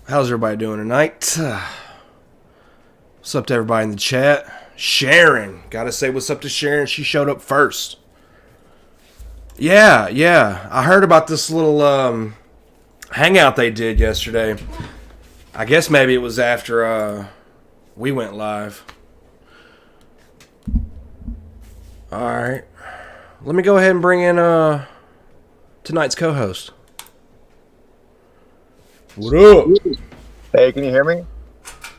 How's everybody doing tonight? What's up to everybody in the chat? Sharon. Gotta say what's up to Sharon. She showed up first. Yeah. I heard about this little hangout they did yesterday. I guess maybe it was after we went live. Alright. Let me go ahead and bring in tonight's co-host. What up? Hey, can you hear me?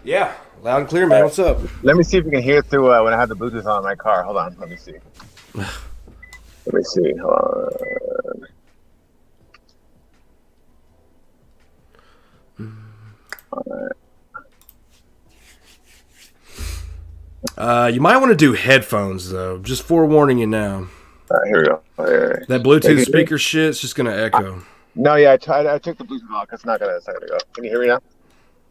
Yeah, loud and clear, man. What's up? Let me see if you can hear through when I have the Bluetooth on in my car. Hold on, let me see. Hold on. You might want to do headphones, though. Just forewarning you now. All right, here we go. Right. That Bluetooth speaker shit's just going to echo. No, yeah, I took the Bluetooth off. It's not gonna go. Can you hear me now?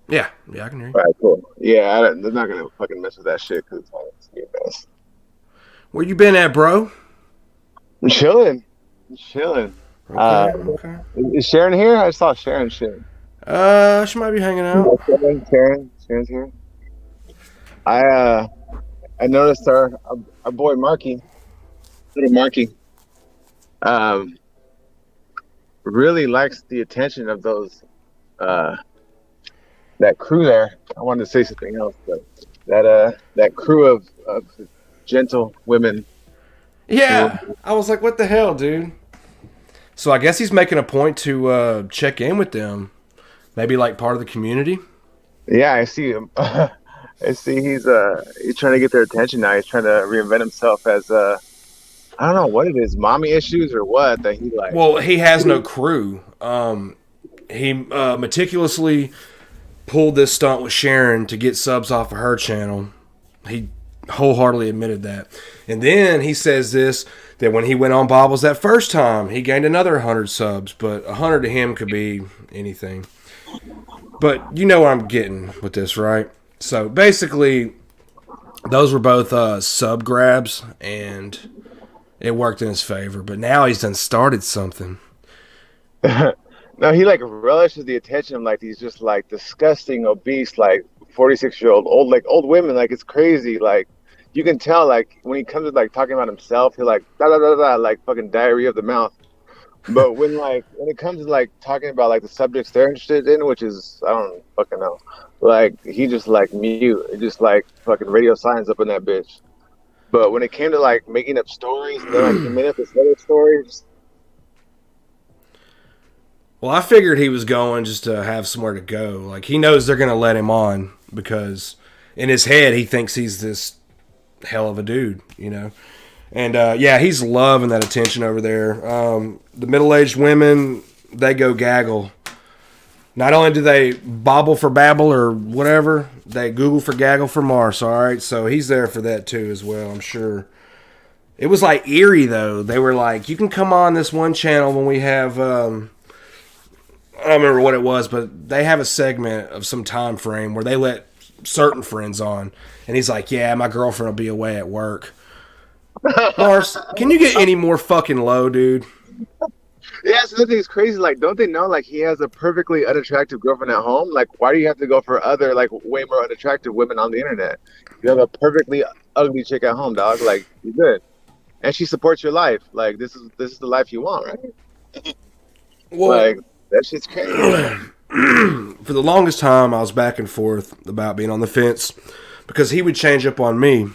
Yeah, I can hear you. All right, cool. Yeah, they're not gonna fucking mess with that shit because it's gonna be a mess. Where you been at, bro? I'm chilling. Okay. Is Sharon here? I saw Sharon shit. She might be hanging out. Sharon's here. I noticed our boy Marky, little Marky, really likes the attention of those that crew there. I wanted to say something else, but that crew of gentle women. Yeah, I was like, what the hell, dude? So I guess he's making a point to check in with them. Maybe like part of the community. Yeah, I see him. I see he's trying to get their attention now. He's trying to reinvent himself as I don't know what it is, mommy issues or what that he like. Well, he has no crew. He meticulously pulled this stunt with Sharon to get subs off of her channel. He wholeheartedly admitted that. And then he says that when he went on Bobbles that first time, he gained another 100 subs, but 100 to him could be anything. But you know what I'm getting with this, right? So basically, those were both sub grabs, and it worked in his favor. But now he's done started something. No, he like relishes the attention of like these just like disgusting, obese, like 46-year-old old women. Like it's crazy. Like you can tell like when he comes to like talking about himself, he'll like da da da da like fucking diarrhea of the mouth. But when it comes to like talking about like the subjects they're interested in, which is I don't fucking know, like he just like mute, just like fucking radio silence up in that bitch. But when it came to like making up stories, and then like he made up this other story. Well, I figured he was going just to have somewhere to go. Like, he knows they're going to let him on because in his head, he thinks he's this hell of a dude, you know? And, yeah, he's loving that attention over there. The middle-aged women, they go gaggle. Not only do they bobble for babble or whatever, they Google for gaggle for Mars, all right? So he's there for that, too, as well, I'm sure. It was, like, eerie, though. They were like, you can come on this one channel when we have... I don't remember what it was, but they have a segment of some time frame where they let certain friends on. And he's like, yeah, my girlfriend will be away at work. Mars, can you get any more fucking low, dude? Yeah, so the thing is crazy. Like, don't they know, like, he has a perfectly unattractive girlfriend at home? Like, why do you have to go for other, like, way more unattractive women on the internet? You have a perfectly ugly chick at home, dog. Like, you're good. And she supports your life. Like, this is the life you want, right? Well, like... That shit's crazy. For the longest time, I was back and forth about being on the fence because he would change up on me.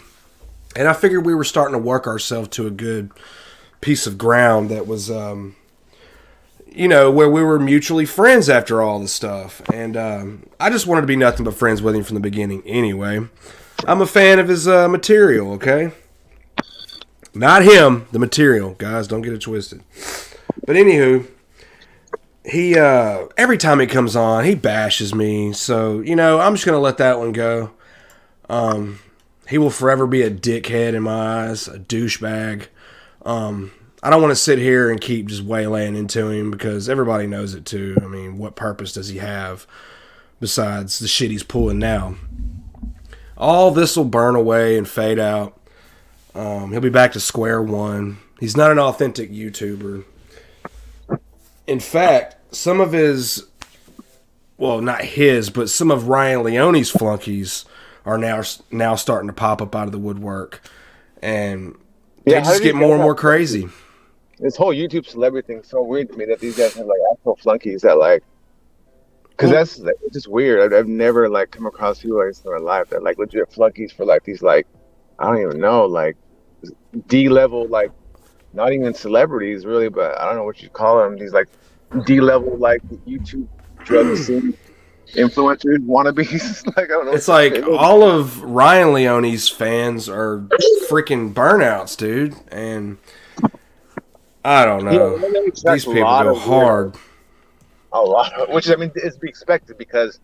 And I figured we were starting to work ourselves to a good piece of ground that was, you know, where we were mutually friends after all the stuff. And I just wanted to be nothing but friends with him from the beginning anyway. I'm a fan of his material, okay? Not him, the material. Guys, don't get it twisted. But anywho... He, every time he comes on, he bashes me. So, you know, I'm just going to let that one go. He will forever be a dickhead in my eyes, a douchebag. I don't want to sit here and keep just waylaying into him because everybody knows it too. I mean, what purpose does he have besides the shit he's pulling now? All this will burn away and fade out. He'll be back to square one. He's not an authentic YouTuber. In fact, some of his well, not his, but some of Ryan Leone's flunkies are now starting to pop up out of the woodwork, and they just get more and more crazy. This whole YouTube celebrity thing is so weird to me that these guys have like actual flunkies that like, because that's like, it's just weird. I've never like come across people like this in my life that like legit flunkies for like these like, I don't even know, like D level, like not even celebrities really, but I don't know what you call them. These like D level like YouTube drug scene influencers, wannabes. Like I don't know. It's like all of Ryan Leone's fans are freaking burnouts, dude, and I don't know. Yeah, these people go hard. A lot of, which I mean is to be expected because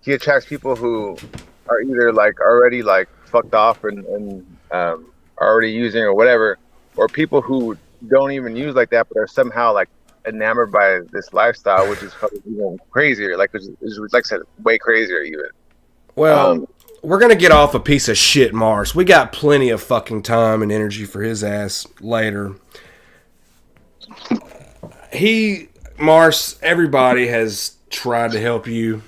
he attracts people who are either like already like fucked off and are already using or whatever, or people who don't even use like that but are somehow like enamored by this lifestyle, which is probably even crazier. Like it's like I said, way crazier even. Well, we're gonna get off a piece of shit Mars. We got plenty of fucking time and energy for his ass later. Mars, everybody has tried to help you.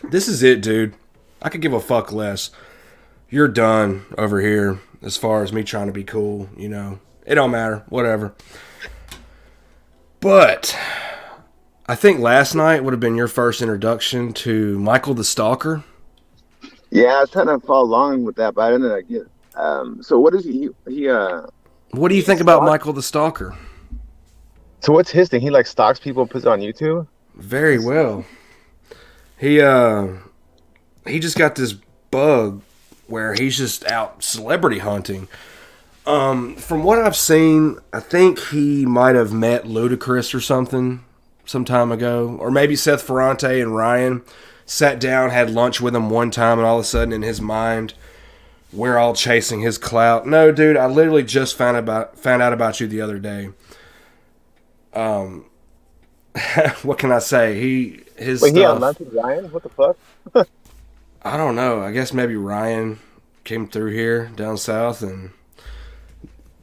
This is it, dude. I could give a fuck less. You're done over here as far as me trying to be cool, you know. It don't matter. Whatever. But I think last night would have been your first introduction to Michael the Stalker. Yeah, I was trying to follow along with that, but I didn't get it. So what is he what do you think about Michael the Stalker? So what's his thing? He like stalks people, puts it on YouTube? Very well. He just got this bug where he's just out celebrity hunting. From what I've seen, I think he might have met Ludacris or something some time ago. Or maybe Seth Ferrante and Ryan sat down, had lunch with him one time, and all of a sudden in his mind, we're all chasing his clout. No, dude, I literally just found out about you the other day. What can I say? His Wait, stuff. he on lunch with Ryan? What the fuck? I don't know. I guess maybe Ryan came through here down south and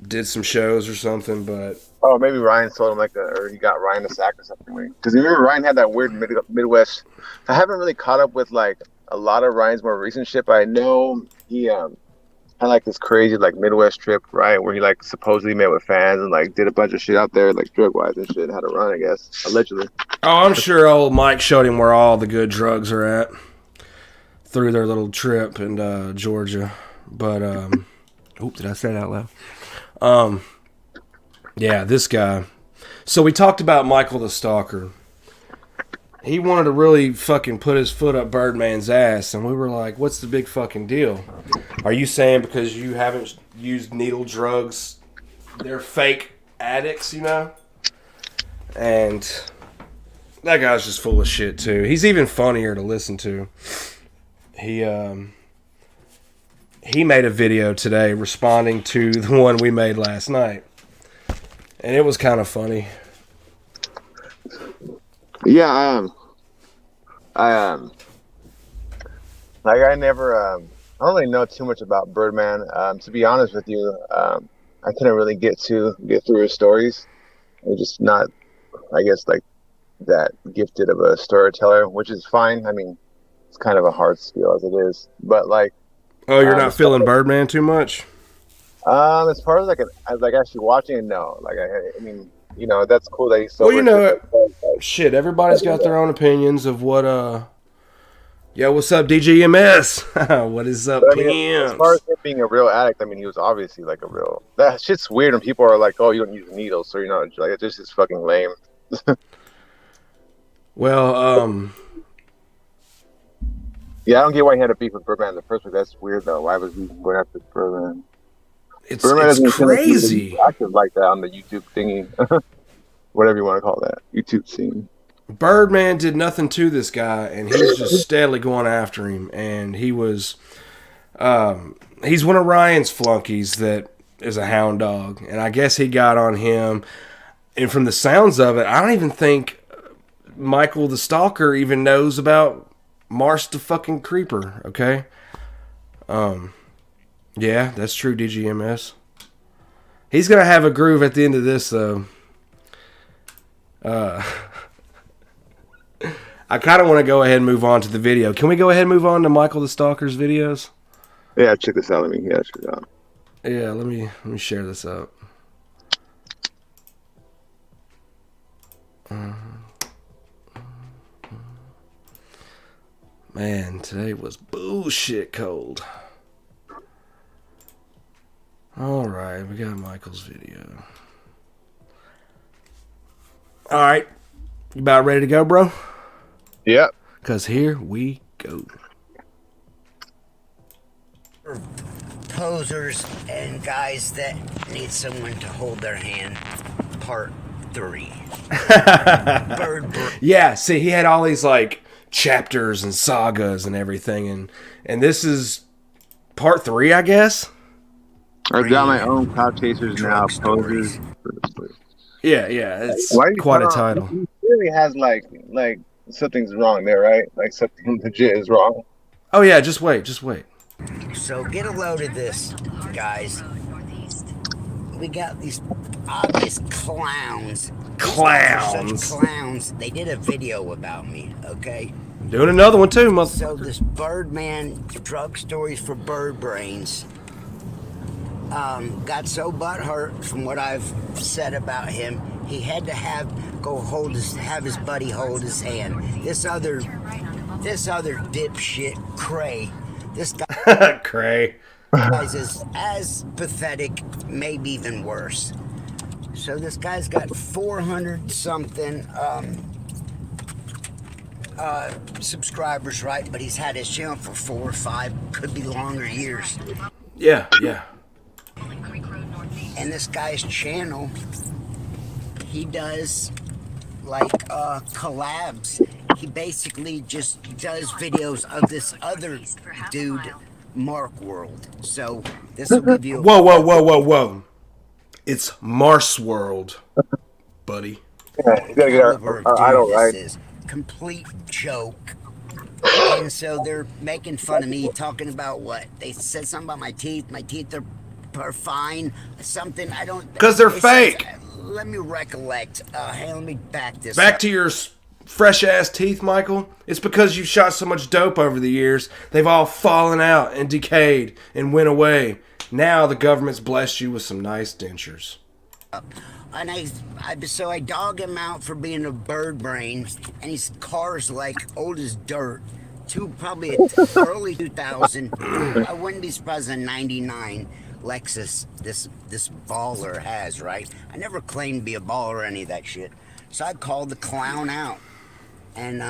did some shows or something. But maybe Ryan told him or he got Ryan a sack or something. Because remember Ryan had that weird Midwest. I haven't really caught up with like a lot of Ryan's more recent shit, but I know he had like this crazy like Midwest trip, right, where he like supposedly met with fans and like did a bunch of shit out there, like drug wise and shit, how to run, I guess, allegedly. Oh, I'm sure old Mike showed him where all the good drugs are at through their little trip in Georgia. But did I say that out loud? Yeah, this guy. So we talked about Michael the Stalker. He wanted to really fucking put his foot up Birdman's ass, and we were like, what's the big fucking deal? Are you saying because you haven't used needle drugs, they're fake addicts, you know? And that guy's just full of shit, too. He's even funnier to listen to. He made a video today responding to the one we made last night. And it was kind of funny. Yeah, I never, I don't really know too much about Birdman. To be honest with you, I couldn't really get through his stories. I'm just not, I guess, like that gifted of a storyteller, which is fine. I mean, it's kind of a hard skill as it is, but like. Oh, you're not feeling Birdman too much? As far as like actually watching it, no. Like I mean, you know, that's cool that he's so. Well, you know, shit. Everybody's got their own opinions of what. Yeah, what's up, DGMS? What is up, as far as him being a real addict, I mean, he was obviously like a real. That shit's weird when people are like, "Oh, you don't use needles, so you're not." Like, it's just fucking lame. Well, yeah, I don't get why he had a beef with Birdman in the first place. That's weird, though. Why was he going after Birdman? It's crazy. Active like that on the YouTube thingy, whatever you want to call that, YouTube scene. Birdman did nothing to this guy, and he's just steadily going after him. And he was, he's one of Ryan's flunkies that is a hound dog, and I guess he got on him. And from the sounds of it, I don't even think Michael the Stalker even knows about Mars the fucking Creeper. Okay. Yeah, that's true, DGMS. He's going to have a groove at the end of this, though. I kind of want to go ahead and move on to the video. Can we go ahead and move on to Michael the Stalker's videos? Yeah, check this out. Let me check it out. Yeah, let me share this up. Man, today was bullshit cold. All right, we got Michael's video. All right, you about ready to go, bro? Yep. Because here we go. Posers and guys that need someone to hold their hand, part 3. Yeah, see, he had all these like chapters and sagas and everything, and this is part 3, I guess. I got my own cloud chasers now. Posers. Yeah, it's quite a title. He really has like something's wrong there, right? Like something legit is wrong. Oh yeah, just wait. So get a load of this, guys. We got these obvious clowns. Clowns. Such clowns. They did a video about me, okay? Doing another one too, mother. So this Birdman drug stories for bird brains got so butthurt from what I've said about him. He had to have his buddy hold his hand. This other dipshit Cray. This guy Cray is as pathetic, maybe even worse. So this guy's got 400 something subscribers, right? But he's had his channel for 4 or 5, could be longer years. Yeah. And this guy's channel, he does like collabs. He basically just does videos of this other dude, Mark World. So this will give you Whoa. It's Mars World, buddy. Yeah, you gotta get our idol right. This is complete joke. And so they're making fun of me, talking about what? They said something about my teeth. My teeth are fine. Something I don't... Because they're fake. Let me recollect. Hey, let me back this Back up. to your fresh-ass teeth, Michael. It's because you've shot so much dope over the years. They've all fallen out and decayed and went away. Now the government's blessed you with some nice dentures. And I dog him out for being a bird brain, and his car's like old as dirt. Probably early 2000. I wouldn't be surprised a 99 Lexus this baller has, right? I never claimed to be a baller or any of that shit. So I called the clown out. And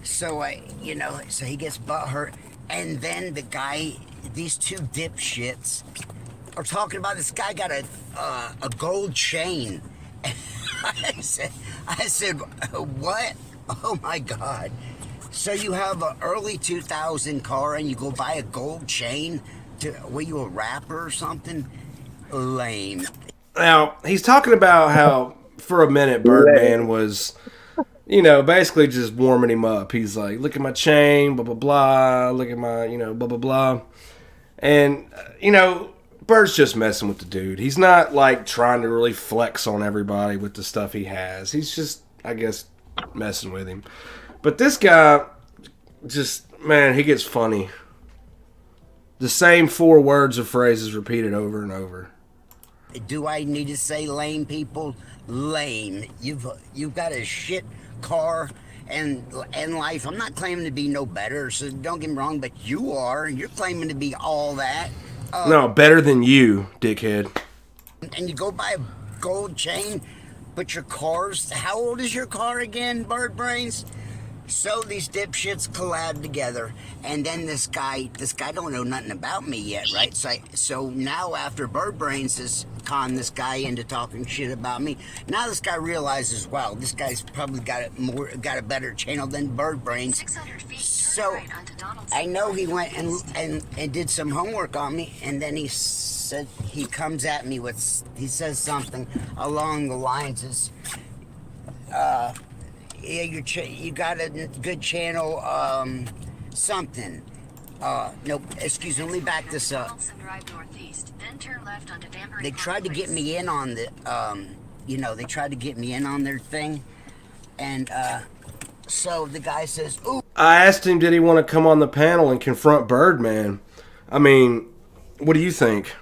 so he gets butthurt. And then these two dipshits are talking about this guy got a gold chain. I said, what? Oh my God. So you have an early 2000 car and you go buy a gold chain? Were you a rapper or something? Lame. Now, he's talking about how, for a minute, Birdman was, basically just warming him up. He's like, look at my chain, blah, blah, blah. Look at my, blah, blah, blah. And, Bird's just messing with the dude. He's not, like, trying to really flex on everybody with the stuff he has. He's just, I guess, messing with him. But this guy, he gets funny. The same 4 words or phrases repeated over and over. Do I need to say lame, people? Lame. You've got a shit car and life. I'm not claiming to be no better, so don't get me wrong, but you are. You're claiming to be all that. No, better than you, dickhead. And you go buy a gold chain, but your car's... How old is your car again, Bird Brains? So these dipshits collab together, and then this guy don't know nothing about me yet, right? So now after Bird Brains has conned this guy into talking shit about me, now this guy realizes, wow, this guy's probably got a better channel than Bird Brains. So I know he went and did some homework on me, and then he said, he comes at me he says something along the lines of, yeah, you got a good channel, something. Nope, excuse me, let me back this up. They tried to get me in on the, they tried to get me in on their thing. And So the guy says, "Ooh." I asked him, did he want to come on the panel and confront Birdman? I mean, what do you think?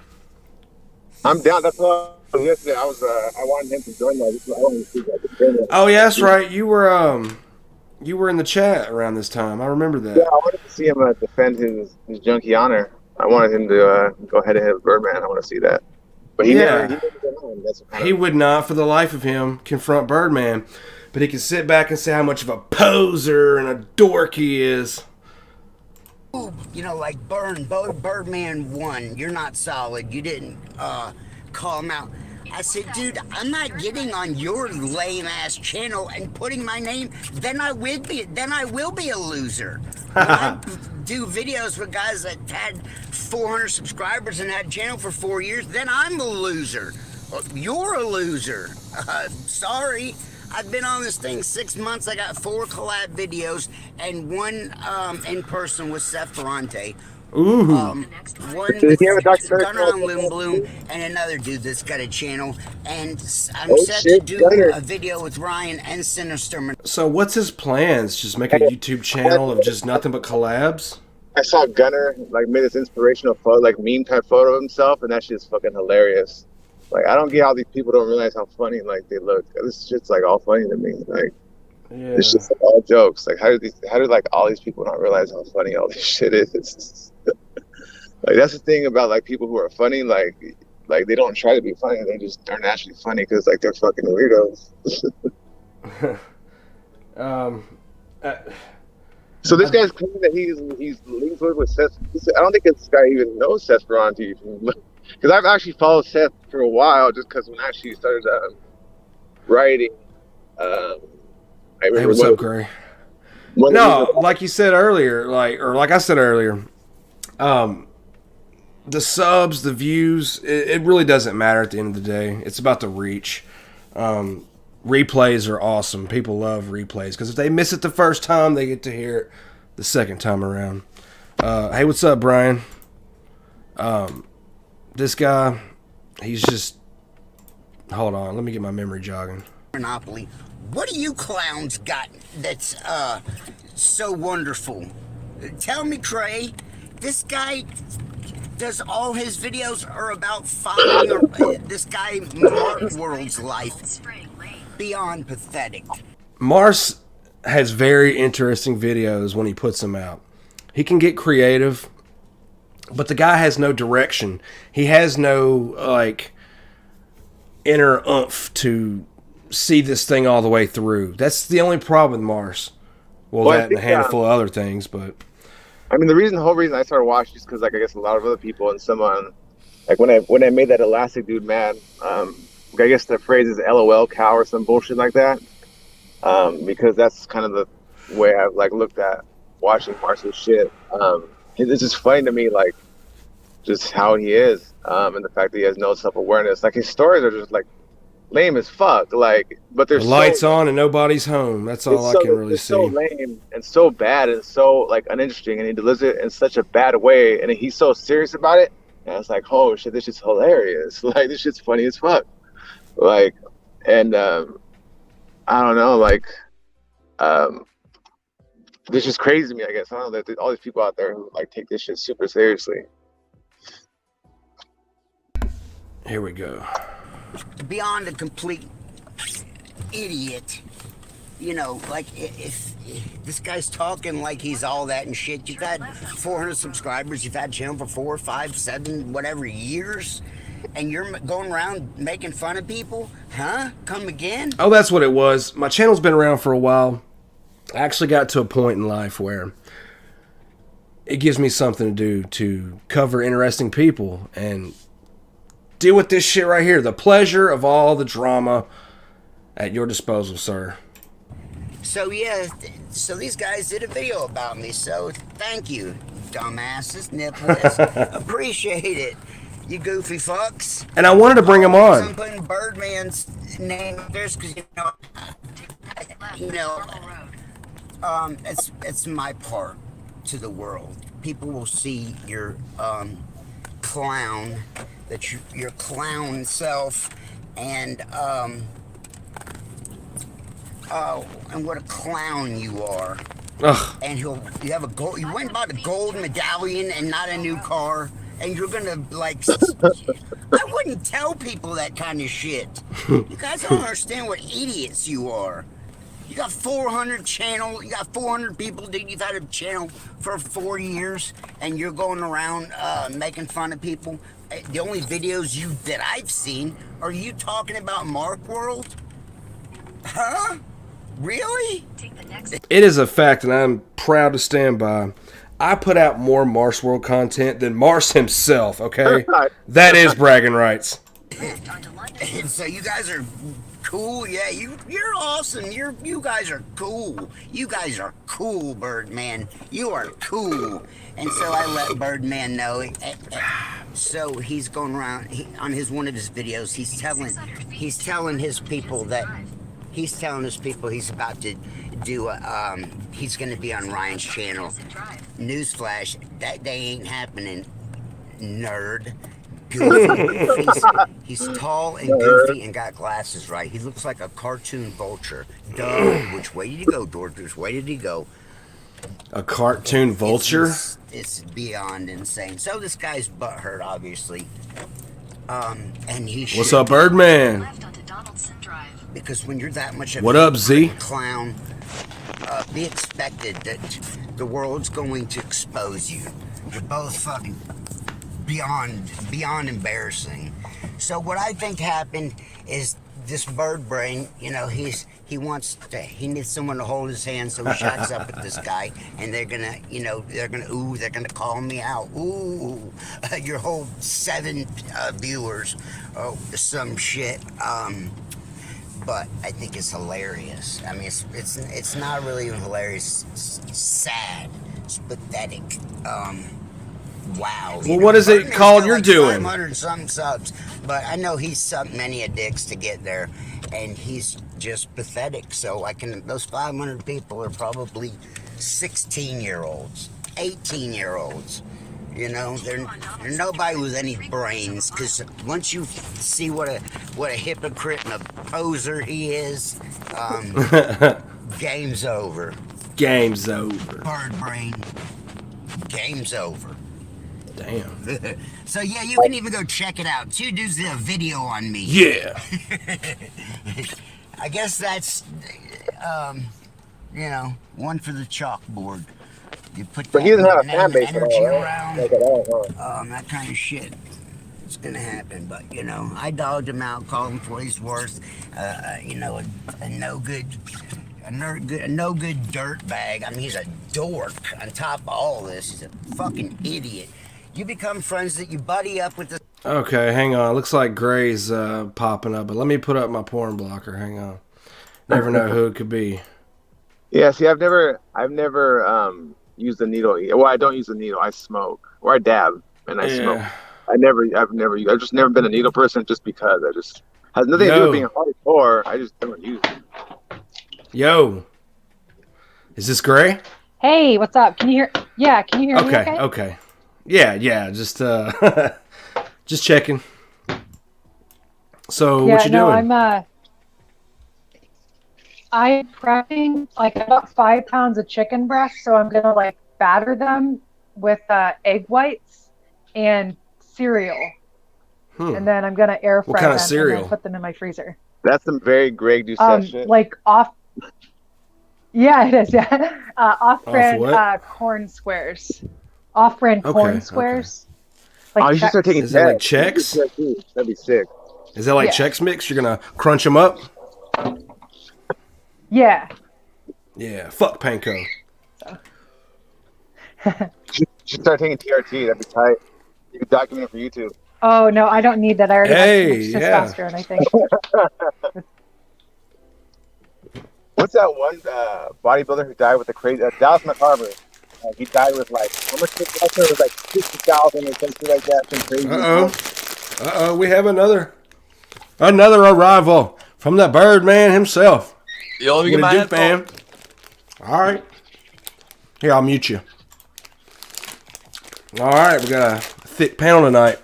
I'm down. That's why yesterday I was. I wanted him to join that. I wanted to see that. Oh yeah, that's right. You were in the chat around this time. I remember that. Yeah, I wanted to see him defend his junkie honor. I wanted him to go head to head with Birdman. I want to see that. But he never went on. That's he would not, for the life of him, confront Birdman. But he could sit back and say how much of a poser and a dork he is. You know, like Birdman won. You're not solid. You didn't call him out. I said, dude, I'm not getting on your lame ass channel and putting my name. Then I will be a loser. When I do videos with guys that had 400 subscribers and had a channel for 4 years. Then I'm a loser. You're a loser. Sorry. I've been on this thing 6 months. I got 4 collab videos and 1 in person with Seth Ferrante. Ooh. One with Gunner on Loom Bloom and another dude that's got a channel. And I'm set to do a video with Ryan and Sinister. So what's his plans? Just make a YouTube channel of just nothing but collabs? I saw Gunner like made this inspirational photo, like meme type photo of himself, and that shit's fucking hilarious. Like, I don't get how these people don't realize how funny like they look. This shit's like all funny to me. Like, it's just like, all jokes. Like, how do like all these people not realize how funny all this shit is? Like, that's the thing about like people who are funny. Like they don't try to be funny. They just aren't actually funny because like they're fucking weirdos. So this guy's claiming that he's linked with Seth. I don't think this guy even knows Seth Ferrante. Because I've actually followed Seth for a while, just because when I actually started writing, hey, what's up, Gray? No, like you said earlier, like I said earlier, the subs, the views, it really doesn't matter at the end of the day. It's about the reach. Replays are awesome. People love replays because if they miss it the first time, they get to hear it the second time around. Hey, what's up, Brian? This guy, he's just... Hold on, let me get my memory jogging. Monopoly. What do you clowns got that's so wonderful? Tell me, Trey. This guy does all his videos are about following this guy Mark World's life. Beyond pathetic. Mars has very interesting videos when he puts them out. He can get creative, but the guy has no direction. He has no like inner oomph to see this thing all the way through. That's the only problem with Mars. Well, that and a handful of other things, but I mean, the whole reason I started watching is because like I guess a lot of other people and someone like when I made that Elastic dude mad. I guess the phrase is LOL cow or some bullshit like that. Because that's kind of the way I've like looked at watching Marshall's shit. It's just funny to me, like just how he is, and the fact that he has no self-awareness. Like his stories are just like lame as fuck. Like, but there's the lights on and nobody's home. That's all I can really see. So lame and so bad and so like uninteresting, and he delivers it in such a bad way, and he's so serious about it. And it's like, oh shit, this shit's hilarious. Like this shit's funny as fuck. Like, and I don't know, like, this is crazy to me, I guess. I don't know, there's all these people out there who like take this shit super seriously. Here we go. Beyond a complete idiot. You know, like, if this guy's talking like he's all that and shit. You've had 400 subscribers, you've had a channel for 4, 5, 7, whatever years, and you're going around making fun of people? Huh? Come again? Oh, that's what it was. My channel's been around for a while. I actually got to a point in life where it gives me something to do to cover interesting people and deal with this shit right here. The pleasure of all the drama at your disposal, sir. So yeah, so these guys did a video about me, so thank you, dumbasses, nipwits. Appreciate it, you goofy fucks. And I wanted to bring him on. I'm putting Birdman's name there because it's my part to the world. People will see your clown, your clown self, and and what a clown you are. Ugh. And you have a gold. You went and bought a gold medallion and not a new car, and you're gonna like. I wouldn't tell people that kind of shit. You guys don't understand what idiots you are. You got 400 channel. You got 400 people. Dude, you've had a channel for 4 years, and you're going around making fun of people. The only videos that I've seen are you talking about Mark World. Huh? Really? It is a fact, and I'm proud to stand by. I put out more Mars World content than Mars himself, okay? That is bragging rights. And so you guys are cool. Yeah, you're awesome. You guys are cool. You guys are cool, Birdman. You are cool. And so I let Birdman know. So he's going around on one of his videos. He's telling his people that he's about to do he's going to be on Ryan's channel. Newsflash, that day ain't happening, nerd. Goofy. He's tall and goofy and got glasses, right? He looks like a cartoon vulture. Duh. Which way did he go, George? Which way did he go? A cartoon vulture? It's beyond insane. So this guy's butthurt, obviously. And he What's up, Birdman? Because when you're that much of What up, Z? Clown, be expected that the world's going to expose you. You're both fucking beyond embarrassing. So what I think happened is this bird brain, he needs someone to hold his hand, so he shacks up with this guy, and they're gonna call me out. Ooh, your whole 7 viewers, some shit. But I think it's hilarious. I mean, it's not really even hilarious. It's sad. It's pathetic. Wow. Well, what is it called you're doing? 500 some subs, but I know he's sucked many a dicks to get there, and he's just pathetic. So those 500 people are probably 16-year-olds, 18-year-olds. They're nobody with any brains, because once you see what a hypocrite and a poser he is, game's over. Game's over. Bird brain. Game's over. Damn. So yeah, you can even go check it out. 2 dudes did a video on me. Yeah. I guess that's, one for the chalkboard. You put that But he doesn't have a fan base energy at all, around, right? Like at all, that kind of shit. It's gonna happen, but I dogged him out, called him for what he's worth. A no good dirt bag. I mean, he's a dork. On top of all this, he's a fucking idiot. You become friends that you buddy up with the. Okay, hang on. Looks like Gray's popping up, but let me put up my porn blocker. Hang on. Never know who it could be. Yeah, see, I've never used the needle. Well, I don't use the needle. I smoke, or I dab, and I smoke. I've just never been a needle person, just because I just has nothing to do with being hardcore. I just don't use it. Yo, is this Gray? Hey, what's up? Can you hear? Yeah, can you hear me? Okay. Yeah. Just just checking. So what you doing? I'm prepping, I bought 5 pounds of chicken breast, so I'm gonna batter them with egg whites and cereal, and then I'm gonna air fry them cereal? and then put them in my freezer. That's some very Greg Doucette shit. Yeah, it is. Yeah, off-brand corn squares. Off-brand corn squares. You should start taking. Is that like Chex? That'd be sick. Is that like Chex Mix? You're gonna crunch them up? Yeah. Yeah. Fuck panko. You should start taking TRT. That'd be tight. You could document it for YouTube. Oh no, I don't need that. I already have too much testosterone, I think. What's that one bodybuilder who died with the crazy Dallas McCarver? He died with how much testosterone? It was 50,000 or something like that. Some crazy. We have another arrival from the Birdman himself. Yo, let me get my headphone. All right. Here, I'll mute you. All right, we got a thick panel tonight.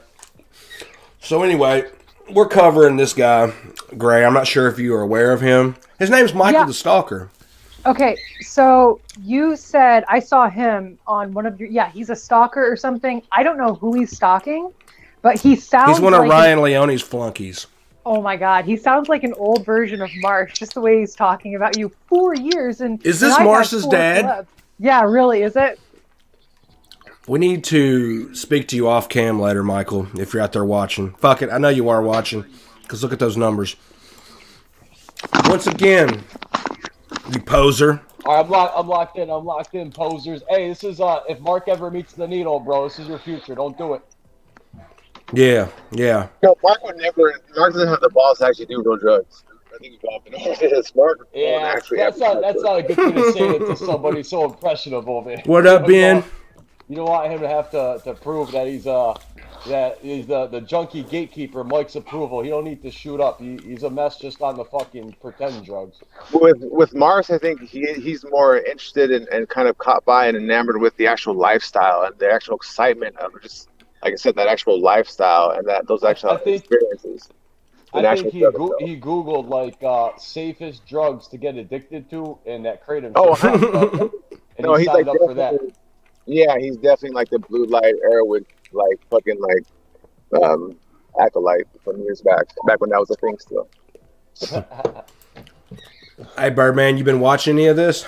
So anyway, we're covering this guy, Gray. I'm not sure if you are aware of him. His name's Michael the Stalker. Okay, so you said I saw him on one of your. Yeah, he's a stalker or something. I don't know who he's stalking, but he sounds. He's one of Ryan Leone's flunkies. Oh my God, he sounds like an old version of Marsh, just the way he's talking about you. 4 years and. Is this Marsh's dad? Clubs. Yeah, really, is it? We need to speak to you off cam later, Michael, if you're out there watching. Fuck it, I know you are watching, because look at those numbers. Once again, you poser. All right, I'm locked in. I'm locked in, posers. Hey, this is if Mark ever meets the needle, bro, this is your future. Don't do it. Yeah, yeah. No, Mark would never. Mark doesn't have the balls to actually do real drugs. I think he's off and Mark. Yeah, that's not a good thing to say to somebody so impressionable, man. What up, Ben? You don't want him to have to prove that he's the junkie gatekeeper, Mike's approval. He don't need to shoot up. He's a mess just on the fucking pretend drugs. With Mars, I think he's more interested in and kind of caught by and enamored with the actual lifestyle and the actual excitement of just, like I said, that actual lifestyle and those actual experiences. I think he Googled like safest drugs to get addicted to, and that created him. And he signed up for that. Yeah, he's definitely like the blue light heroin, like fucking like acolyte from years back when that was a thing still. Hey, Birdman, you been watching any of this?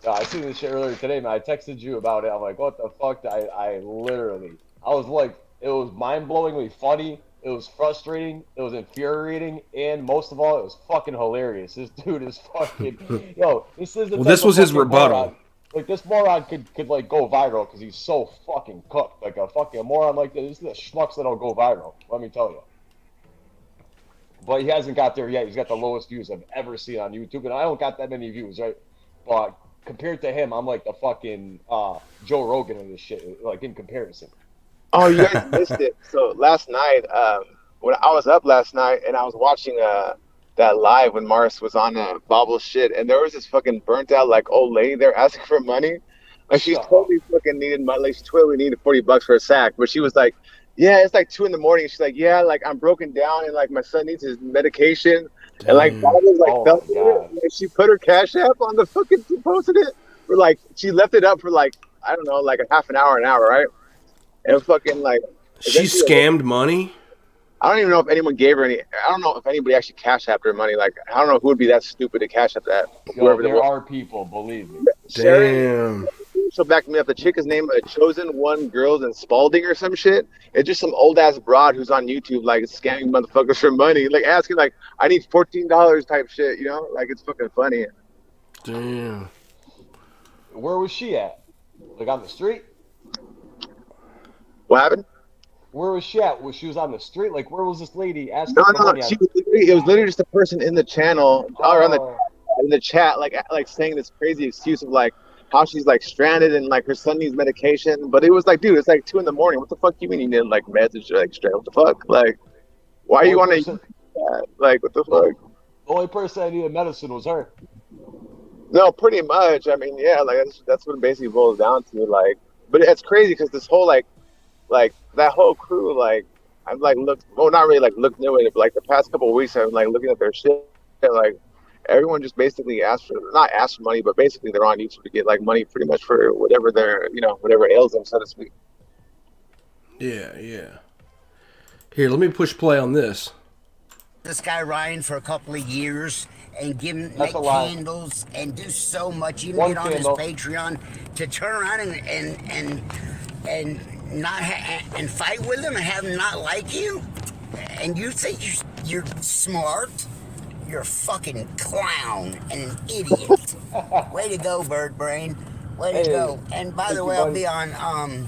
I seen this shit earlier today, man. I texted you about it. I'm like, what the fuck? I was like, it was mind-blowingly funny. It was frustrating. It was infuriating, and most of all, it was fucking hilarious. This dude is fucking this is this was his rebuttal. Moron. Like, this moron could like go viral because he's so fucking cooked. Like a fucking moron like this. This is the schmucks that'll go viral. Let me tell you. But he hasn't got there yet. He's got the lowest views I've ever seen on YouTube, and I don't got that many views, right? But compared to him, I'm like the fucking Joe Rogan of this shit. Like in comparison. Oh, you guys missed it. So last night, when I was up last night and I was watching that live when Mars was on BOBBLES shit, and there was this fucking burnt out like old lady there asking for money. Like she's totally fucking needed money. Like she totally needed $40 for a sack, but she was like, "Yeah, it's like 2 in the morning." She's like, "Yeah, like I'm broken down and like my son needs his medication." Damn. And like BOBBLES like felt it. And she put her Cash App on the fucking, she posted it for like, she left it up for like, I don't know, like a half an hour, right? And fucking like, she scammed money. I don't even know if anyone gave her any. I don't know if anybody actually Cash Apped her money. Like, I don't know who would be that stupid to Cash App that. There are people, believe me. Damn. She'll back me up. The chick is named Chosen One Girls in Spalding or some shit. It's just some old ass broad who's on YouTube like scamming motherfuckers for money, like asking like, "I need $14" type shit. You know, like it's fucking funny. Damn. Where was she at? Like on the street? What happened? Where was she at? She was on the street? Like, where was this lady asking for money? It was literally just a person in the channel or in the chat, like saying this crazy excuse of like how she's like stranded and like her son needs medication. But it was like, dude, it's like 2 in the morning. What the fuck you mean you need like meds and shit, like stranded? What the fuck? Like, why you want to? Like, what the fuck? The only person that needed medicine was her. No, pretty much. I mean, yeah, like that's what it basically boils down to. Like, but it's crazy because this whole like that whole crew, like I'm like looked new at it, but like the past couple of weeks I've been like looking at their shit and like everyone just basically not asked for money, but basically they're on YouTube to get like money pretty much for whatever whatever ails them, so to speak. Yeah. Here, let me push play on this. This guy Ryan for a couple of years and make candles and do so much, even get on his Patreon to turn around and not and fight with him and have him not like you, and you think you're smart? You're a fucking clown and an idiot. Way to go, Bird Brain. Way to go. And by the way, I'll be on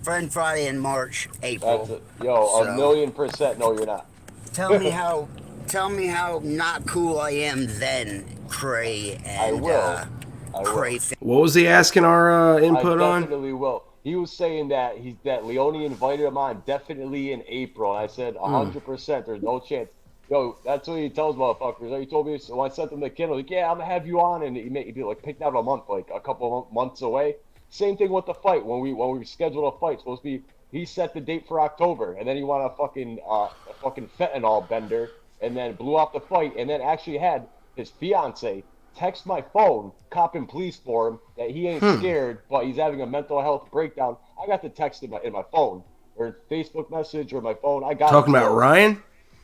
Friend Friday in March, April. A million % no, you're not. Tell me how not cool I am then, Cray. And, I will. Cray. What was he asking our input on? I definitely will. He was saying that Leone invited him on definitely in April. And I said 100%. There's no chance. Yo, that's what he tells motherfuckers. He told me, so I sent him the Kindle. Like, yeah, I'm gonna have you on, and he like picked out a month, like a couple of months away. Same thing with the fight. When we scheduled a fight, supposed to be, he set the date for October, and then he wanted a fucking fentanyl bender, and then blew off the fight, and then actually had his fiance text my phone, copping police for him, that he ain't scared, but he's having a mental health breakdown. I got the text in my phone, or Facebook message, or my phone. I got Talking about Ryan?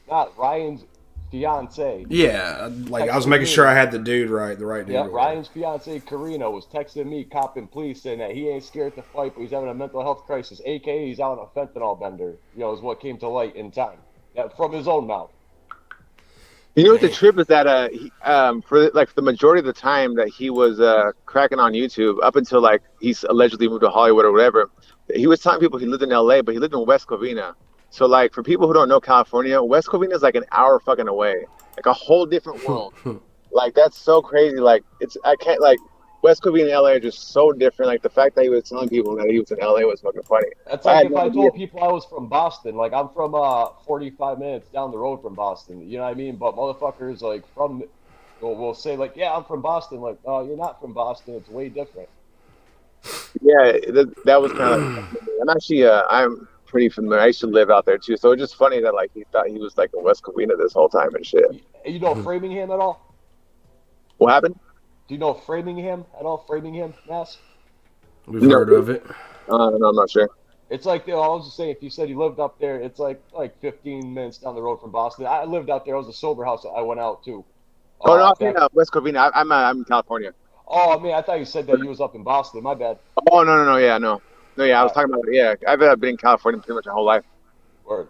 Not Ryan's fiance. Yeah, like I was making sure I had the right dude. Yeah, Ryan's fiance Karina was texting me, copping police, saying that he ain't scared to fight, but he's having a mental health crisis. AKA, he's out on a fentanyl bender. You know, is what came to light in time. That from his own mouth. You know what the trip is that for like the majority of the time that he was cracking on YouTube up until like he's allegedly moved to Hollywood or whatever, he was telling people he lived in LA, but he lived in West Covina. So like for people who don't know California, West Covina is like an hour fucking away, like a whole different world. Like that's so crazy. Like I can't like West Covina and LA are just so different. Like the fact that he was telling people that he was in LA was fucking funny. That's like if I told people I was from Boston. Like I'm from 45 minutes down the road from Boston. You know what I mean? But motherfuckers like from will say like, yeah, I'm from Boston. Like, oh, you're not from Boston. It's way different. Yeah, that was kind of. Like, I'm actually I'm pretty familiar. I used to live out there too, so it's just funny that like he thought he was like in West Covina this whole time and shit. You know Framingham at all? What happened? Do you know Framingham at all? Framingham, Mass? We've heard of it. No, I'm not sure. It's like I was just saying, if you said you lived up there, it's like 15 minutes down the road from Boston. I lived out there. I was a sober house. I went out too. Oh no, I'm in West Covina. I'm in California. Oh man, I thought you said that you was up in Boston. My bad. Oh no, yeah, no. I was talking about I've been in California pretty much my whole life. Word.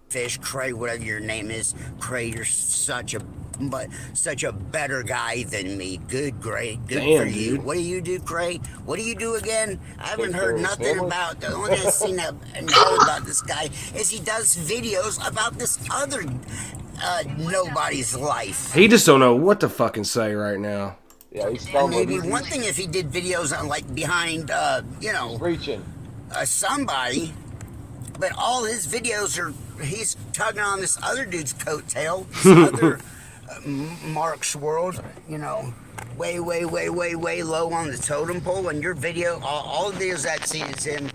Fish, Cray, whatever your name is, Cray, you're such a better guy than me. Good, great, good Damn, for you. dude. What do you do, Cray? What do you do again? I haven't Take heard care of nothing family. about. The only thing I've seen and know about this guy is he does videos about this other nobody's life. He just don't know what to fucking say right now. Yeah, he's And maybe one thing if he did videos on like behind, preaching. Somebody, but all his videos are he's tugging on this other dude's coattail, this other Mark's world, way low on the totem pole. And your video, all the videos I've seen is him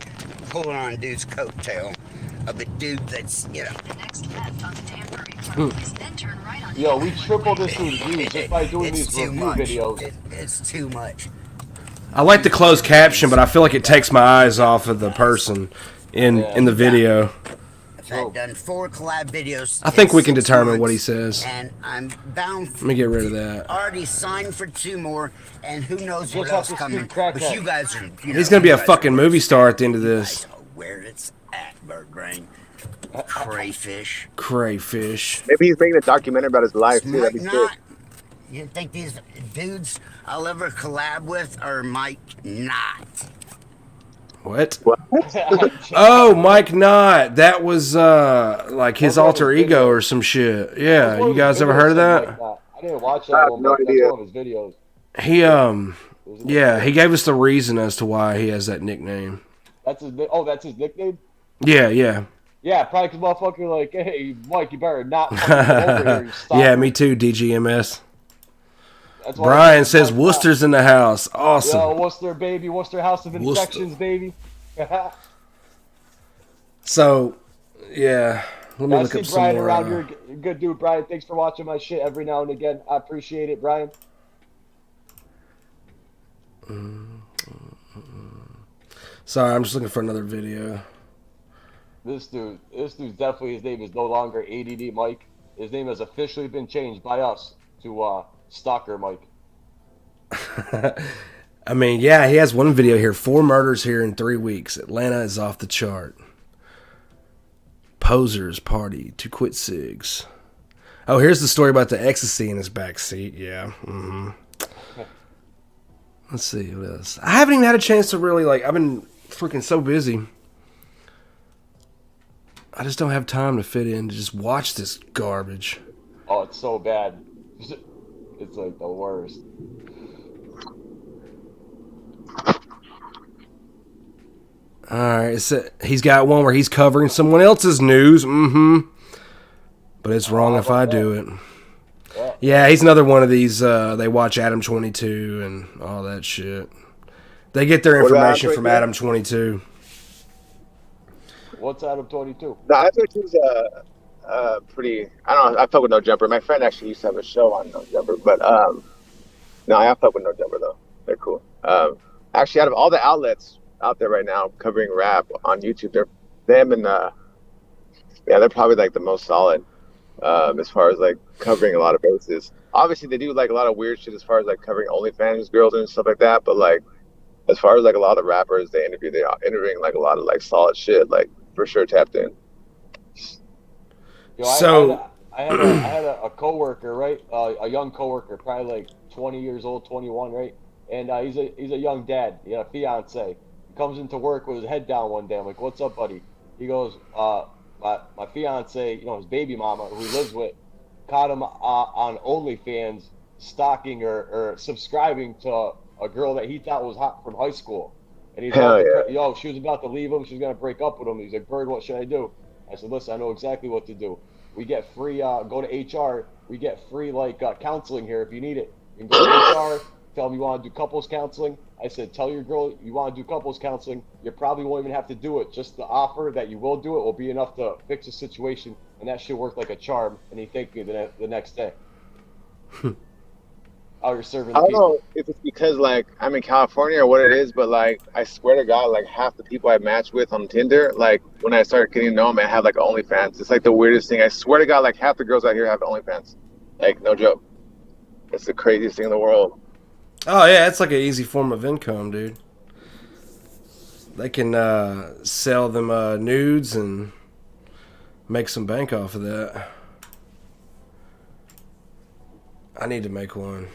pulling on a dude's coattail of a dude that's, The next left on Danbury Road, then turn right on. Yo, we tripled this dude's views just by doing it's these too review much. videos. It's too much. I like the closed caption, but I feel like it takes my eyes off of the person in the video. I've done 4 collab videos. I think in we can 6 determine what he months, says. And I'm bound. Let me get rid of that. Already signed for 2 more, and who knows what Just else have to coming. speak crackhead. But you guys are. He's gonna be a fucking movie star at the end of this. You guys know where it's at, bird brain. Crayfish. Crayfish. Maybe he's making a documentary about his life too. That'd Might be not. sick. You think these dudes I'll ever collab with are Mike not? What? What? Oh, Mike Knott. That was like his alter ego or some shit. Yeah, you guys ever heard of that? I didn't watch I that have one, no but that's idea. one of his videos. He yeah, he gave us the reason as to why he has that nickname. That's his nickname? Yeah. Yeah, probably because motherfucker like, hey, Mike, you better not fucking come over here. You stop. Yeah, me too, DGMS. That's why Brian I says Mike Worcester's in the house. Awesome. Yo, Worcester, baby. Worcester House of Worcester. Infections, baby. So, yeah. Let me I look see up some Brian more. around here. Good dude, Brian. Thanks for watching my shit every now and again. I appreciate it, Brian. Sorry, I'm just looking for another video. This dude's definitely, his name is no longer ADD Mike. His name has officially been changed by us to Stalker Mike. I mean, yeah, he has one video here. 4 murders here in 3 weeks. Atlanta is off the chart. Posers party to quit cigs. Oh, here's the story about the ecstasy in his back seat. Yeah. Let's see what else. I haven't even had a chance to really I've been freaking so busy. I just don't have time to fit in to just watch this garbage. Oh, it's so bad. It's like the worst. Alright, he's got one where he's covering someone else's news. But it's wrong if I do it. Yeah, he's another one of these, they watch Adam 22 and all that shit. They get their information from Adam 22. What's Adam 22? No, I thought he was pretty. I don't know. I fuck with No Jumper. My friend actually used to have a show on No Jumper, but no, I fuck with No Jumper though. They're cool. Actually, out of all the outlets out there right now covering rap on YouTube, they're them and yeah, they're probably like the most solid as far as like covering a lot of bases. Obviously, they do like a lot of weird shit as far as like covering OnlyFans girls and stuff like that. But like as far as like a lot of the rappers they interview, they are interviewing like a lot of like solid shit. Like for sure tapped in. Yo, So I had a coworker, right? A young coworker, probably like 20 years old, 21, right? And he's a young dad. He had a fiance. He comes into work with his head down one day. I'm like, "What's up, buddy?" He goes, my fiance, you know, his baby mama, who he lives with, caught him on OnlyFans, stalking or subscribing to a girl that he thought was hot from high school. And he's Hell like, yeah. yo, she was about to leave him. She was gonna break up with him. He's like, Bird, what should I do? I said, listen, I know exactly what to do. We get free, go to HR. We get free like counseling here if you need it. You can go to HR, tell them you want to do couples counseling. I said, tell your girl you want to do couples counseling. You probably won't even have to do it. Just the offer that you will do it will be enough to fix the situation, and that should work like a charm. And he thanked me the next day. Out here serving I the don't know people. if it's because like I'm in California or what it is, but like I swear to God, like half the people I match with on Tinder, like when I start getting to know them, I have like OnlyFans. It's like the weirdest thing. I swear to God, like half the girls out here have OnlyFans. Like no joke. It's the craziest thing in the world. oh yeah, it's like an easy form of income, dude. They can sell them nudes and make some bank off of that. I need to make one.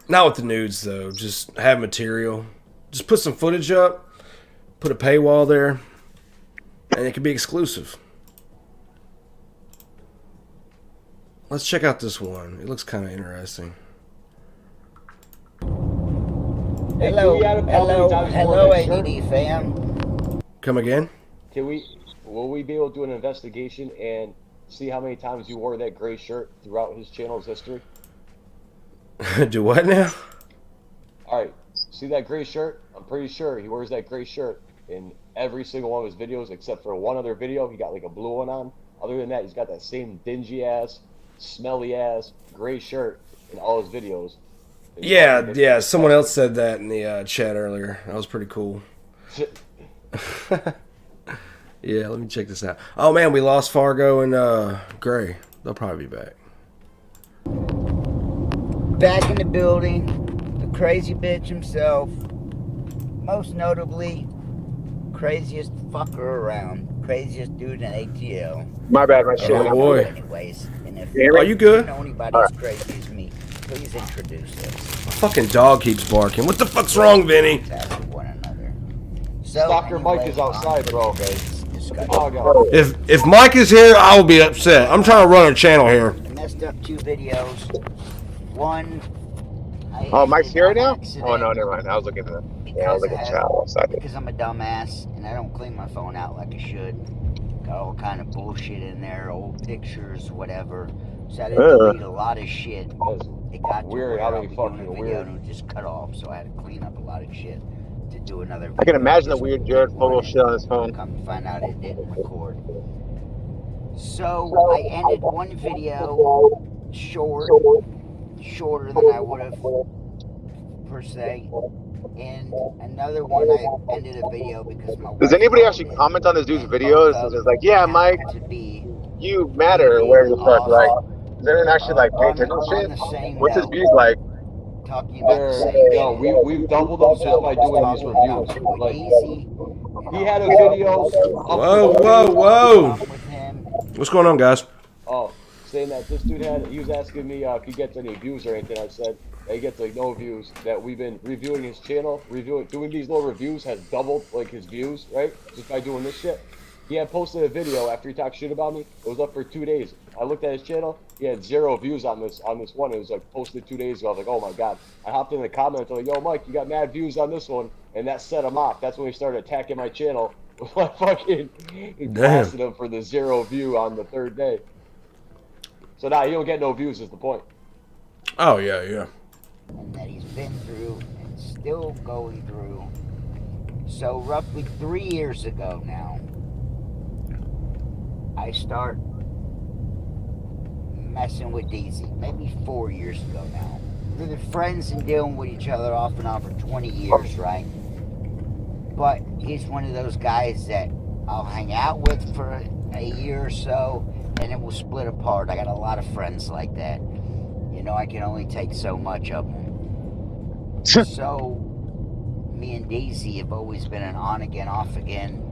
Not with the nudes though. Just have material. Just put some footage up. Put a paywall there, and it can be exclusive. Let's check out this one. It looks kind of interesting. Hey, Hello, can we add up how many hello, times you wore hello, that shirt? ADD fam. Come again? Will we be able to do an investigation and see how many times you wore that gray shirt throughout his channel's history? Do what now? All right, see that gray shirt? I'm pretty sure he wears that gray shirt in every single one of his videos, except for one other video. He got like a blue one on. Other than that, he's got that same dingy ass, smelly ass gray shirt in all his videos. Yeah. Someone else said that in the chat earlier. That was pretty cool. Yeah, let me check this out. Oh man, we lost Fargo and Gray. They'll probably be back. Back in the building, the crazy bitch himself. Most notably, craziest fucker around. Craziest dude in ATL. My bad, my shit. Oh boy. Anyways, and if Are you good? know anybody as crazy as me, please introduce us. Fucking dog keeps barking. What the fuck's wrong, Vinny? To one another. So, Stalker Mike anyway, is outside, bro. on to today's discussion. Oh, God. If Mike is here, I will be upset. I'm trying to run a channel here. I messed up 2 videos. One. Oh, Mike's here right now? accident Oh no, never mind. I was looking at because I was looking at chat outside. Because I'm a dumbass and I don't clean my phone out like I should. Got all kind of bullshit in there, old pictures, whatever. So I had to delete a lot of shit. It got Weird to how where they I was fucking doing a video weird. and it just cut off. So I had to clean up a lot of shit to do another video. I can imagine the Just weird Jared Fogle wanted shit on his phone. Come to find out it didn't record. So I ended one video shorter than I would have per se. And another one I ended a video because my Does wife anybody called actually me, comment on this dude's and videos? both It's of just like, yeah, them Mike, happened to be you matter where the fuck. Like, does anyone actually like pay on attention to the shit? same What's his note, views like? talking about the same Yo, shit. we've doubled them just by doing these reviews. Like, Easy. he had a video. Whoa. With him. What's going on, guys? Oh, saying that this dude he was asking me if he gets any views or anything. I said that he gets like no views. That we've been reviewing his channel, doing these little reviews has doubled like his views, right? Just by doing this shit. He had posted a video after he talked shit about me. It was up for 2 days. I looked at his channel. He had 0 views on this one. It was like posted 2 days ago. I was like, oh my god. I hopped in the comments. I'm like, yo, Mike, you got mad views on this one, and that set him off. That's when he started attacking my channel. Like fucking blasted him for the 0 view on the 3rd day. So now he don't get no views is the point. Oh yeah. And that he's been through and still going through. So roughly 3 years ago now, I start messing with DZ, maybe 4 years ago now. We've been friends and dealing with each other off and on for 20 years, right? But he's one of those guys that I'll hang out with for a year or so, and it will split apart. I got a lot of friends like that. You know, I can only take so much of them. So, me and DZ have always been an on-again, off-again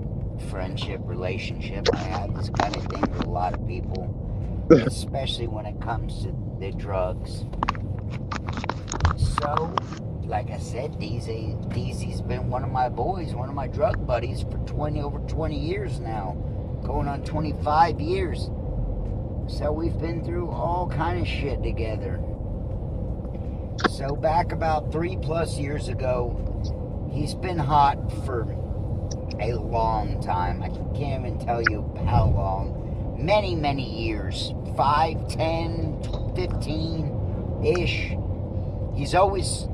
friendship, relationship. I have this kind of thing with a lot of people, especially when it comes to the drugs. So, like I said, DZ's been one of my boys, one of my drug buddies for over 20 years now, going on 25 years. So we've been through all kind of shit together. So back about 3+ years ago, he's been hot for a long time. I can't even tell you how long. Many, many years. 5, 10, 15-ish. He's always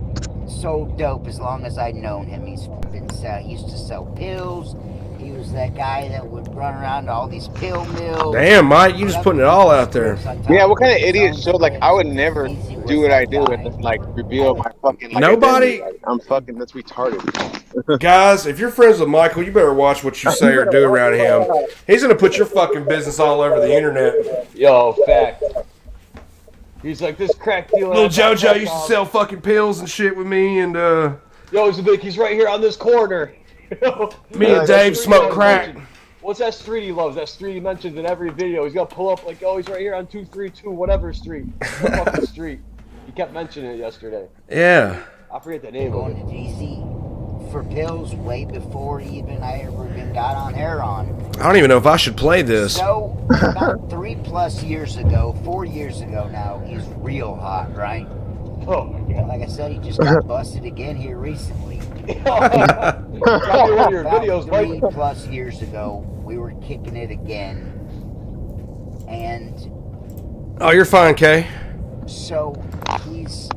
so dope as long as I've known him. He used to sell pills. He was that guy that would run around to all these pill mills. Damn, Mike, you just putting it all out there. Yeah, what kind of idiot shit? Like, I would never do what I do and then, like, reveal my fucking, like, Nobody- identity. Like, I'm fucking, that's retarded. Guys, if you're friends with Michael, you better watch what you say or do around him. He's gonna put your fucking business all over the internet. Yo, fact. He's like, this crack dealer. Little JoJo used to sell fucking pills and shit with me, and Yo, he's right here on this corner. me and Dave smoke crack. What's that street he loves? That street he mentions in every video. He's gonna pull up like, oh, he's right here on 232 whatever street. What fucking street? He kept mentioning it yesterday. Yeah. I forget the name of Going it. to DC for pills way before even I ever even got on heroin. I don't even know if I should play this. So about 3+ years ago, 4 years ago now, he's real hot, right? Oh my And god. like I said, he just got busted again here recently. Probably one of your About videos, Mike. 3+ years ago, we were kicking it again, and Oh, you're fine, Kay. so he's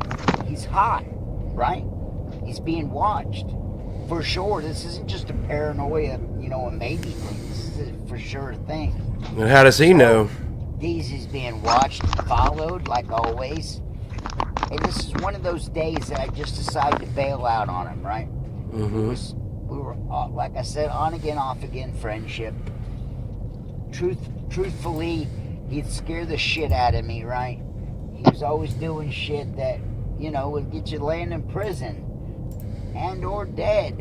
hot, right? He's being watched for sure. This isn't just a paranoia, you know, a maybe thing. This is a for sure thing. And how does he know? DZ's being watched and followed like always, and this is one of those days that I just decided to bail out on him, right? Mm-hmm. We were, like I said, on again, off again friendship. Truthfully, he'd scare the shit out of me, right? He was always doing shit that, you know, would get you laying in prison and or dead.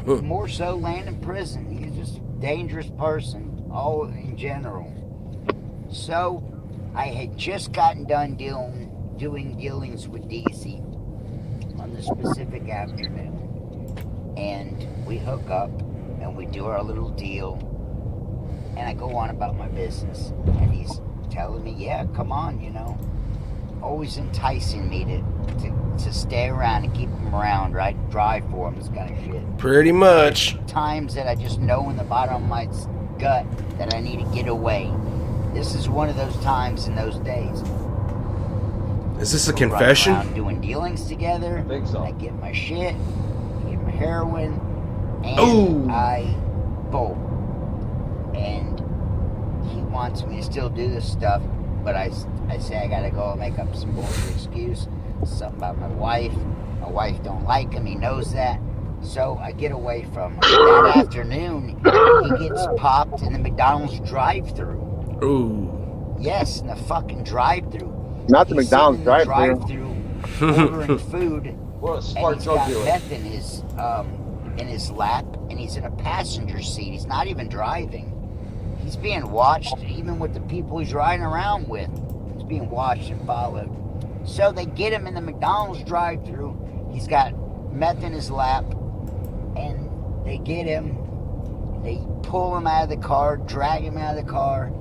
More so laying in prison. He was just a dangerous person, all in general. So, I had just gotten done doing dealings with DC on the specific afternoon. And we hook up and we do our little deal. And I go on about my business. And he's telling me, yeah, come on, you know. Always enticing me to stay around and keep him around, right? Drive for him, this kind of shit. Pretty much. Times that I just know in the bottom of my gut that I need to get away. This is one of those times in those days. Is this a We're running confession? around doing dealings together. I think so. I get my shit, I get my heroin, and Ooh. I bolt. And he wants me to still do this stuff, but I say I gotta go and make up some bullshit excuse. Something about my wife. My wife don't like him. He knows that. So I get away from him. That afternoon, he gets popped in the McDonald's drive-thru. Ooh. Yes, in the fucking drive-thru. Not the He's McDonald's sitting in the drive-thru. ordering food, What a and smart he's drug got dealer. meth in his lap, and he's in a passenger seat. He's not even driving. He's being watched, even with the people he's riding around with. He's being watched and followed. So they get him in the McDonald's drive-thru. He's got meth in his lap, and they get him. They pull him out of the car, drag him out of the car,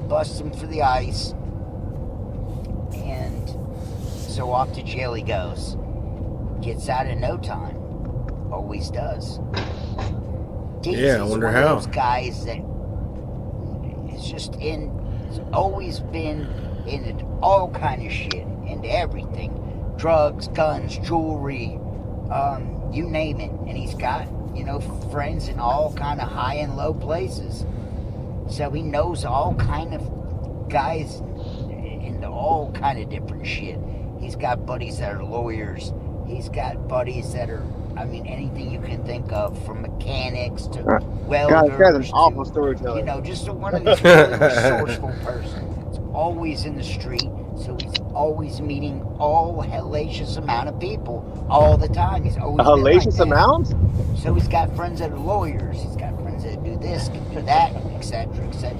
bust him for the ice, and so off to jail he goes. Gets out in no time. Always does. Yeah, I wonder how. Those guys that is just has always been into all kind of shit, into everything. Drugs, guns, jewelry, you name it. And he's got, you know, friends in all kind of high and low places. So he knows all kind of guys into all kind of different shit. He's got buddies that are lawyers. He's got buddies that are, I mean, anything you can think of, from mechanics to welders. God, this guy's an awful storyteller. You know, just one of these really resourceful person. He's always in the street, so he's always meeting all hellacious amount of people all the time. He's always A been like hellacious that. amount? So he's got friends that are lawyers. He's got friends that do this, can do that, etc., etc.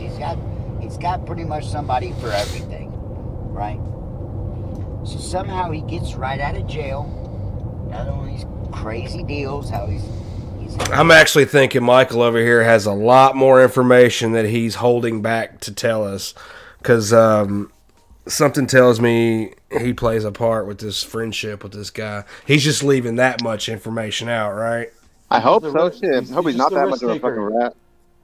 He's got pretty much somebody for everything, right? So somehow he gets right out of jail. Not only these crazy deals, how he's I'm actually thinking Michael over here has a lot more information that he's holding back to tell us, because something tells me he plays a part with this friendship with this guy. He's just leaving that much information out, right? I hope so. Shit. I hope he's not just a that much of a risk fucking taker. rat.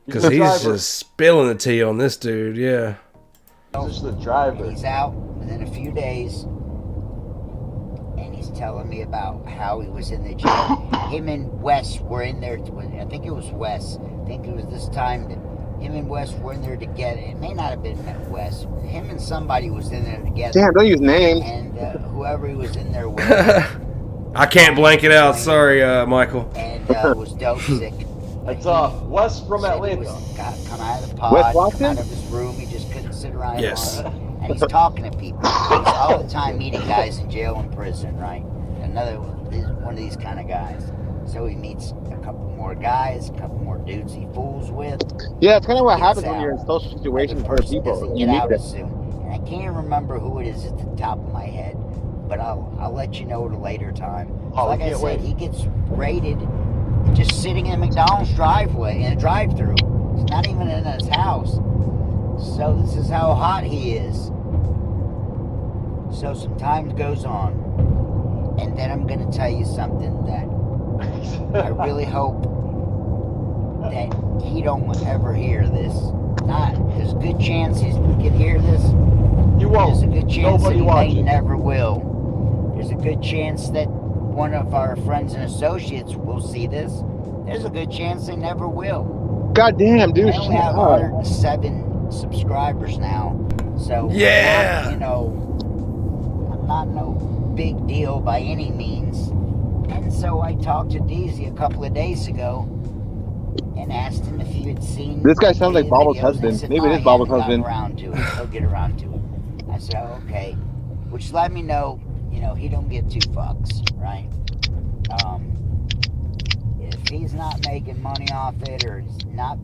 Because he's just spilling the tea on this dude, yeah. He's just the driver. He's out within a few days, and he's telling me about how he was in the jail. Him and Wes were in there. I think it was Wes. I think it was this time that him and Wes were in there together. It may not have been Wes. Him and somebody was in there together. Damn, don't use names. And whoever he was in there with. I can't blank it out. Sorry, Michael. And was dope sick. It's Wes from Said he Atlanta. was, come out of the Wes pod, come Watson? out of his room. He just couldn't sit around. Yes. And he's talking to people. He's all the time meeting guys in jail and prison, right? One of these kind of guys. So he meets a couple more guys, a couple more dudes he fools with. Yeah, it's kind of what Gets happens when out. you're in social situations The with other person people. doesn't You get meet out them. as soon. And I can't remember who it is at the top of my head, but I'll let you know at a later time. Oh, Like I can't said, wait. he gets raided just sitting in a McDonald's driveway, in a drive-thru. He's not even in his house. So this is how hot he is. So some time goes on, and then I'm going to tell you something that I really hope that he don't ever hear this. There's a good chance he can hear this. You won't. There's a good chance that Nobody he may watching. never will. There's a good chance that one of our friends and associates will see this. There's a good chance they never will. God damn, dude. I Shut only have up. 107 subscribers now, so Yeah. I'm not no big deal by any means. And so I talked to Deezy a couple of days ago and asked him if he had seen. This guy sounds like any Bobble's videos. husband. He said, Maybe "No, it is he Bobble's hasn't gotten husband." around to it. He'll get around to it. I said, okay, which let me know, he don't give two fucks, right? If he's not making money off it, or it's not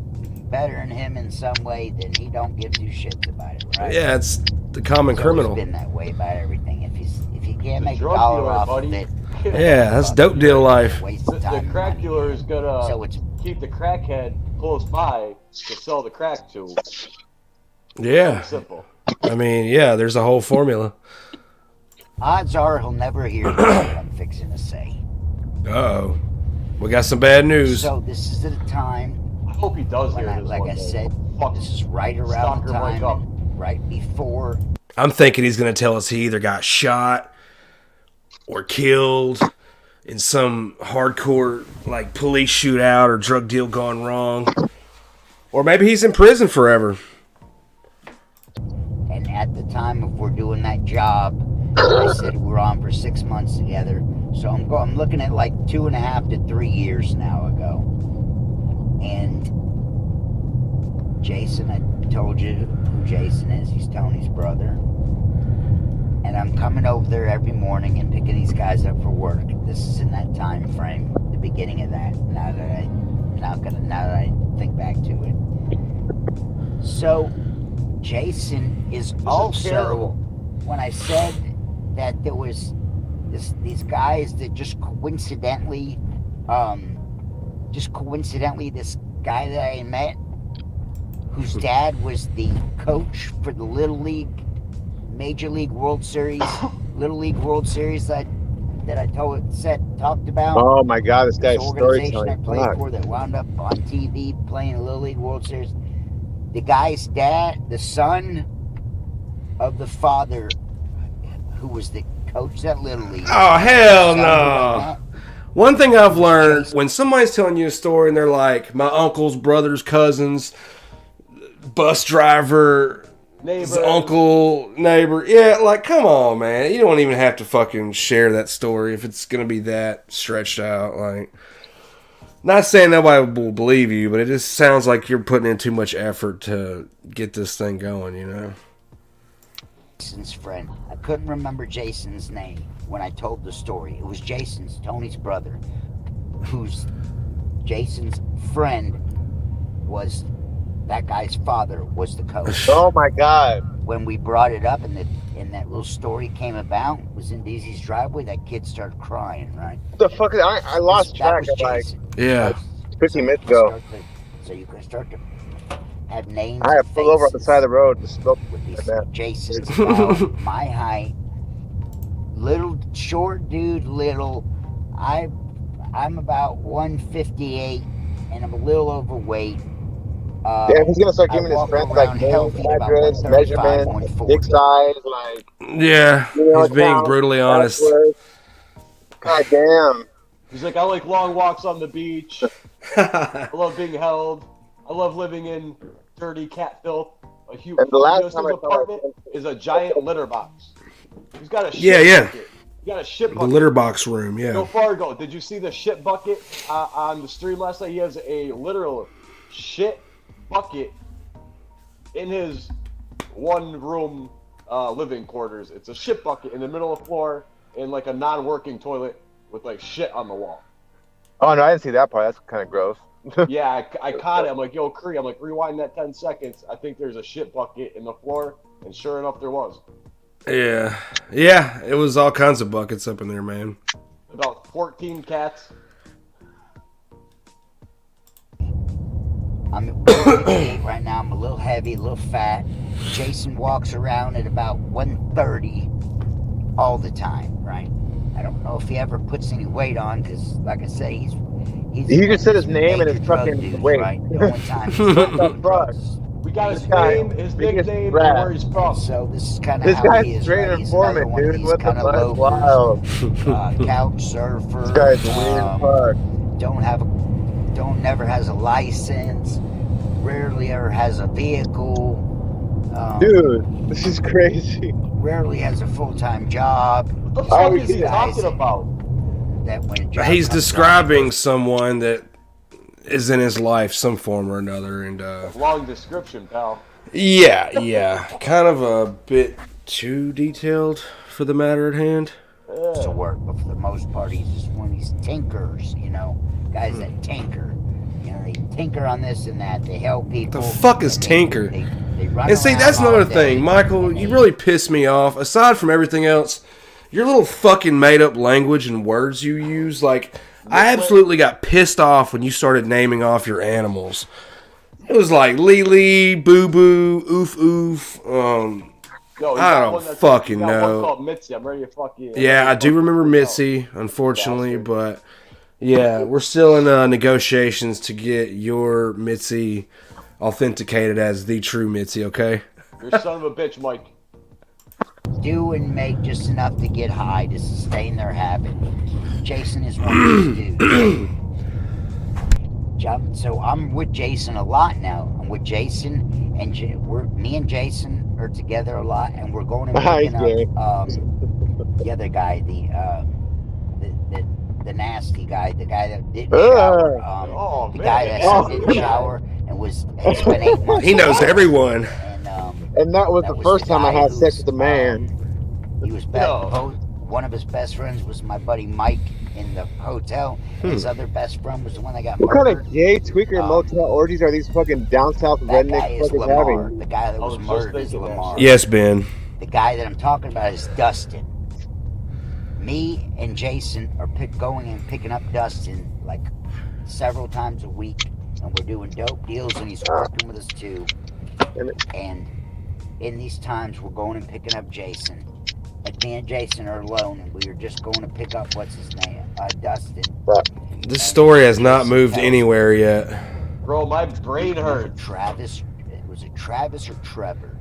better than him in some way, then he don't give two shits about it, right? Yeah, it's the common It's criminal. always been that way about everything. If you can't The make a drug dollar dealer, off buddy. of it, Yeah, that's dope deal life. waste The of time. and crack money. dealer is gonna So it's keep the crackhead close by to sell the crack to. Yeah. Simple. I mean, yeah, there's a whole formula. odds are he'll never hear what I'm fixing to say. Uh-oh. We got some bad news. So this is the time I hope he does when hear this like one I day. said, Fuck. this is right around the Stalker MIKE time, up. right before. I'm thinking he's going to tell us he either got shot or killed in some hardcore, like, police shootout or drug deal gone wrong. Or maybe he's in prison forever. And at the time of we're doing that job, I said we're on for 6 months together. So I'm looking at like 2.5 to 3 years now ago. And Jason, I told you who Jason is. He's Tony's brother. And I'm coming over there every morning and picking these guys up for work. This is in that time frame, the beginning of that. Now that I think back to it. So Jason is also, terrible. when I said that there was these guys that just coincidentally, this guy that I met, whose dad was the coach for the Little League, Major League World Series, Little League World Series that I talked about. Oh my God, this This guy's organization I storytelling. played Fuck. for that wound up on TV playing the Little League World Series. The guy's dad, the son of the father who was the coach at Little League. Oh, hell Something like no. that. One thing I've learned, when somebody's telling you a story and they're like, my uncle's brother's cousins, bus driver, his uncle, neighbor. Yeah, like, come on, man. You don't even have to fucking share that story if it's going to be that stretched out. Like, not saying nobody will believe you, but it just sounds like you're putting in too much effort to get this thing going, you know? Jason's friend. I couldn't remember Jason's name when I told the story. It was Jason's, Tony's brother, who's Jason's friend was that guy's father was the coach. Oh my God. When we brought it up and that little story came about, was in DZ's driveway, that kid started crying, right? What the fuck? I lost track of like Yeah. 50 minutes ago. So you can start to have names. I pulled over on the side of the road to smoke with these like that. Jason's about my height, little short dude, little. I'm about 158 and I'm a little overweight. Yeah, he's gonna start giving his friends like names, address, measurements, dick size, like. Yeah, he's being brutally honest. God damn. He's like, I like long walks on the beach. I love being held. I love living in dirty cat filth. A huge. And the last time I apartment is a giant litter box. He's got a shit bucket. He got a shit bucket. The litter box room, yeah. So far ago, did you see the shit bucket on the stream last night? He has a literal shit bucket in his one-room living quarters. It's a shit bucket in the middle of the floor and like a non-working toilet with like shit on the wall. Oh no, I didn't see that part. That's kind of gross. Yeah, I caught it. I'm like, yo, Cree, I'm like, rewind that 10 seconds. I think there's a shit bucket in the floor, and sure enough, there was. Yeah, it was all kinds of buckets up in there, man. About 14 cats. I'm at 158 right now. I'm a little heavy, a little fat. Jason walks around at about 130 all the time, right? I don't know if he ever puts any weight on because, like I say, he's you just said his name and his fucking weight. Right? The only time he's we got his name, his nickname, and where he's from. So this is kind of this how guy's he is. straight Right? informant, dude. What the fuck? Wow. Couch surfer. This guy's weird fuck. Never has a license. Rarely ever has a vehicle. Dude, this is crazy. Rarely has a full-time job. What the fuck is he talking about? He's describing someone that is in his life, some form or another, and long description, pal. Yeah, kind of a bit too detailed for the matter at hand. To work, but for the most part, he's just one of these tinkers, you know, guys that tinker. You know, they tinker on this and that. They help people. The fuck is tinker? They run and see, that's another thing, Michael. You really piss me off. Aside from everything else, your little fucking made-up language and words you use, like, I absolutely got pissed off when you started naming off your animals. It was like Lee, Boo Boo, Oof Oof. Yo, I don't fucking know. One called Mitzi. I'm ready to fuck you. Yeah, I do remember Mitzi, unfortunately, but yeah, we're still in negotiations to get your Mitzi authenticated as the true Mitzi, okay? You're son of a bitch, Mike. Do and make just enough to get high to sustain their habit. Jason is one of these dudes. So I'm with Jason a lot now. I'm with Jason, and me and Jason are together a lot, and we're going and picking up the other guy, the nasty guy, the guy that didn't shower, the guy that didn't shower and spent 8 months. He knows everyone. And that was the first time I had sex with a man. He was one of his best friends was my buddy Mike in the hotel. His other best friend was the one that got murdered. What kind of gay tweaker motel orgies are these fucking down south redneck fuckers having? The guy that was murdered is Lamar. Yes, Ben. The guy that I'm talking about is Dustin. Me and Jason are going and picking up Dustin like several times a week, and we're doing dope deals, and he's working with us too. And in these times, we're going and picking up Jason. Like me and Jason are alone, and we are just going to pick up what's his name, Dustin. This story has not moved anywhere yet. Bro, my brain hurts. Was it Travis or Trevor?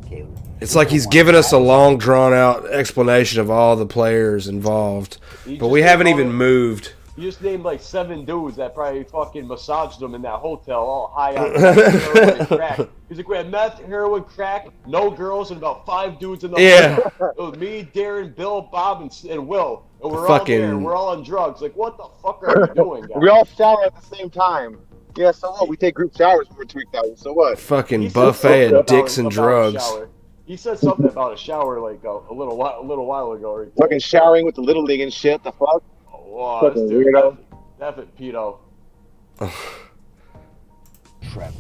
Okay, it's like he's given us a long, drawn-out explanation of all the players involved, but we haven't even moved. You just named like 7 dudes that probably fucking massaged them in that hotel, all high on heroin and crack. He's like, we had meth, heroin, crack, no girls, and about 5 dudes in the hotel. It was me, Darren, Bill, Bob, and Will. And we're all there. We're all on drugs. Like, what the fuck are you doing, guys? We all shower at the same time. Yeah, so what? We take group showers when we're tweaked out. So what? Fucking buffet of dicks and drugs. He said something about a shower like a little while ago. Fucking showering with the little league and shit. The fuck? Wow, this dude, definite pedo. Trevor.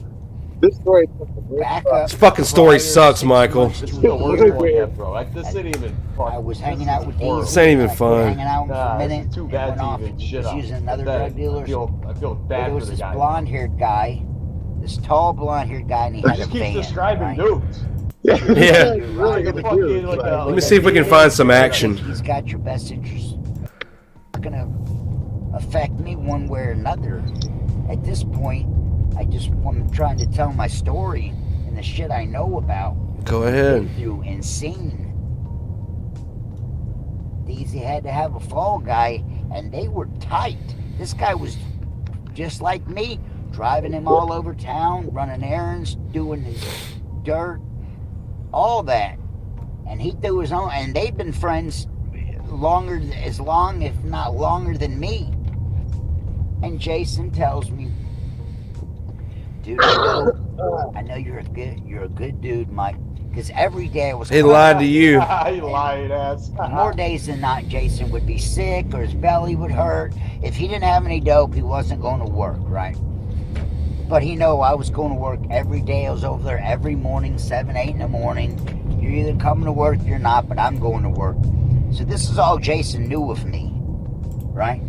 This story. This fucking story sucks, Michael. This is the worst one yet, bro. This ain't even fun. I was hanging out with these. This ain't even fun. Hanging out for a minute. It's too bad to even shit on. Using another drug dealer. I feel bad there was for the this guy. blonde-haired guy, this tall blonde-haired guy, and he had a just van. keeps describing dudes. Yeah. Really good dude. Let me see if we can find some action. He's got your best interest. It's gonna affect me one way or another. At this point, I'm trying to tell my story and the shit I know about. Go ahead. Through and seen. Daisy had to have a fall guy, and they were tight. This guy was just like me, driving him all over town, running errands, doing his dirt, all that. And he threw his own, and they've been friends as long, if not longer than me. And Jason tells me, dude, I know you're a good dude, Mike. Because every day I was. He lied to you. He lying ass. More days than not, Jason would be sick or his belly would hurt. If he didn't have any dope, he wasn't going to work, right? But he knew I was going to work every day. I was over there every morning, 7, 8 in the morning. You're either coming to work, you're not, but I'm going to work. So this is all Jason knew of me, right?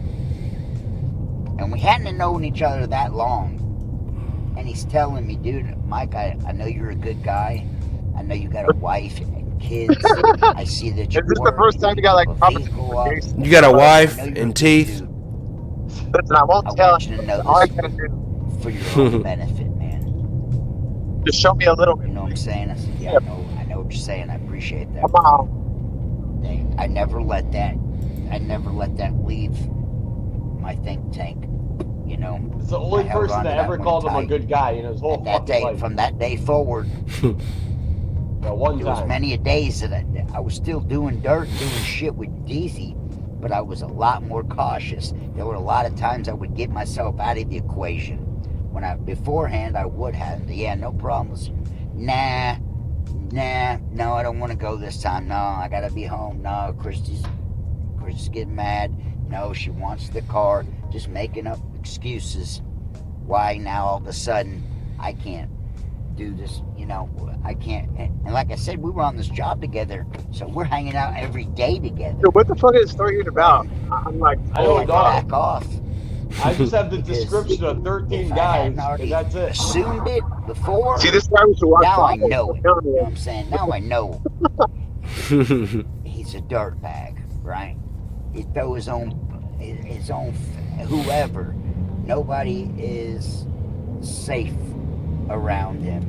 And we hadn't known each other that long. And he's telling me, dude, Mike, I know you're a good guy. I know you got a wife and kids. I see that you. Is this the first time you got like proper? You got a wife and teeth. Listen, I won't tell you to know all I this gotta do. For your own benefit, man. Just show me a little bit. You know what I'm saying? I said, yeah, I know what you're saying. I appreciate that. Come on. I never let that leave my think tank. You know. It's the only person that ever called him a good guy in his whole fucking life. From that day forward. There was many a days that I was still doing dirt and doing shit with DZ, but I was a lot more cautious. There were a lot of times I would get myself out of the equation. Beforehand I would have, yeah, no problems. Nah, no, I don't want to go this time. No, I gotta be home. No, Christy's getting mad. No, she wants the car. Just making up excuses. Why now all of a sudden I can't do this, you know, I can't. And like I said, we were on this job together, so we're hanging out every day together. Dude, what the fuck is the story even about? I'm like, I don't know. Back off. I just have the description of 13 guys, and that's it. Assumed it before. See, this guy was to watch. Now I know it. You know what I'm saying? Now I know. He's a dirtbag, right? He throw his own whoever. Nobody is safe around him.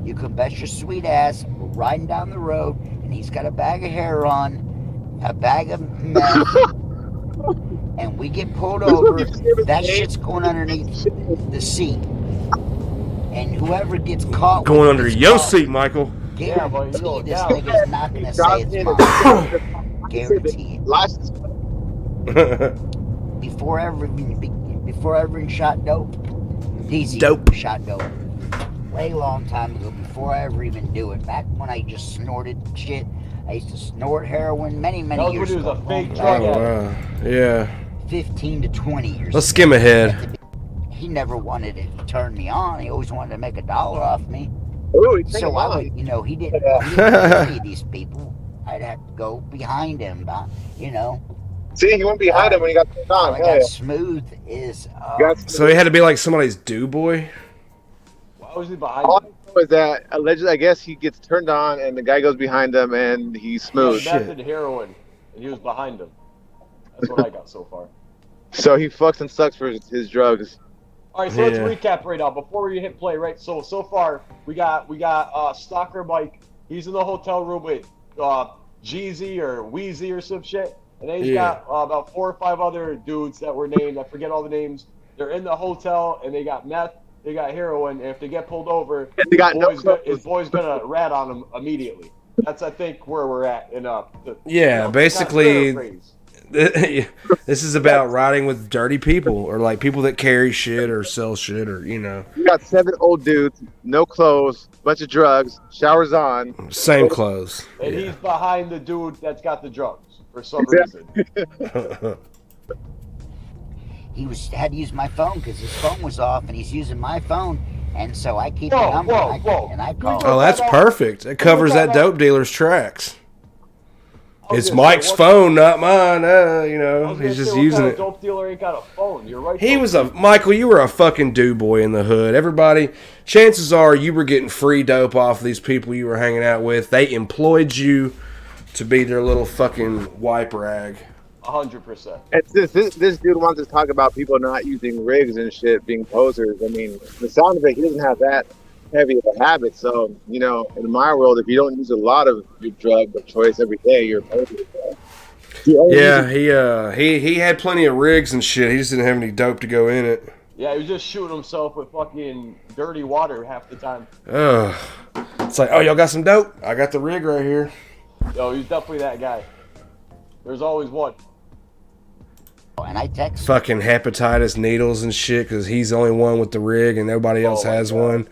You can bet your sweet ass we're riding down the road and he's got a bag of hair on, a bag of meth, and we get pulled over. That shit's going underneath the seat, and whoever gets caught going under your seat, Michael. Guarantee this nigga's not gonna say it's mine. Guarantee it. Before ever shot dope, DZ shot dope. Way long time ago, before I ever even do it. Back when I just snorted shit, I used to snort heroin many years ago. That was when he was a fake drug addict. Wow. Yeah. 15 to 20 years. Let's skim ahead. He never wanted to turn me on. He always wanted to make $1 off me. Ooh, so I would, you know, he didn't any of these people. I'd have to go behind him, you know. See, he went behind him when he got turned on. I got smooth is. So he had to be like somebody's do boy. Why was he behind All him? I know is that allegedly, I guess he gets turned on and the guy goes behind him and he's smooth. He had meth and heroin, and he was behind him. That's what I got so far. So he fucks and sucks for his drugs. All right, so let's recap right now before we hit play. Right, so far we got Stalker Mike. He's in the hotel room with Jeezy or Wheezy or some shit. And then he's got about 4 or 5 other dudes that were named. I forget all the names. They're in the hotel, and they got meth, they got heroin, and if they get pulled over, They got his boy's gonna rat on them immediately. That's, I think, where we're at. Basically, this is about riding with dirty people, or like people that carry shit or sell shit, or You got 7 old dudes, no clothes, bunch of drugs, showers on, same clothes. And he's behind the dude that's got the drugs for some reason. He had to use my phone because his phone was off, and he's using my phone, and so I keep the number, and I call. Oh, that's perfect. It covers that dope dealer's tracks. It's Mike's phone, not mine. He's just using it. Dope dealer ain't got a phone. You're right. Michael. You were a fucking do boy in the hood. Everybody, chances are you were getting free dope off of these people you were hanging out with. They employed you to be their little fucking wipe rag. 100%. This dude wants to talk about people not using rigs and shit, being posers. I mean, the sound of it, he doesn't have that heavy of a habit. So, in my world, if you don't use a lot of your drug of choice every day, you're a poser. He had plenty of rigs and shit. He just didn't have any dope to go in it. Yeah, he was just shooting himself with fucking dirty water half the time. It's like, oh, y'all got some dope? I got the rig right here. Yo, he's definitely that guy. There's always one. And I text fucking hepatitis needles and shit because he's the only one with the rig and nobody else has one.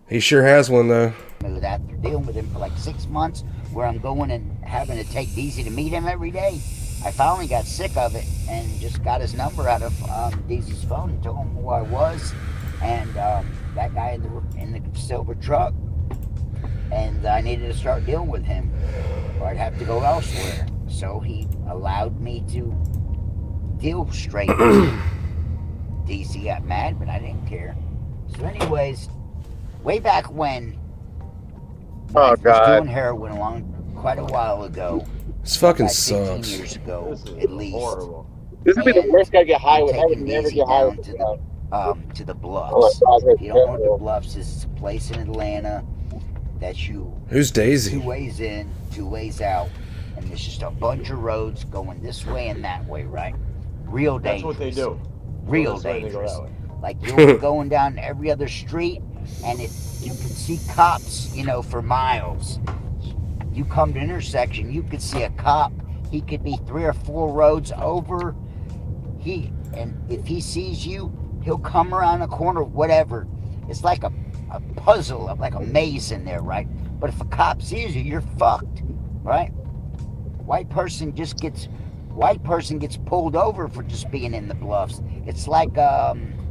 He sure has one though. After dealing with him for like 6 months, where I'm going and having to take DZ to meet him every day, I finally got sick of it and just got his number out of DZ's phone and told him who I was and that guy in the silver truck, and I needed to start dealing with him or I'd have to go elsewhere. So he allowed me to deal straight. DC got mad, but I didn't care. So anyways, way back when I was doing heroin along quite a while ago. This fucking like sucks. 15 years ago, at least. Horrible. This would be the worst guy to get high with. I would never get high with to the Bluffs. If you don't know what the Bluffs is, it's a place in Atlanta that you... Who's Daisy? 2 ways in, 2 ways out. And there's just a bunch of roads going this way and that way, right? Real dangerous. That's what they do. Real dangerous. Like you're going down every other street, and you can see cops, for miles. You come to an intersection, you could see a cop. He could be 3 or 4 roads over. And if he sees you, he'll come around a corner, whatever. It's like a puzzle, like a maze in there, right? But if a cop sees you, you're fucked, right? White person gets pulled over for just being in the Bluffs. It's like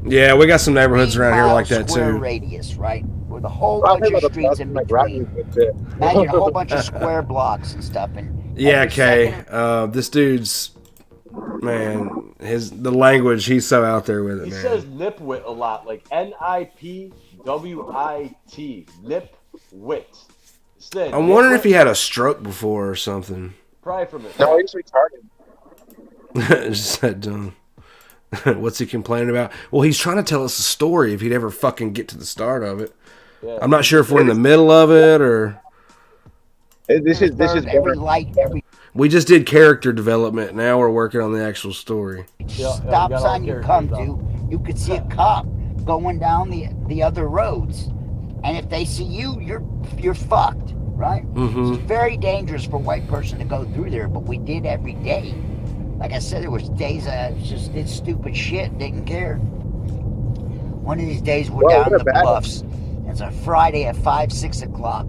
yeah, we got some neighborhoods around here like that square too. Radius, right? With a whole bunch of streets in between. Imagine a whole bunch of square blocks and stuff. And yeah, Kay. This dude's the language, he's so out there with it, he man. He says nipwit a lot, like NIPWIT. Nipwit. I'm wondering if he had a stroke before or something. Probably from it. No, he's retarded. Just that dumb. What's he complaining about? Well, he's trying to tell us a story if he'd ever fucking get to the start of it. Yeah. I'm not sure if we're in the middle of it or... This is We just did character development. Now we're working on the actual story. Stop sign you come to, you could see a cop going down the other roads. And if they see you, you're fucked, right? Mm-hmm. It's very dangerous for a white person to go through there, but we did every day. Like I said, there was days I just did stupid shit, didn't care. One of these days we're down the Bluffs. It's a Friday at 5, 6 o'clock.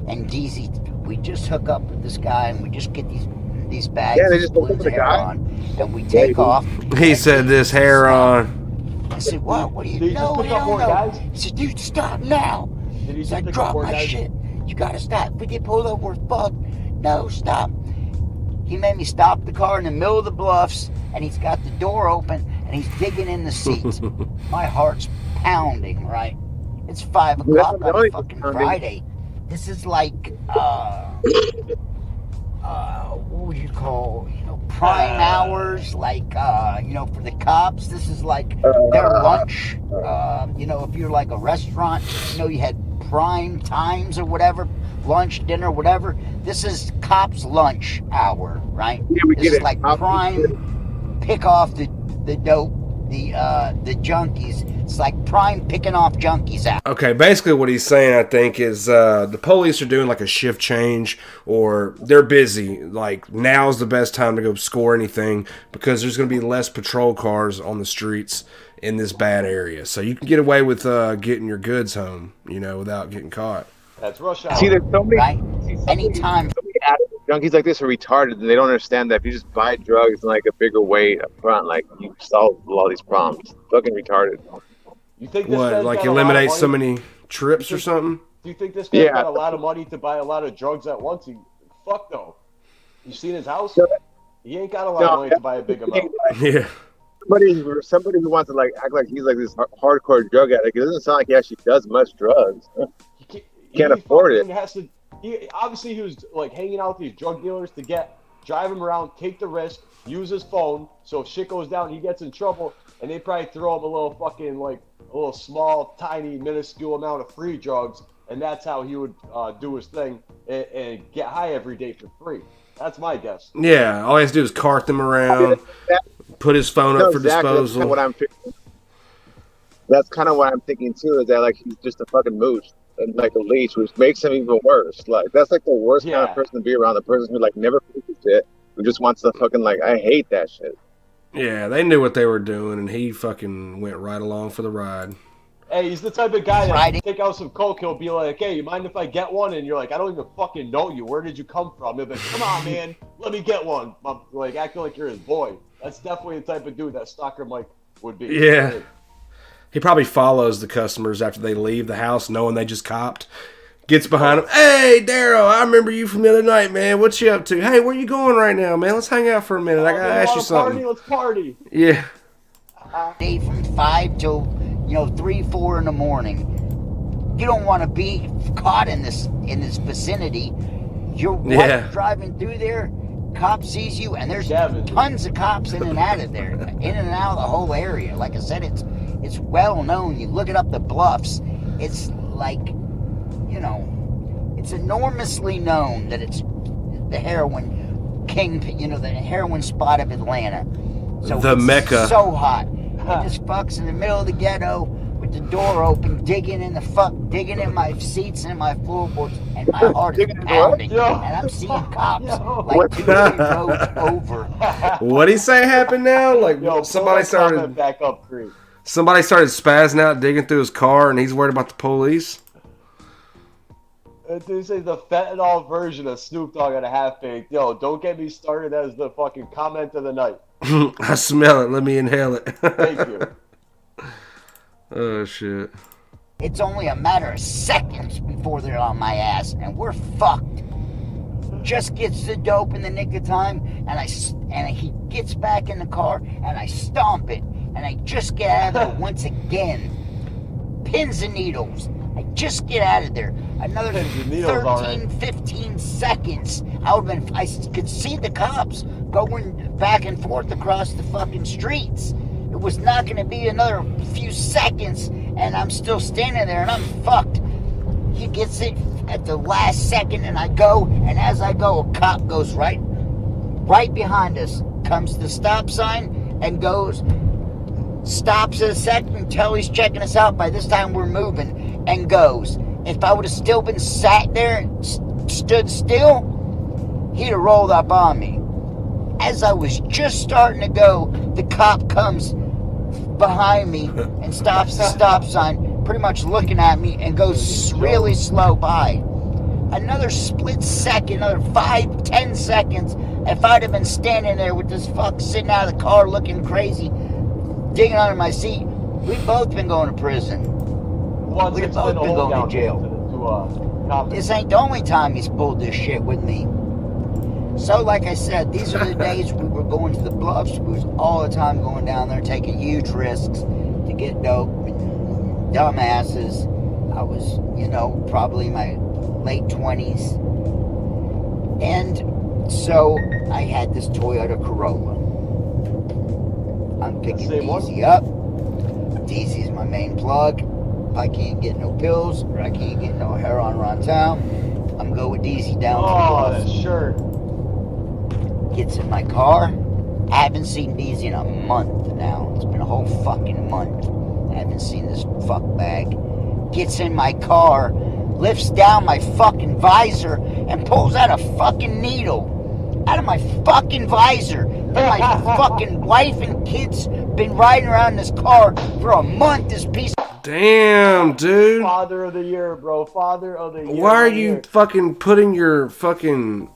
And DZ, we just hook up with this guy and we just get these bags of balloons hair on. And we take off. He said this hair on. I said, what? What do you know? He said, dude, stop now. He said, drop my shit. You gotta stop. If we get pulled over, we're fucked. No, stop. He made me stop the car in the middle of the Bluffs, and he's got the door open, and he's digging in the seats. My heart's pounding, right? It's 5 o'clock on a fucking Friday. This is like, what would you call, prime hours, like, for the cops. This is like their lunch. If you're like a restaurant, you had prime times or whatever. lunch, dinner, whatever. This is cops' lunch hour, right? Yeah, we This get is it. like prime pick off the dope, the junkies. It's like prime picking off junkies out. Okay, basically what he's saying, I think, is the police are doing like a shift change, or they're busy. Like, now's the best time to go score anything because there's going to be less patrol cars on the streets in this bad area. So you can get away with getting your goods home, you know, without getting caught. That's rush hour. See, there's so many, Right? so Anytime. many junkies like this are retarded, and they don't understand that if you just buy drugs in like a bigger weight up front, like you solve all these problems. Fucking retarded. You think this What, guy's like got a lot of eliminate money? so many trips or something? Do you think this guy's Yeah. got a lot of money to buy a lot of drugs at once? Fuck no. You seen his house? He ain't got a lot of money to buy a big amount. Yeah. Somebody who wants to like act like he's like this hardcore drug addict. It doesn't sound like he actually does much drugs. He Can't afford it. Obviously, he was like hanging out with these drug dealers to drive him around, take the risk, use his phone. So if shit goes down, he gets in trouble, and they probably throw him a little fucking like a little small, tiny, minuscule amount of free drugs, and that's how he would do his thing and get high every day for free. That's my guess. Yeah, all he has to do is cart them around, put his phone up for disposal. That's kind of what I'm thinking too. Is that like he's just a fucking mooch and like a leech, which makes him even worse. Like that's like the worst kind of person to be around. The person who like never pushes shit, who just wants to fucking like. I hate that shit. Yeah, they knew what they were doing, and he fucking went right along for the ride. Hey, he's the type of guy that take out some coke, he'll be like, hey, you mind if I get one? And you're like, I don't even fucking know you. Where did you come from? He'll be like, come on, man, let me get one. I'm like, acting like you're his boy. That's definitely the type of dude that Stalker Mike would be. Yeah. He probably follows the customers after they leave the house, knowing they just copped. Gets behind them. Hey, Daryl, I remember you from the other night, man. What you up to? Hey, where you going right now, man? Let's hang out for a minute. I gotta ask you something. Let's party. Yeah. Day from 5 till 3, 4 in the morning. You don't want to be caught in this vicinity. Your wife driving through there, cop sees you, and there's tons of cops in and out of there, in and out of the whole area. Like I said, it's well known. You look it up the bluffs. It's like, it's enormously known that it's the heroin king, the heroin spot of Atlanta. So the Mecca. So hot. It just fucks in the middle of the ghetto with the door open, digging in my seats and my floorboards, and my heart is pounding. And I'm seeing cops like 2 or 3 roads over. What'd he say happened now? Like somebody started back up, Creek. Somebody started spazzing out, digging through his car, and he's worried about the police. They say the fentanyl version of Snoop Dogg at a half-baked. Yo, don't get me started as the fucking comment of the night. I smell it. Let me inhale it. Thank you. Oh, shit. It's only a matter of seconds before they're on my ass, and we're fucked. Just gets the dope in the nick of time, and he gets back in the car, and I stomp it, and I just get out of there once again. Pins and needles. I just get out of there. Another 13, 15 seconds. I could see the cops going back and forth across the fucking streets. It was not going to be another few seconds, and I'm still standing there, and I'm fucked. He gets it at the last second, and I go, and as I go, a cop goes right behind us, comes to the stop sign, and goes, stops a second until he's checking us out. By this time, we're moving, and goes. If I would have still been sat there and stood still, he'd have rolled up on me. As I was just starting to go, the cop comes behind me and stops the stop sign, pretty much looking at me, and goes really slow by. Another split second, another 5-10 seconds, if I'd have been standing there with this fuck sitting out of the car looking crazy, digging under my seat, we've both been going to prison. We've both been going to jail. This ain't the only time he's pulled this shit with me. So, like I said, these are the days we were going to the bluffs. We was all the time going down there, taking huge risks to get dope. Dumbasses. I was, probably in my late 20s. And so, I had this Toyota Corolla. I'm picking DZ up. DZ's my main plug. If I can't get no pills, or I can't get no hair on around town, I'm going with DZ down. Oh, that shirt. Gets in my car. I haven't seen DZ in a month now. It's been a whole fucking month. I haven't seen this fuck bag. Gets in my car, lifts down my fucking visor, and pulls out a fucking needle out of my fucking visor. And my fucking wife and kids been riding around this car for a month. This piece of... Damn, dude. Father of the year, bro. Father of the year. Why are you fucking putting your fucking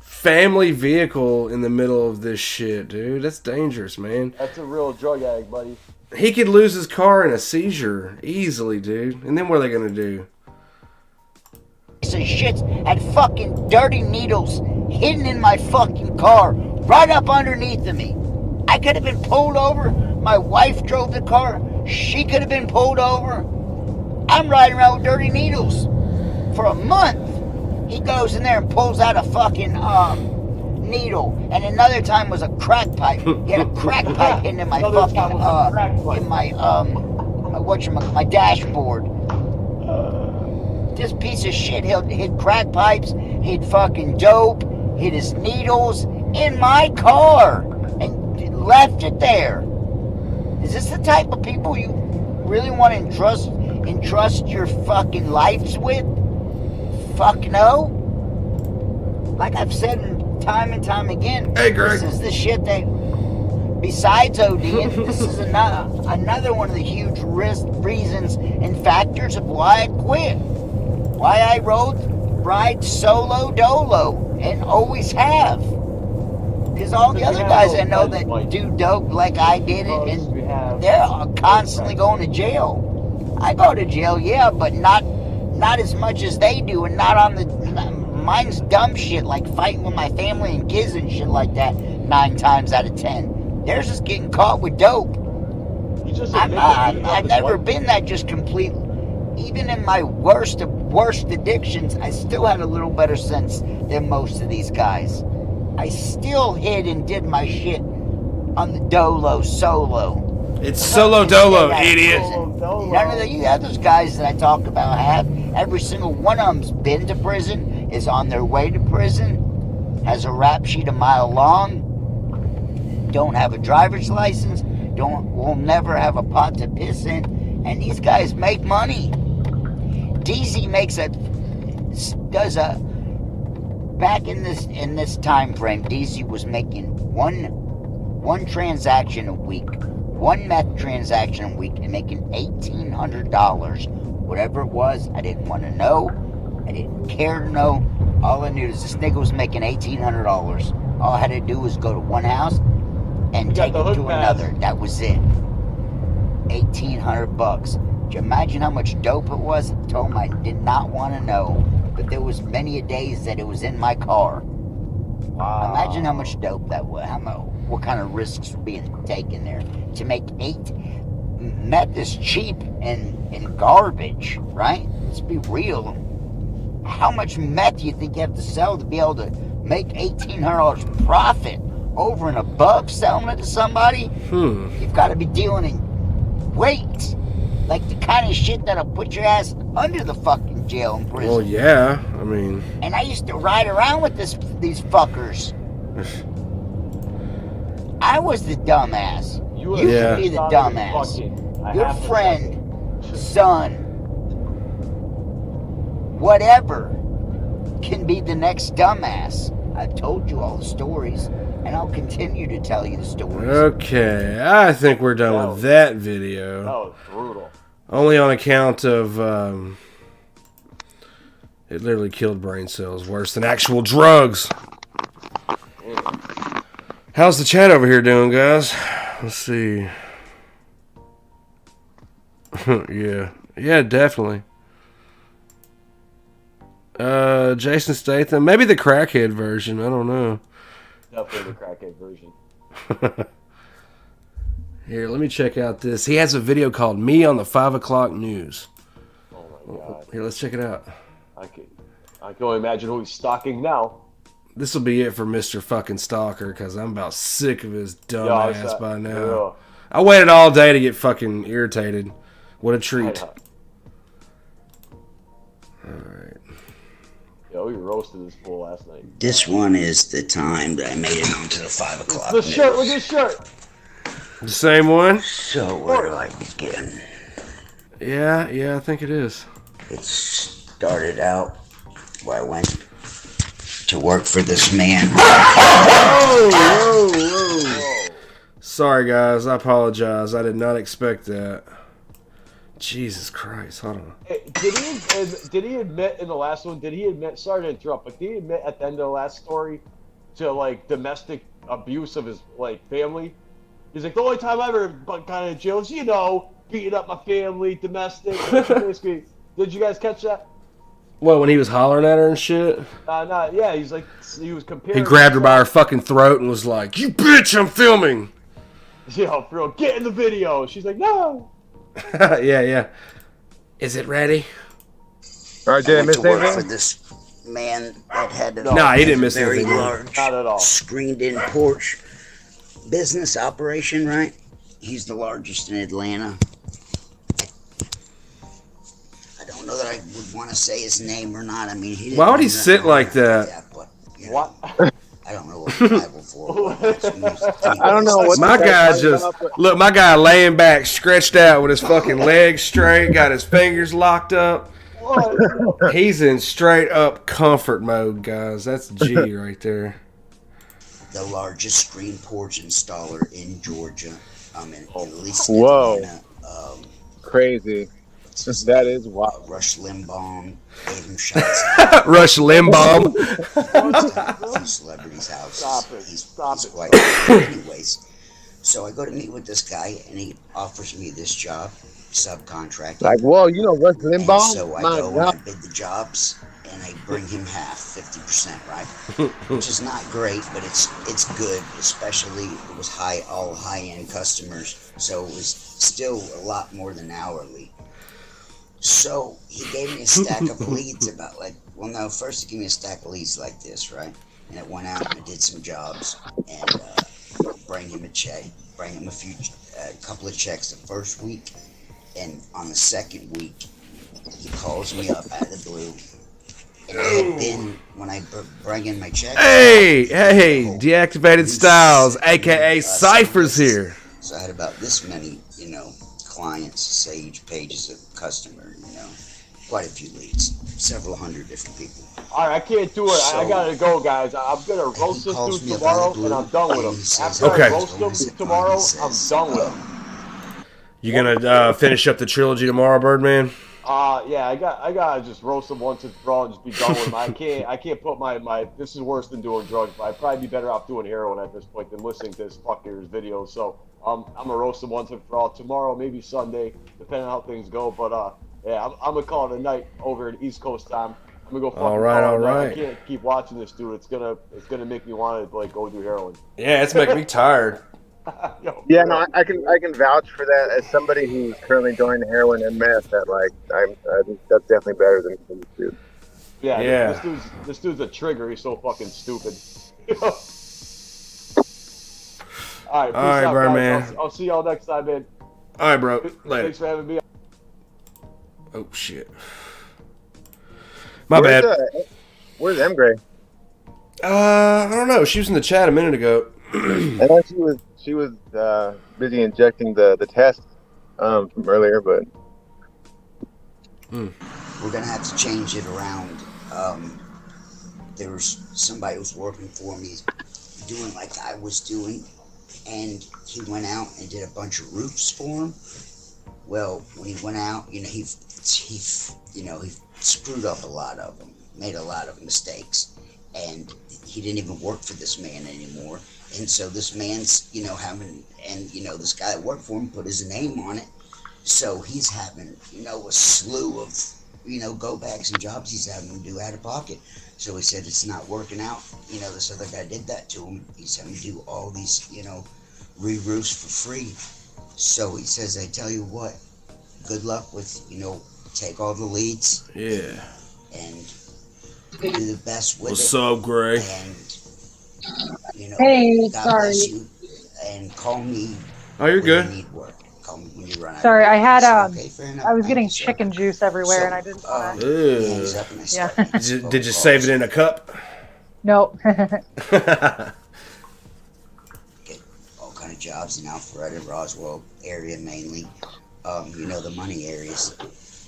family vehicle in the middle of this shit, dude? That's dangerous, man. That's a real drug addict, buddy. He could lose his car in a seizure easily, dude. And then what are they gonna do? Piece of shit had fucking dirty needles hidden in my fucking car, right up underneath of me. I could have been pulled over. My wife drove the car. She could have been pulled over. I'm riding around with dirty needles for a month. He goes in there and pulls out a fucking needle, and another time was a crack pipe. He had a crack pipe hidden in my fucking in my my dashboard. This piece of shit hid crack pipes, hid fucking dope, hid his needles in my car, and left it there. Is this the type of people you really want to entrust your fucking lives with? Fuck no. Like I've said time and time again, hey, Greg. This is the shit that, besides ODing, this is another one of the huge reasons and factors of why I quit. Why I ride solo dolo and always have. Because all the other guys I know that do dope like I did it, and they're constantly going to jail. I go to jail, yeah, but not as much as they do, and not on the... Mine's dumb shit, like fighting with my family and kids and shit like that 9 times out of 10. Theirs is getting caught with dope. I've never been that just complete. Even in my worst addictions, I still had a little better sense than most of these guys. I still hid and did my shit on the dolo solo. It's solo dolo, idiot. None of the other guys that I talk about have. Every single one of them's been to prison, is on their way to prison, has a rap sheet a mile long, don't have a driver's license, will never have a pot to piss in, and these guys make money. DZ back in this time frame, DZ was making one transaction a week, one meth transaction a week, and making $1,800. Whatever it was, I didn't want to know. I didn't care to know. All I knew is this nigga was making $1,800. All I had to do was go to one house and take it to another. That was it. $1,800. Do you imagine how much dope it was? I told him I did not want to know. But there was many a days that it was in my car. Wow. Imagine how much dope that was. What kind of risks were being taken there. To make meth is cheap and garbage, right? Let's be real. How much meth do you think you have to sell to be able to make $1,800 profit over and above selling it to somebody? You've got to be dealing in weight. Like the kind of shit that'll put your ass under the fucking jail and prison. Well, yeah, I mean... And I used to ride around with these fuckers. I was the dumbass. You should be the dumbass. Your friend, son, whatever, can be the next dumbass. I've told you all the stories, and I'll continue to tell you the stories. Okay, I think we're done with that video. That was brutal. Only on account of, it literally killed brain cells worse than actual drugs. How's the chat over here doing, guys? Let's see. Yeah, definitely. Jason Statham, maybe the crackhead version. I don't know. Definitely the crackhead version. Here, let me check out this. He has a video called "Me on the 5 O'Clock News." Oh my god! Here, let's check it out. I can only imagine who he's stalking now. This will be it for Mr. fucking Stalker, because I'm about sick of his dumb ass by now. Yeah. I waited all day to get fucking irritated. What a treat. Alright. Yo, we roasted this fool last night. This one is the time that I made it onto the 5 o'clock. The shirt, look at this shirt. The same one? So where do I begin? Yeah, I think it is. It started out where I went to work for this man. Whoa. Sorry, guys. I apologize. I did not expect that. Jesus Christ. Hold on. Hey, did he admit in the last one, sorry to interrupt, but did he admit at the end of the last story to, like, domestic abuse of his, like, family? He's like, the only time I ever got in jail is, beating up my family, domestic. Basically, did you guys catch that? What, when he was hollering at her and shit? Yeah, he's like, he was comparing. He grabbed her by her fucking throat and was like, "You bitch, I'm filming." Yo, for real, get in the video. She's like, no. Yeah. Is it ready? All right, did I miss to work for anything? this man that had No, he didn't miss very anything. large, Not at all. screened-in porch business operation, right? He's the largest in Atlanta. I don't know that I would want to say his name or not. I mean, he didn't Why would he do sit nothing like that? but, What? I don't know what he's liable for. I don't know what My guy look, my guy laying back, stretched out with his fucking legs straight, got his fingers locked up. What? He's in straight up comfort mode, guys. That's G right there. The largest screen porch installer in Georgia. I mean, at least Whoa. Atlanta. Crazy. That is wild. Rush Limbaugh gave him shots. Rush Limbaugh. A few celebrities' houses. Stop it. Quite anyways. So I go to meet with this guy, and he offers me this job, subcontract. Like, whoa, you know Rush And Limbaugh? so I My go and God. I bid the jobs, and I bring him half, 50%, right? Which is not great, but it's good. Especially it was all high-end customers, so it was still a lot more than hourly. So he gave me a stack of leads first he gave me a stack of leads like this, right? And it went out and I did some jobs and bring him a check, bring him a couple of checks the first week, and on the second week he calls me up out of the blue. And I had been, when I bring in my check. Hey, deactivated styles, aka Cypher's here. So I had about this many, clients, say each page is a customer, quite a few leads, several hundred different people. All right, I can't do it. I gotta go, guys. I'm gonna roast this dude tomorrow, and I'm done with him. After I roast him tomorrow, I'm done with him. You gonna finish up the trilogy tomorrow, Birdman? Yeah, I gotta just roast him once and for all and just be done with him. I can't put my this is worse than doing drugs, but I'd probably be better off doing heroin at this point than listening to this fucker's videos. So I'm gonna roast him once and for all tomorrow, maybe Sunday, depending on how things go. But yeah, I'm gonna call it a night over at East Coast time. I'm gonna go fucking all right. I can't keep watching this dude. It's gonna make me want to go do heroin. Yeah, it's making me tired. Yo, Yeah, no, I can vouch for that as somebody who's currently doing heroin and meth. That I think that's definitely better than this dude. Yeah. This dude's a trigger. He's so fucking stupid. All right, peace out, bro, guys. man. I'll see y'all next time, man. All right, bro. Later. Thanks for having me. Oh shit. My bad. Where's M Gray? I don't know. She was in the chat a minute ago. I know she was busy injecting the test from earlier, but We're gonna have to change it around. There was somebody who was working for me, doing like I was doing, and he went out and did a bunch of roofs for him. Well, when he went out, he screwed up a lot of them, made a lot of mistakes, and he didn't even work for this man anymore. And so this man's, this guy that worked for him put his name on it. So he's having, a slew of, go bags and jobs he's having to do out of pocket. So he said it's not working out. This other guy did that to him. He's having to do all these, re-roofs for free. So he says, I tell you what, good luck with, take all the leads. Yeah. And do the best with What's it. up, Gray? And, Hey, God sorry. bless you. And call me. Oh, you're when you good. need work. Call tell me when you run out. Sorry, I had Okay, fair enough. I was Thank getting you, sir. chicken juice everywhere, So, and I didn't want to. he hangs up and I Yeah. start making phone Did you calls. save it in a cup? Nope. Get all kind of jobs in Alpharetta, Roswell area mainly. You know, the money areas.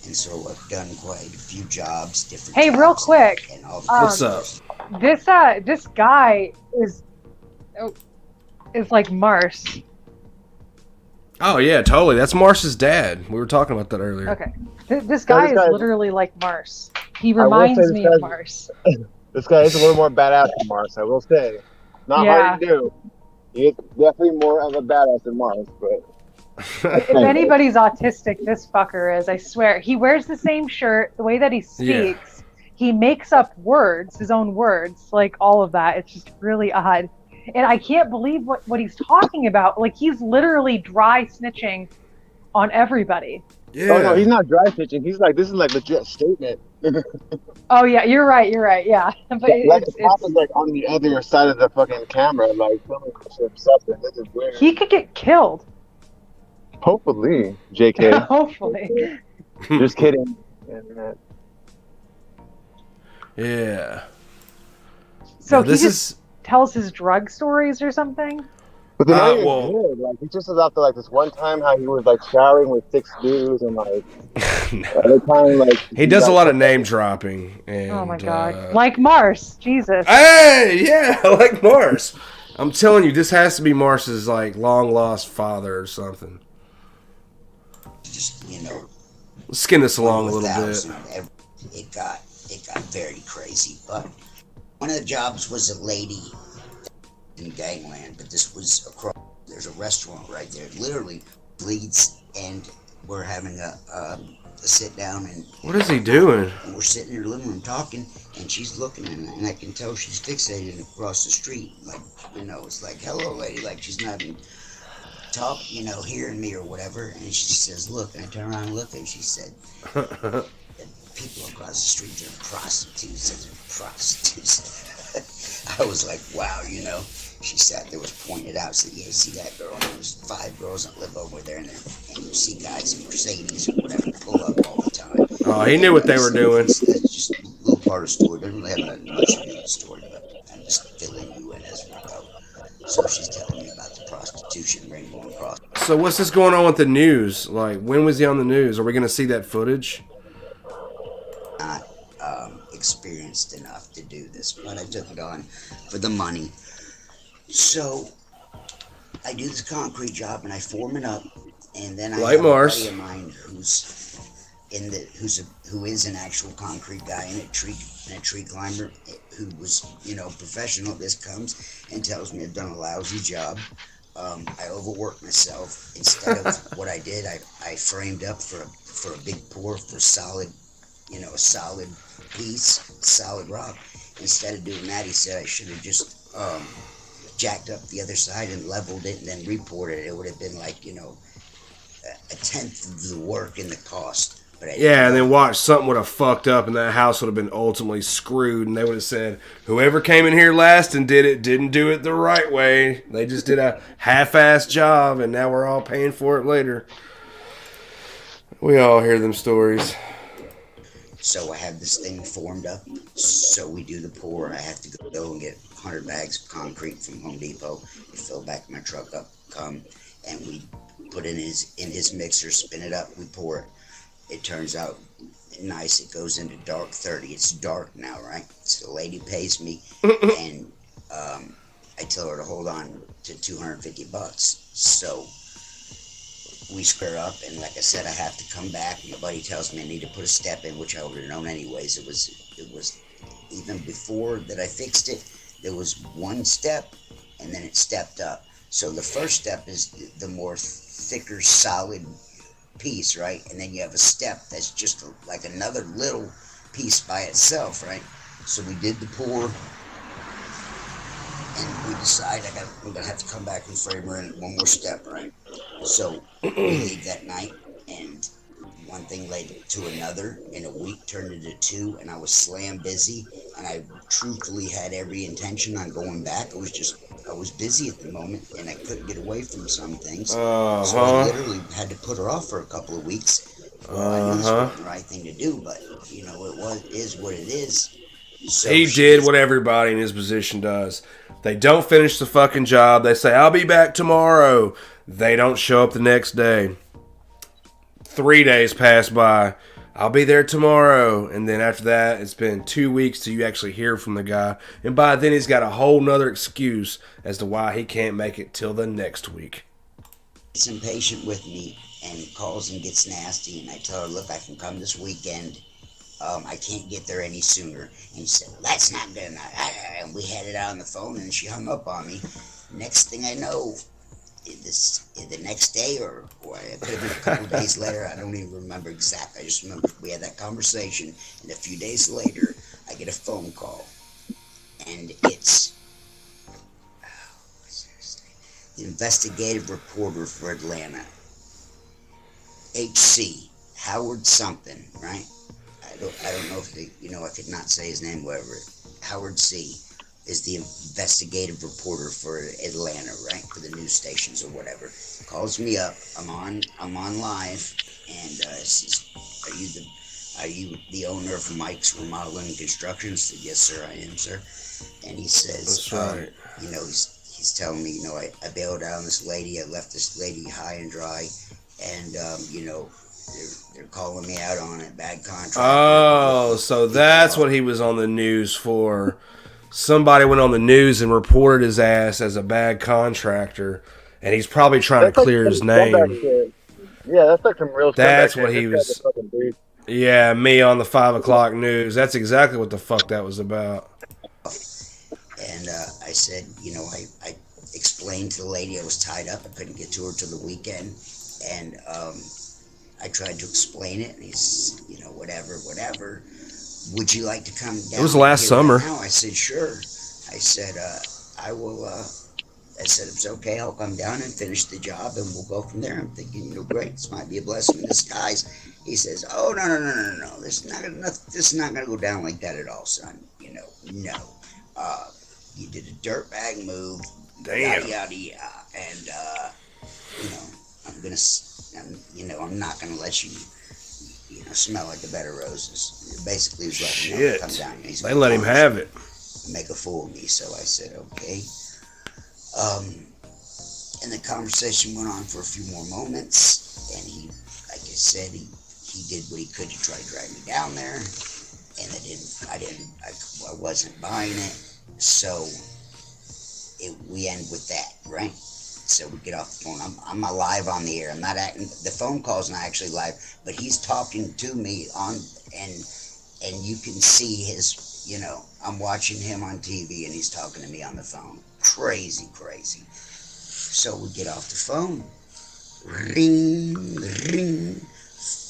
And so I've done quite a few jobs, different Hey, jobs, real quick. and all the What's up? This guy is like Mars. Oh yeah, totally. That's Mars's dad. We were talking about that earlier. Okay. This guy is literally like Mars. He reminds me of Mars. This guy is a little more badass than Mars, I will say. Not Yeah. hard to do. He's definitely more of a badass than Mars, but If anybody's autistic, this fucker is, I swear. He wears the same shirt, the way that he speaks. He makes up words, his own words, like all of that. It's just really odd. And I can't believe what he's talking about. Like, he's literally dry snitching on everybody. Yeah. Oh no, he's not dry pitching. He's like, this is like legit statement. Oh yeah, you're right. Yeah, but Like the cop is like on the other side of the fucking camera, like filming himself. This is weird. he could get killed. Hopefully, JK. Hopefully. Just kidding. Yeah. So Now, he this just tells his drug stories or something? But they're not even well- good. Like, he just is after like this one time how he was like showering with 6 dudes and like other time like He does a lot of name dropping. And, Oh my god. Like Mars. Jesus. Hey, yeah, like Mars. I'm telling you, this has to be Mars's like long lost father or something. Just, you know, Let's skin this along a little bit. 1,000, it got very crazy. But one of the jobs was a lady in gangland, but this was across. There's a restaurant right there, it literally bleeds, and we're having a sit down and. What is he doing? And we're sitting in her living room talking, and she's looking at me, and I can tell she's fixated across the street. Like, you know, it's like, hello, lady, like she's not even hearing me or whatever. And she says, look, and I turn around and look, and she said, people across the street, they're prostitutes, I was like, wow, you know. She sat there, was pointed out, said, yeah, see that girl? And there's 5 girls that live over there, and you see guys in Mercedes or whatever pull up all the time. Oh, he knew what they were doing. That's just a little part of the story. Doesn't really have much to do with the story, but I'm just filling you in as we go. So she's telling me about the prostitution ring going across. So what's this going on with the news? Like, when was he on the news? Are we going to see that footage? Not experienced enough to do this, but I took it on for the money. So I do this concrete job and I form it up, and then I Like have Mars. a buddy of mine who is an actual concrete guy and a tree climber who was, you know, professional. This comes and tells me I've done a lousy job. I overworked myself. Instead of what I did, I framed up for a big pour for solid, you know, a solid piece, solid rock. Instead of doing that, he said I should have just jacked up the other side and leveled it and then repoured it. It would have been like, you know, a tenth of the work and the cost. But Yeah, and then watch, something would have fucked up and that house would have been ultimately screwed, and they would have said, whoever came in here last and did it didn't do it the right way. They just did a half-assed job, and now we're all paying for it later. We all hear them stories. So I have this thing formed up. So we do the pour. I have to go and get 100 bags of concrete from Home Depot. We fill back my truck up, come, and we put in his mixer, spin it up, we pour it. It turns out nice. It goes into dark 30. It's dark now, right? So the lady pays me, and I tell her to hold on to $250. So we square up, and like I said, I have to come back. My buddy tells me I need to put a step in, which I would have known anyways. It was even before that I fixed it. There was one step, and then it stepped up. So the first step is the more thicker, solid piece, right? And then you have a step that's just like another little piece by itself, right? So we did the pour, and we decide we're gonna have to come back and frame her in one more step, right? So we leave that night, and one thing led to another, and a week turned into 2, and I was slam busy, and I truthfully had every intention on going back. I was busy at the moment, and I couldn't get away from some things. So I literally had to put her off for a couple of weeks. Well, I knew this wasn't the right thing to do, but you know, is what it is. So he did what everybody in his position does. They don't finish the fucking job. They say, I'll be back tomorrow. They don't show up the next day. 3 days pass by. I'll be there tomorrow. And then after that, it's been 2 weeks till you actually hear from the guy. And by then, he's got a whole nother excuse as to why he can't make it till the next week. He's impatient with me and calls and gets nasty. And I tell her, look, I can come this weekend. I can't get there any sooner. And she said, well, that's not good enough. And we had it out on the phone, and she hung up on me. Next thing I know, the next day, or it could have been a couple of days later, I don't even remember exactly. I just remember we had that conversation, and a few days later, I get a phone call. And it's the investigative reporter for Atlanta. HC, Howard something, right? I don't know if I could not say his name, whatever. Howard C. is the investigative reporter for Atlanta, right? For the news stations or whatever. Calls me up. I'm on live, and says, are you the owner of Mike's Remodeling and Construction? I said, yes, sir, I am, sir. And he says, that's right. He's telling me, I bailed out on this lady. I left this lady high and dry, and they're calling me out on it. Bad contract. Oh, so that's what he was on the news for. Somebody went on the news and reported his ass as a bad contractor, and he's probably trying to clear his name. Yeah, that's like some real. That's what he was. Yeah, me on the 5 o'clock news. That's exactly what the fuck that was about. And I said, I explained to the lady I was tied up. I couldn't get to her till the weekend, and I tried to explain it, and he's, whatever. Would you like to come down? It was last summer. Right now? I said, sure. I said, I will. I said, it's okay. I'll come down and finish the job, and we'll go from there. I'm thinking, great. This might be a blessing in disguise. He says, oh, no. This is not gonna go down like that at all, son. No. You did a dirtbag move. Damn. Yada. And I'm not gonna let you. Smell like a bed of roses. Basically, he was letting him come down. They let him have it. Make a fool of me. So I said, okay. And the conversation went on for a few more moments. And he, like I said, he did what he could to try to drag me down there. And I wasn't buying it. So we end with that, right? So we get off the phone. I'm live on the air. I'm not acting. The phone call's not actually live, but he's talking to me and you can see his. I'm watching him on TV and he's talking to me on the phone. Crazy. So we get off the phone. Ring.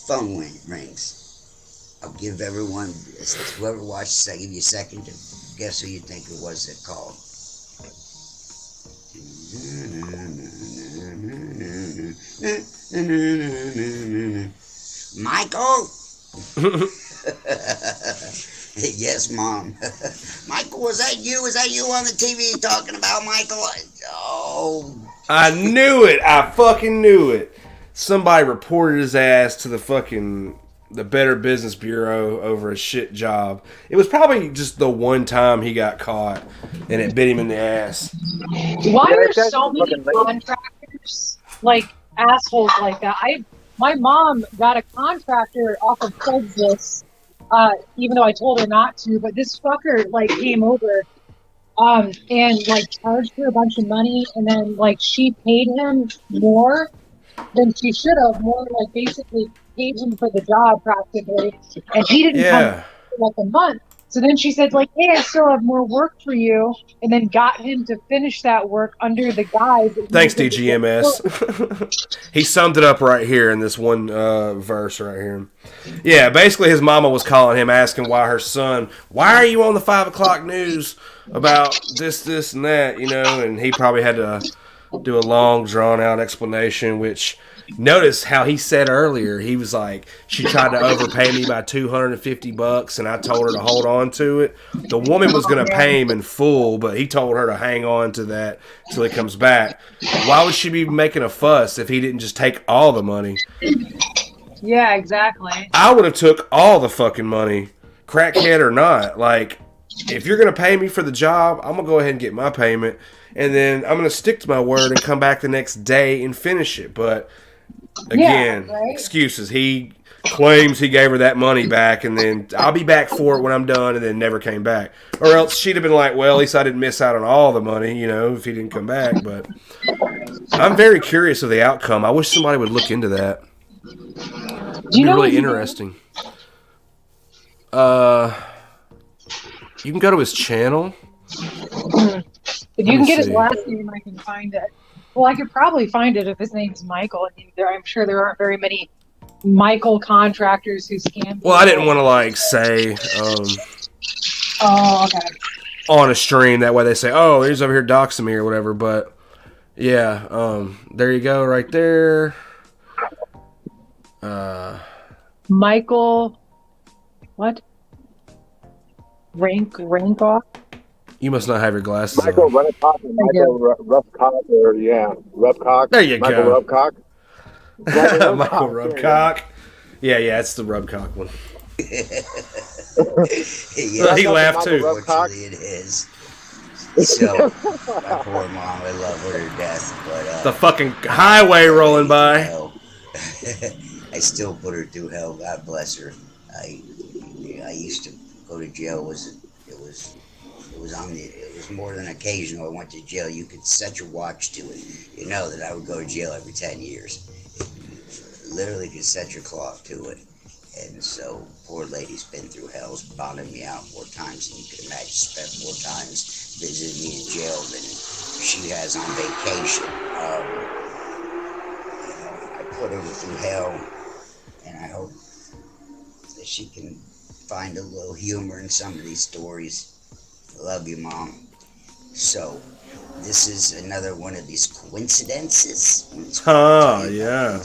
Phone rings. I'll give everyone, whoever watches, I'll give you a second to guess who you think it was that called. Michael? Yes, Mom. Michael, was that you? Was that you on the TV talking about Michael? Oh. I knew it. I fucking knew it. Somebody reported his ass to the Better Business Bureau over a shit job. It was probably just the one time he got caught and it bit him in the ass. Why are so many contractors like assholes like that? My mom got a contractor off of Craigslist, even though I told her not to, but this fucker came over and charged her a bunch of money, and then she paid him more than she should have, basically paid him for the job practically, and he didn't come for a month. So then she said, hey, I still have more work for you, and then got him to finish that work under the guise. Thanks, DGMS. He summed it up right here in this one verse right here. Yeah, basically his mama was calling him, asking why are you on the 5 o'clock news about this, and that, and he probably had to do a long, drawn-out explanation, which... Notice how he said earlier, he was like, she tried to overpay me by $250, and I told her to hold on to it. The woman was going to pay him in full, but he told her to hang on to that till he comes back. Why would she be making a fuss if he didn't just take all the money? Yeah, exactly. I would have took all the fucking money, crackhead or not. Like, if you're going to pay me for the job, I'm going to go ahead and get my payment, and then I'm going to stick to my word and come back the next day and finish it. But... Again, excuses. He claims he gave her that money back, and then I'll be back for it when I'm done, and then never came back. Or else she'd have been like, well, at least I didn't miss out on all the money, if he didn't come back. But I'm very curious of the outcome. I wish somebody would look into that. It'd be really interesting. You can go to his channel. If you can get his last name, I can find it. Well, I could probably find it if his name's Michael. I mean, I'm sure there aren't very many Michael contractors who scam people. Well, I didn't want to say on a stream, that way they say, oh, he's over here doxing me or whatever. But yeah, there you go, right there. Michael, what? Rankoff? You must not have your glasses Michael on. Runcock and Michael Roughcock, or Rubcock. There you Michael go. Rubcock. Michael Rubcock. Yeah, it's the Rubcock one. Yeah, he laughed too. Unfortunately, it is. So, my poor mom, I love her to death, but the fucking highway rolling by. I still put her through hell. God bless her. I used to go to jail. It was more than occasional. I went to jail. You could set your watch to it. You know that I would go to jail every 10 years. You literally could set your clock to it. And so, poor lady's been through hell, bonded me out 4 times, and you can imagine spent 4 times visiting me in jail than she has on vacation. I put her through hell, and I hope that she can find a little humor in some of these stories. I love you, Mom. So, this is another one of these coincidences. Yeah.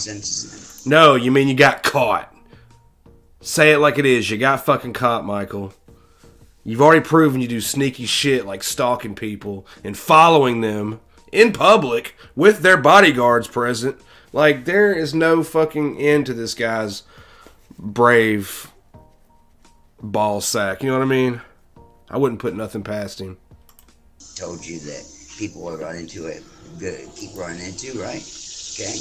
No, you mean you got caught. Say it like it is. You got fucking caught, Michael. You've already proven you do sneaky shit like stalking people and following them in public with their bodyguards present. Like, there is no fucking end to this guy's brave ball sack. You know what I mean? I wouldn't put nothing past him. Told you that people will run into it. Good. Keep running into, right? Okay.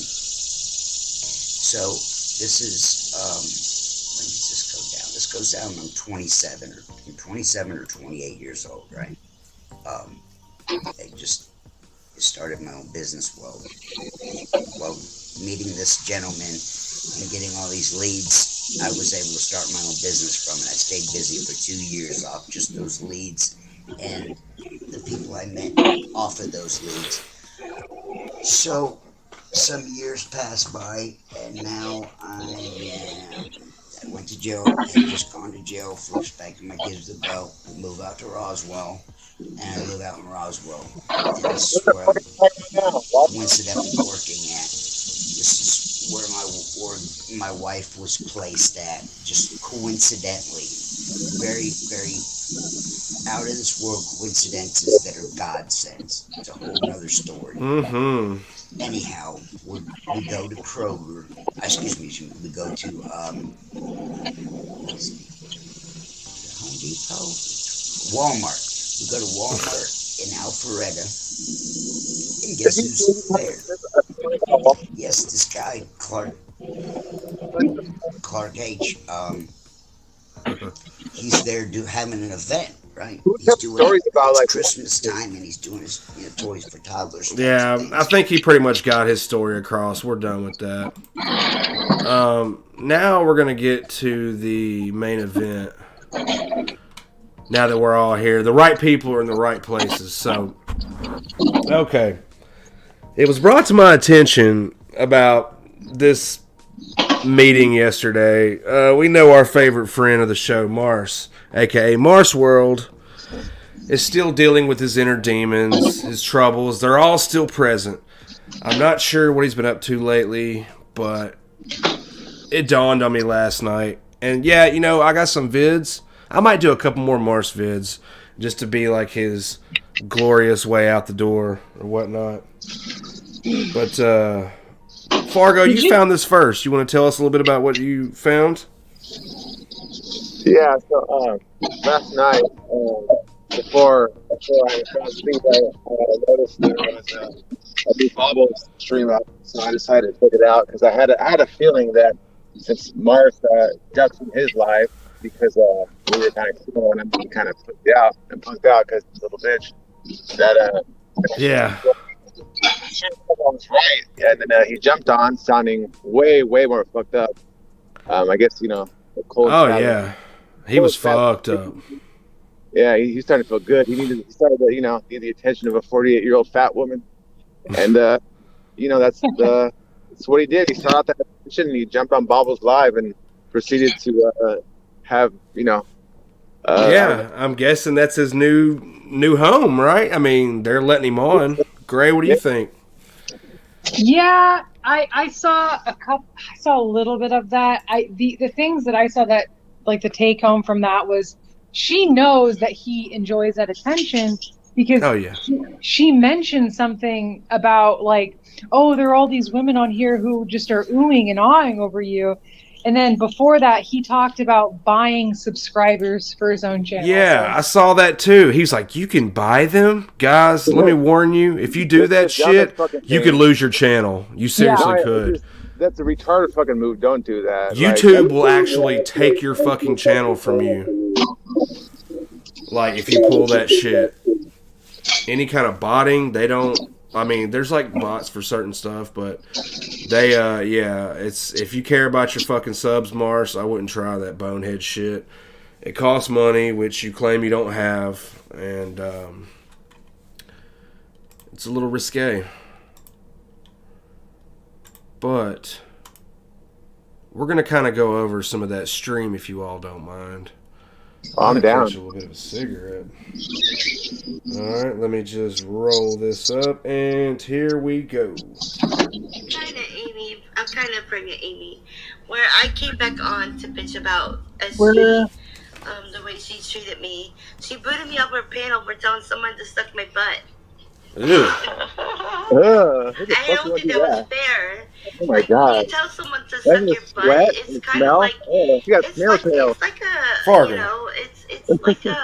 So, this is, let me just go down. This goes down when I'm 27 or 28 years old, right? I just started my own business while meeting this gentleman and getting all these leads. I was able to start my own business from it. I stayed busy for 2 years off just those leads and the people I met off of those leads. So some years passed by, and now I went to jail. I just gone to jail for expecting my kids to go. Move out to Roswell, and I live out in Roswell. This is where I'm coincidentally working at. This is where my wife was placed at, just coincidentally. Very, very out of this world coincidences that are godsends. It's a whole other story. Mm-hmm. Anyhow, we go to Kroger. We go to Home Depot, Walmart. We go to Walmart in Alpharetta, and guess who's there? Yes, this guy Clark H. He's there having an event, right? He's doing stories about like Christmas time, and he's doing his toys for toddlers. Yeah, I think he pretty much got his story across. We're done with that. Now we're gonna get to the main event. Now that we're all here, the right people are in the right places. So, okay, it was brought to my attention about this meeting yesterday. We know our favorite friend of the show, Mars, aka Mars World, is still dealing with his inner demons, his troubles. They're all still present. I'm not sure what he's been up to lately, but it dawned on me last night. And yeah, you know, I got some vids. I might do a couple more Mars vids just to be like his glorious way out the door or whatnot. But Fargo, you found this first. You want to tell us a little bit about what you found? Yeah, so last night, before I fell asleep, I noticed there was a new Bobbles stream up, so I decided to check it out because I had a feeling that since Mars ducked from his live because we were kind of cool and I'm kind of punked out because he's a little bitch. That Yeah. was right, and then he jumped on, sounding way more fucked up. I guess the cold. Oh yeah, he was fucked up. Yeah, he's starting to feel good. He started to need the attention of a 48-year-old fat woman, and that's what he did. He sought out that attention and he jumped on Bobbles Live and proceeded to have yeah, I'm guessing that's his new home, right? I mean, they're letting him on. Gray, what do you think? Yeah, I saw a little bit of that. The things that I saw that like the take home from that was she knows that he enjoys that attention because she mentioned something about like, oh, there are all these women on here who just are oohing and awing over you. And then before that, he talked about buying subscribers for his own channel. Yeah, I saw that too. He's like, you can buy them? Guys, let me warn you. If you do that shit, you could lose your channel. You seriously could. That's a retarded fucking move. Don't do that. YouTube will actually take your fucking channel from you. Like, if you pull that shit. Any kind of botting, they don't... I mean, there's like bots for certain stuff, but they, it's if you care about your fucking subs, Mars, I wouldn't try that bonehead shit. It costs money, which you claim you don't have, and it's a little risque. But we're gonna kind of go over some of that stream if you all don't mind. I'm down. Catch a little bit of a cigarette. Alright, let me just roll this up, and here we go. I'm kind of pregnant, Amy, where I came back on to bitch about the way she treated me. She booted me off her panel for telling someone to suck my butt. Ew. I don't think that was fair. Oh my god. You tell someone to suck your butt, it's kind of like you got snail trail. It's like a it's like a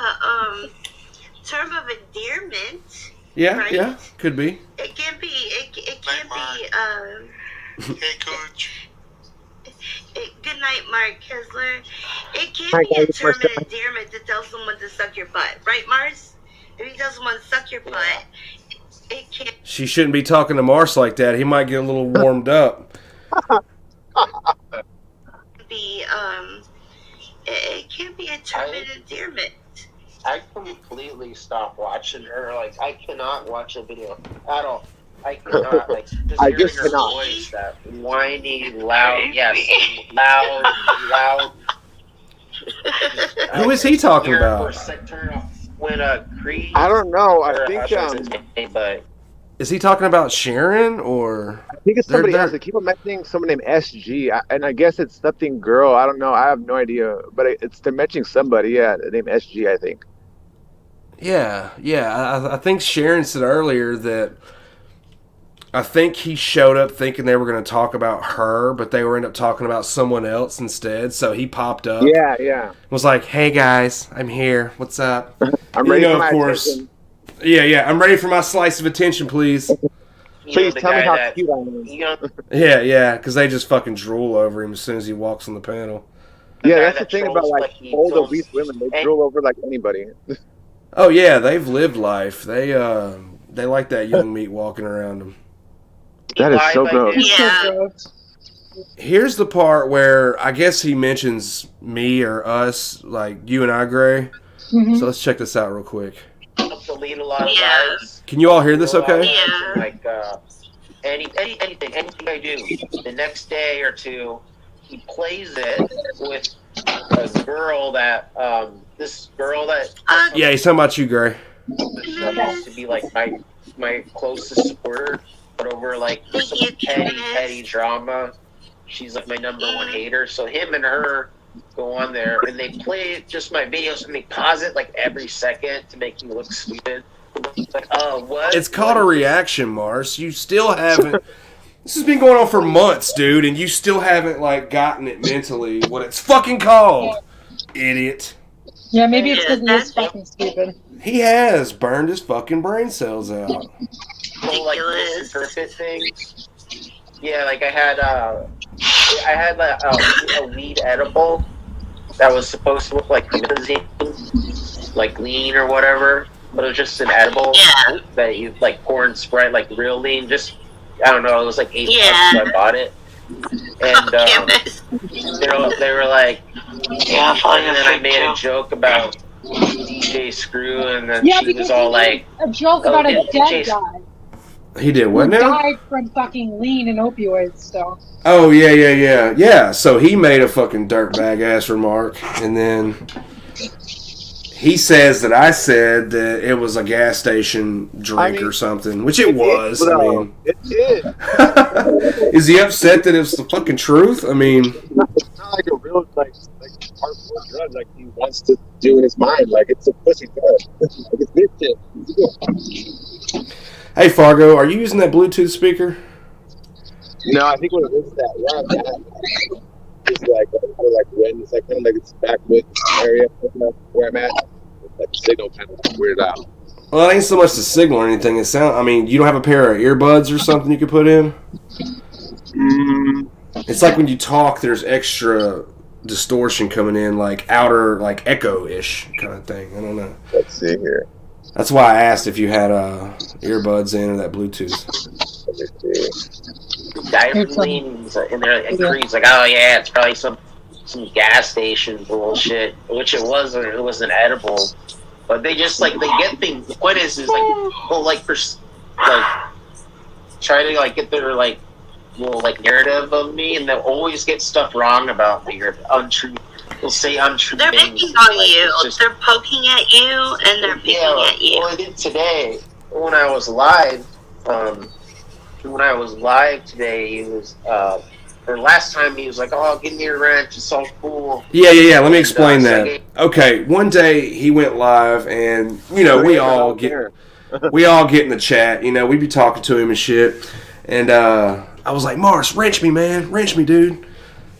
term of endearment. Yeah, right? yeah, could be. It can be. It can be. Hey, Coach. Good night, Mark Kessler. It can be a term of endearment to tell someone to suck your butt, right, Mars? If you tell someone to suck your butt, it can't. She shouldn't be talking to Mars like that. He might get a little warmed up. Be it can't be a term of endearment. I completely stopped watching her. Like, I cannot watch a video at all. I cannot. Like, just hearing her voice, that whiny, loud, loud. Who is he talking about? When Creed. I don't know. I think but is he talking about Sharon or? I think it's somebody else. They keep on mentioning someone named SG, and I guess it's something girl. I don't know. I have no idea, but they're mentioning somebody. Yeah, named SG, I think. Yeah. I think Sharon said earlier that I think he showed up thinking they were going to talk about her, but they were end up talking about someone else instead. So he popped up. Yeah. Was like, "Hey guys, I'm here. What's up?" I'm ready for my attention. Yeah. I'm ready for my slice of attention, please. Please tell me how cute I am. Yeah, because they just fucking drool over him as soon as he walks on the panel. Yeah, that's the thing about like old obese women. They drool over like anybody. Oh yeah, they've lived life. They like that young meat walking around them. That is so gross. Yeah. Here's the part where I guess he mentions me or us, like you and I, Gray. Mm-hmm. So let's check this out real quick. Delete a lot of lives. Can you all hear this okay? Yeah. Like anything I do, the next day or two, he plays it with a girl that yeah, he's talking about you, Gray. the show used to be like my closest supporter, but over like some petty drama, she's like my #1 hater. So him and her go on there and they play just my videos and they pause it like every second to make me look stupid. It's like, oh, what? It's called a reaction, Mars. You still haven't. This has been going on for months, dude, and you still haven't like gotten it mentally what it's fucking called, idiot. Yeah, maybe it's because he is fucking stupid. He has burned his fucking brain cells out. Well, like misinterpret things. Yeah, like I had a weed edible that was supposed to look like limousine, like lean or whatever, but it was just an edible that you like pour and Sprite like real lean. Just I don't know, it was like $8, so I bought it. And they were like, and then I made a joke about DJ Screw, and then she was all like, a joke about a dead guy. He did what now? Died from fucking lean and opioids, so. Oh, yeah. So he made a fucking dirtbag ass remark, and then he says that I said that it was a gas station drink or something, which it was. I mean, it did. Is he upset that it's the fucking truth? I mean, it's not like a real like hardcore drug like he wants to do in his mind. Like it's a pussy drug. Like it's good shit. Hey Fargo, are you using that Bluetooth speaker? No, I think what it is that is like when it's like kind of like it's backwoods area where I'm at. Like the signal kind of weirded out. Well, it ain't so much the signal or anything. I mean, you don't have a pair of earbuds or something you could put in? It's like when you talk, there's extra distortion coming in, like outer, like echo-ish kind of thing. I don't know. Let's see here. That's why I asked if you had earbuds in or that Bluetooth. Diamond leans in there and Creed's like, oh yeah, it's probably some gas station bullshit, which it wasn't. It was an edible, but they just like they get things. The point is like well, like try to like get their like little like narrative of me, and they'll always get stuff wrong about me or untrue. They'll say untrue they're things. picking on you. Just, they're poking at you, and they're picking at you. Well, I did today when I was live. When I was live today, he was. Or last time he was like, "Oh, give me your wrench. It's all cool." Yeah. Let me explain that. Okay, one day he went live, and you know we all get in the chat. You know, we'd be talking to him and shit, and I was like, "Mars, wrench me, man, wrench me, dude,"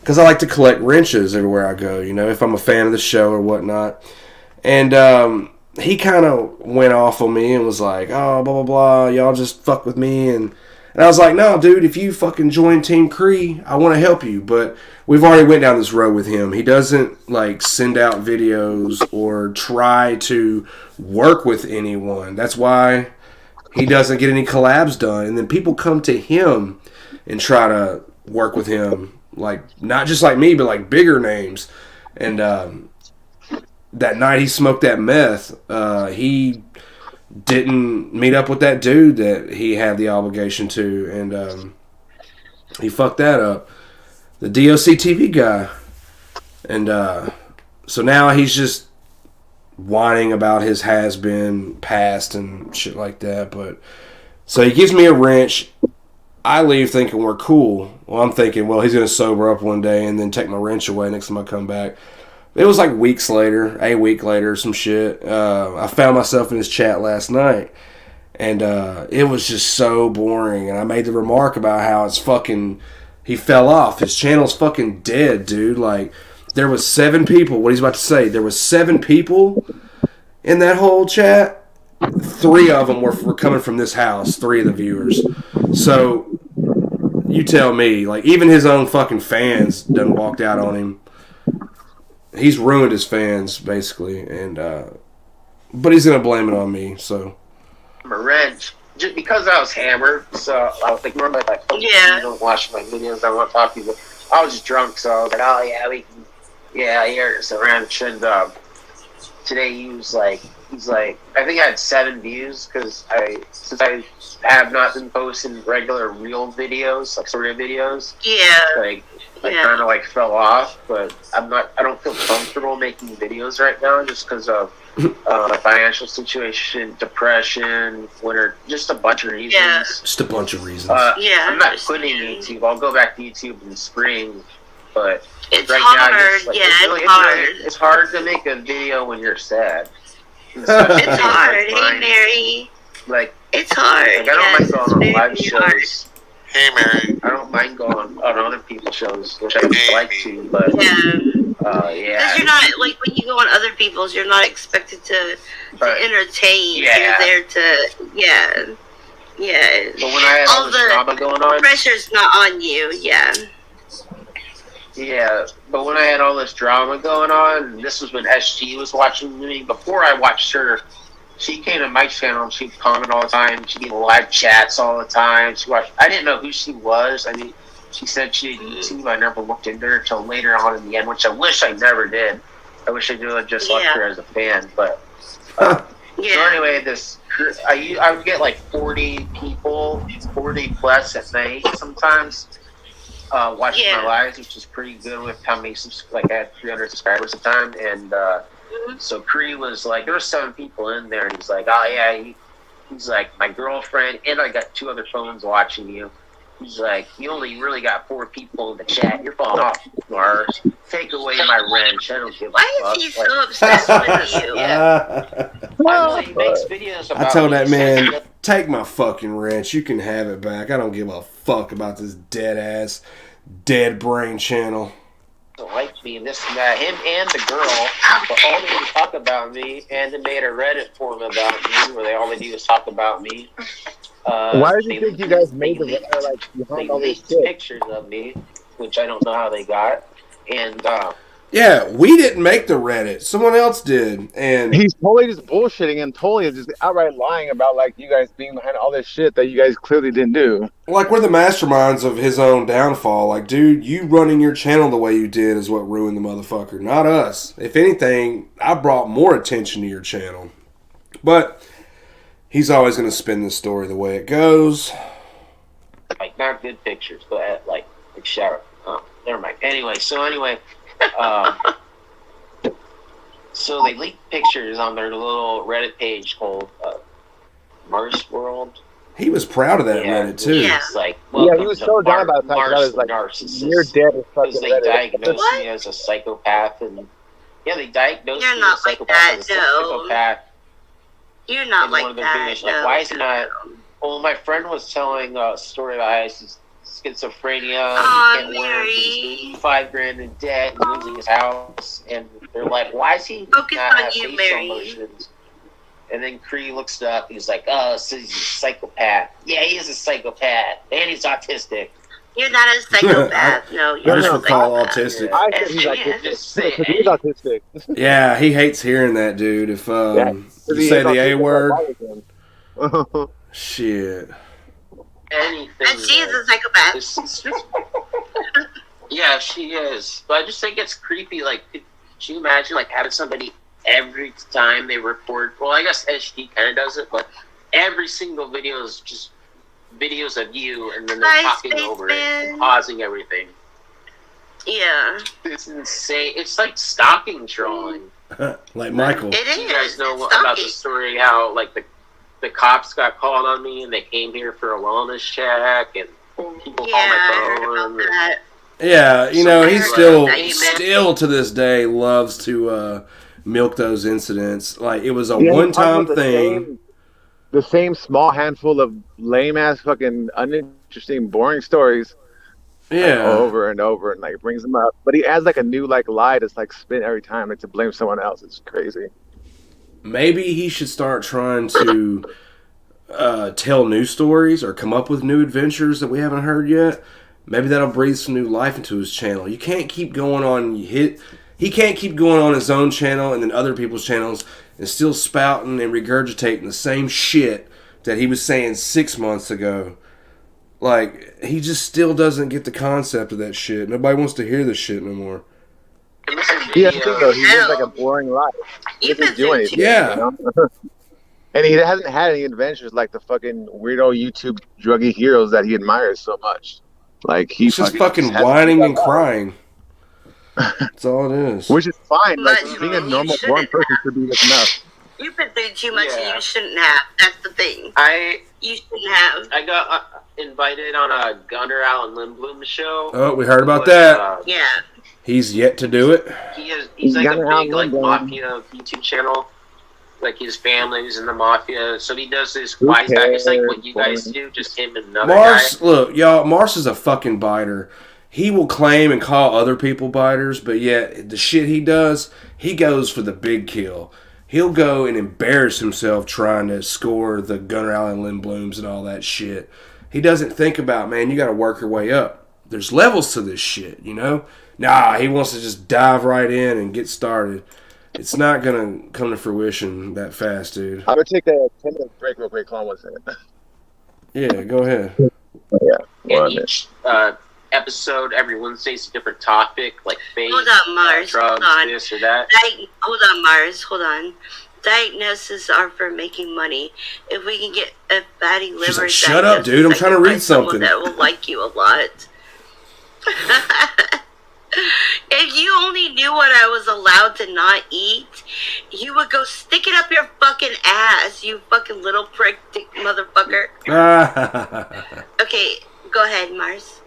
because I like to collect wrenches everywhere I go. You know, if I'm a fan of the show or whatnot, and he kind of went off on me and was like, "Oh, blah blah blah, y'all just fuck with me," and I was like, no, dude, if you fucking join Team Cree, I want to help you. But we've already went down this road with him. He doesn't, like, send out videos or try to work with anyone. That's why he doesn't get any collabs done. And then people come to him and try to work with him. Like, not just like me, but like bigger names. And that night he smoked that meth, he didn't meet up with that dude that he had the obligation to, and he fucked that up. The DOC TV guy. And so now he's just whining about his has-been past and shit like that. But so he gives me a wrench. I leave thinking we're cool. Well, I'm thinking, well, he's going to sober up one day and then take my wrench away next time I come back. It was like weeks later, a week later, some shit. I found myself in his chat last night, and it was just so boring. And I made the remark about how it's fucking, he fell off. His channel's fucking dead, dude. Like, there was 7 people. What he's about to say, there was 7 people in that whole chat. 3 of them were coming from this house, 3 of the viewers. So, you tell me, like, even his own fucking fans done walked out on him. He's ruined his fans, basically, and but he's gonna blame it on me. So, a wrench, just because I was hammered. So I was like, normally, like, you don't watch my videos. I want to talk to you. But I was drunk, so I was like, oh yeah, we can, here's a wrench. And today he's like, I think I had 7 views because since I have not been posting regular real videos, like story videos. Like. I kind of like fell off, but I don't feel comfortable making videos right now just because of financial situation, depression, winter, just a bunch of reasons. Yeah. Just a bunch of reasons. I'm not quitting YouTube. I'll go back to YouTube in the spring, but it's right hard. now, it's, like, it's hard. It's hard to make a video when you're sad. It's hard. Like hey, Mary. Like, it's hard. Like, I don't mind going on live shows. Hard. Hey, Mary. I don't mind going on other people's shows, which I like to, but Because you're not, like, when you go on other people's, you're not expected to entertain. Yeah. You're there to, yeah. But when I had all this drama going on, pressure's not on you, yeah. Yeah, but when I had all this drama going on, this was when SG was watching me. Before I watched her, she came to my channel and she'd comment all the time. She'd be in live chats all the time. I didn't know who she was. I mean, she said she did YouTube. I never looked into her until later on in the end, which I wish I never did. I wish I would just left her as a fan. But so anyway, I would get like 40 people, 40 plus at night sometimes. Watching my lives, which is pretty good with how many I had 300 subscribers at the time, and so Cree was like, there were 7 people in there, and he's like, oh yeah, he's like, my girlfriend, and I got 2 other phones watching you. He's like, you only really got 4 people in the chat. You're falling off, Mars. Take away my wrench. I don't give a fuck. Why is he so obsessed with you? He makes videos about I told that man, take my fucking wrench. You can have it back. I don't give a fuck about this dead-ass, dead brain channel. Like me and this and that. Him and the girl, but all they would talk about me, and they made a Reddit forum about me where all they do is talk about me. Why did you think you guys made the Reddit, like, behind all this shit? Pictures of me, which I don't know how they got. And, yeah, we didn't make the Reddit. Someone else did. And he's totally just bullshitting and totally just outright lying about, like, you guys being behind all this shit that you guys clearly didn't do. Like, we're the masterminds of his own downfall. Like, dude, you running your channel the way you did is what ruined the motherfucker, not us. If anything, I brought more attention to your channel. But he's always going to spin the story the way it goes. Like, not good pictures, but, like shower. Oh, never mind. Anyway, so they leaked pictures on their little Reddit page called Mars World. He was proud of that Reddit too. It's like, he was so down about the fact that I was like, you're dead as fucking because they Reddit. diagnosed me as a psychopath, and they diagnosed me as a psychopath. You're not like that. Videos, like, why is he not? Well, my friend was telling a story about his schizophrenia. He can't work. He's $5,000 in debt, and losing his house, and they're like, "Why is he not have facial emotions?" And then Cree looks it up. He's like, "Oh, so he's a psychopath. Yeah, he is a psychopath, and he's autistic." You're not a psychopath. No, you're I just not recall autistic. I said he's autistic. He's autistic. Yeah, he hates hearing that, dude. If you say the A word, shit. Anything. And she is a psychopath. Yeah, she is. But I just think it's creepy. Like, could you imagine, like, having somebody every time they record? Well, I guess SD kind of does it, but every single video is just videos of you, and then they're talking over it and pausing everything. Yeah. It's insane. It's like stalking trolling. Like Michael. It is. You guys know about the story how, like, the cops got called on me, and they came here for a wellness check, and people called my phone. Yeah, you know, he still to this day loves to milk those incidents. Like, it was a one-time thing. The same small handful of lame-ass, fucking uninteresting, boring stories. Yeah. Like, over and over, and, like, brings them up. But he adds, like, a new, like, lie that's, like, spin every time, like, to blame someone else. It's crazy. Maybe he should start trying to tell new stories or come up with new adventures that we haven't heard yet. Maybe that'll breathe some new life into his channel. You can't keep going on he can't keep going on his own channel and then other people's channels and still spouting and regurgitating the same shit that he was saying 6 months ago. Like, he just still doesn't get the concept of that shit. Nobody wants to hear this shit no more. Yeah, though. He lives like a boring life. He doesn't do anything. Yeah. You know? And he hasn't had any adventures like the fucking weirdo YouTube druggy heroes that he admires so much. Like, he's just fucking whining and crying. That's all it is. Which is fine. Like But being a you normal born shouldn't person should be enough. You've been through too much Yeah. and you shouldn't have. That's the thing. You shouldn't have. I got invited on a Gunnar Allen Lindblom show. Oh, we heard about But, that. Yeah. He's yet to do it. He's like a Gunnar Allen big like Lindblom. mafia YouTube channel. Like his family's in the mafia, so he does this wise guy. It's like what you guys do, just him and another Mars, guy. look, y'all, Mars is a fucking biter. He will claim and call other people biters, but yet the shit he does, he goes for the big kill. He'll go and embarrass himself trying to score the Gunnar Allen Lindbloms and all that shit. He doesn't think about, man, you got to work your way up. There's levels to this shit, you know? Nah, he wants to just dive right in and get started. It's not going to come to fruition that fast, dude. I'm gonna take a 10-minute break real quick. Hold on 1 second. Yeah, go ahead. Yeah. And each episode, every Wednesday's a different topic, like faith, Hold on, Mars. drugs, Hold on. this or that. Hold on, Mars. Hold on. Diagnoses are for making money. If we can get a fatty liver, She's like, shut up, dude. I'm trying to read something. That will like you a lot. If you only knew what I was allowed to not eat, you would go stick it up your fucking ass, you fucking little prick dick motherfucker. Okay, go ahead, Mars.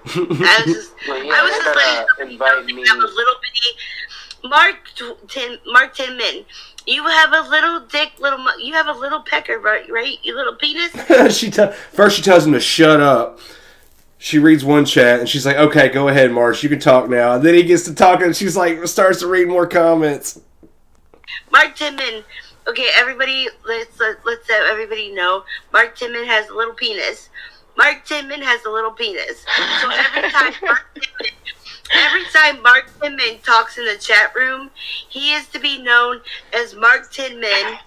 I was just letting you know you have a little bitty Mark Tinman. You have a little dick, you have a little pecker, right? You little penis. First she tells him to shut up. She reads one chat and she's like, "Okay, go ahead, Marsh. You can talk now." And then he gets to talking and she's like, starts to read more comments. Mark Tinman. Okay, everybody, let's let everybody know. Mark Tinman has a little penis. Mark Tinman has a little penis. So every time Mark Tinman talks in the chat room, he is to be known as Mark Tinman.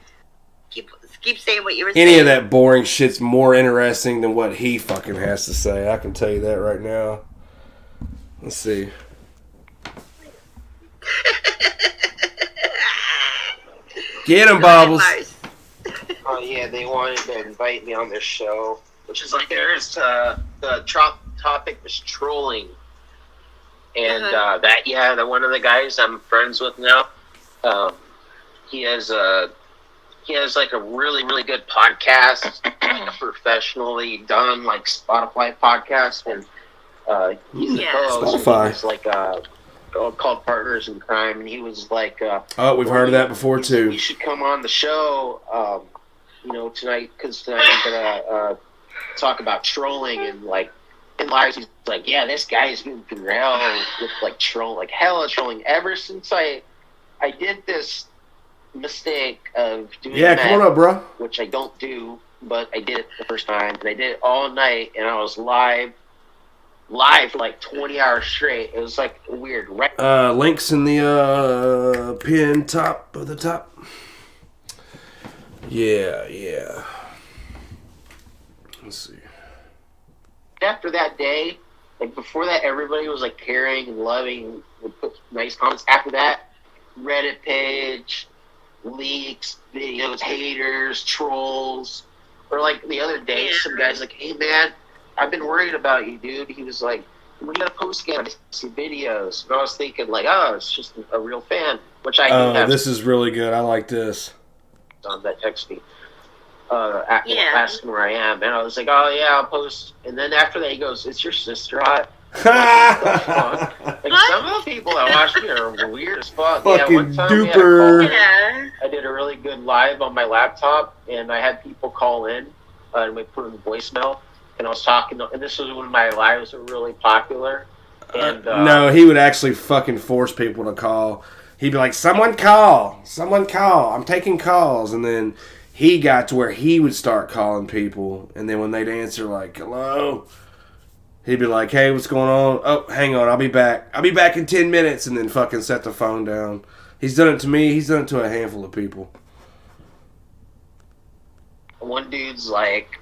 Keep saying what you were saying. Any of that boring shit's more interesting than what he fucking has to say. I can tell you that right now. Let's see. Get him, Bobbles. Oh yeah, they wanted to invite me on their show, which is like the topic was trolling, and that one of the guys I'm friends with now, he has like a really, really good podcast, like a professionally done like Spotify podcast, and he's the co-host. Spotify. He's like called Partners in Crime, and he was like, "Oh, we've heard of that before too. You should come on the show, tonight, because tonight I'm gonna talk about trolling and like." In lives, he's like, "Yeah, this guy's been derailed with like hella trolling ever since I did this." Mistake of doing come on up, bro. Which I don't do, but I did it the first time, and I did it all night, and I was live for like 20 hours straight. It was like weird. Links in the pin top of the top. Yeah. Let's see. After that day, like before that, everybody was like caring and loving, would put nice comments. After that, Reddit page. Leaks, videos, haters, trolls. Or like the other day, some guy's like, "Hey man, I've been worried about you, dude." He was like, "When you gotta post again, I see videos." And I was thinking like, "Oh, it's just a real fan," which I do have. This is really good. I like this. On that text me, asking where I am, and I was like, "Oh yeah, I'll post." And then after that, he goes, "It's your sister." Like some of the people that watch me are weird as fuck. Fucking one time duper. I did a really good live on my laptop, and I had people call in, and we put in the voicemail, and I was talking, and this was when my lives were really popular. And no, he would actually fucking force people to call. He'd be like, someone call. I'm taking calls. And then he got to where he would start calling people, and then when they'd answer like, "Hello," he'd be like, "Hey, what's going on? Oh, hang on, I'll be back in 10 minutes," and then fucking set the phone down. He's done it to me. He's done it to a handful of people. One dude's like,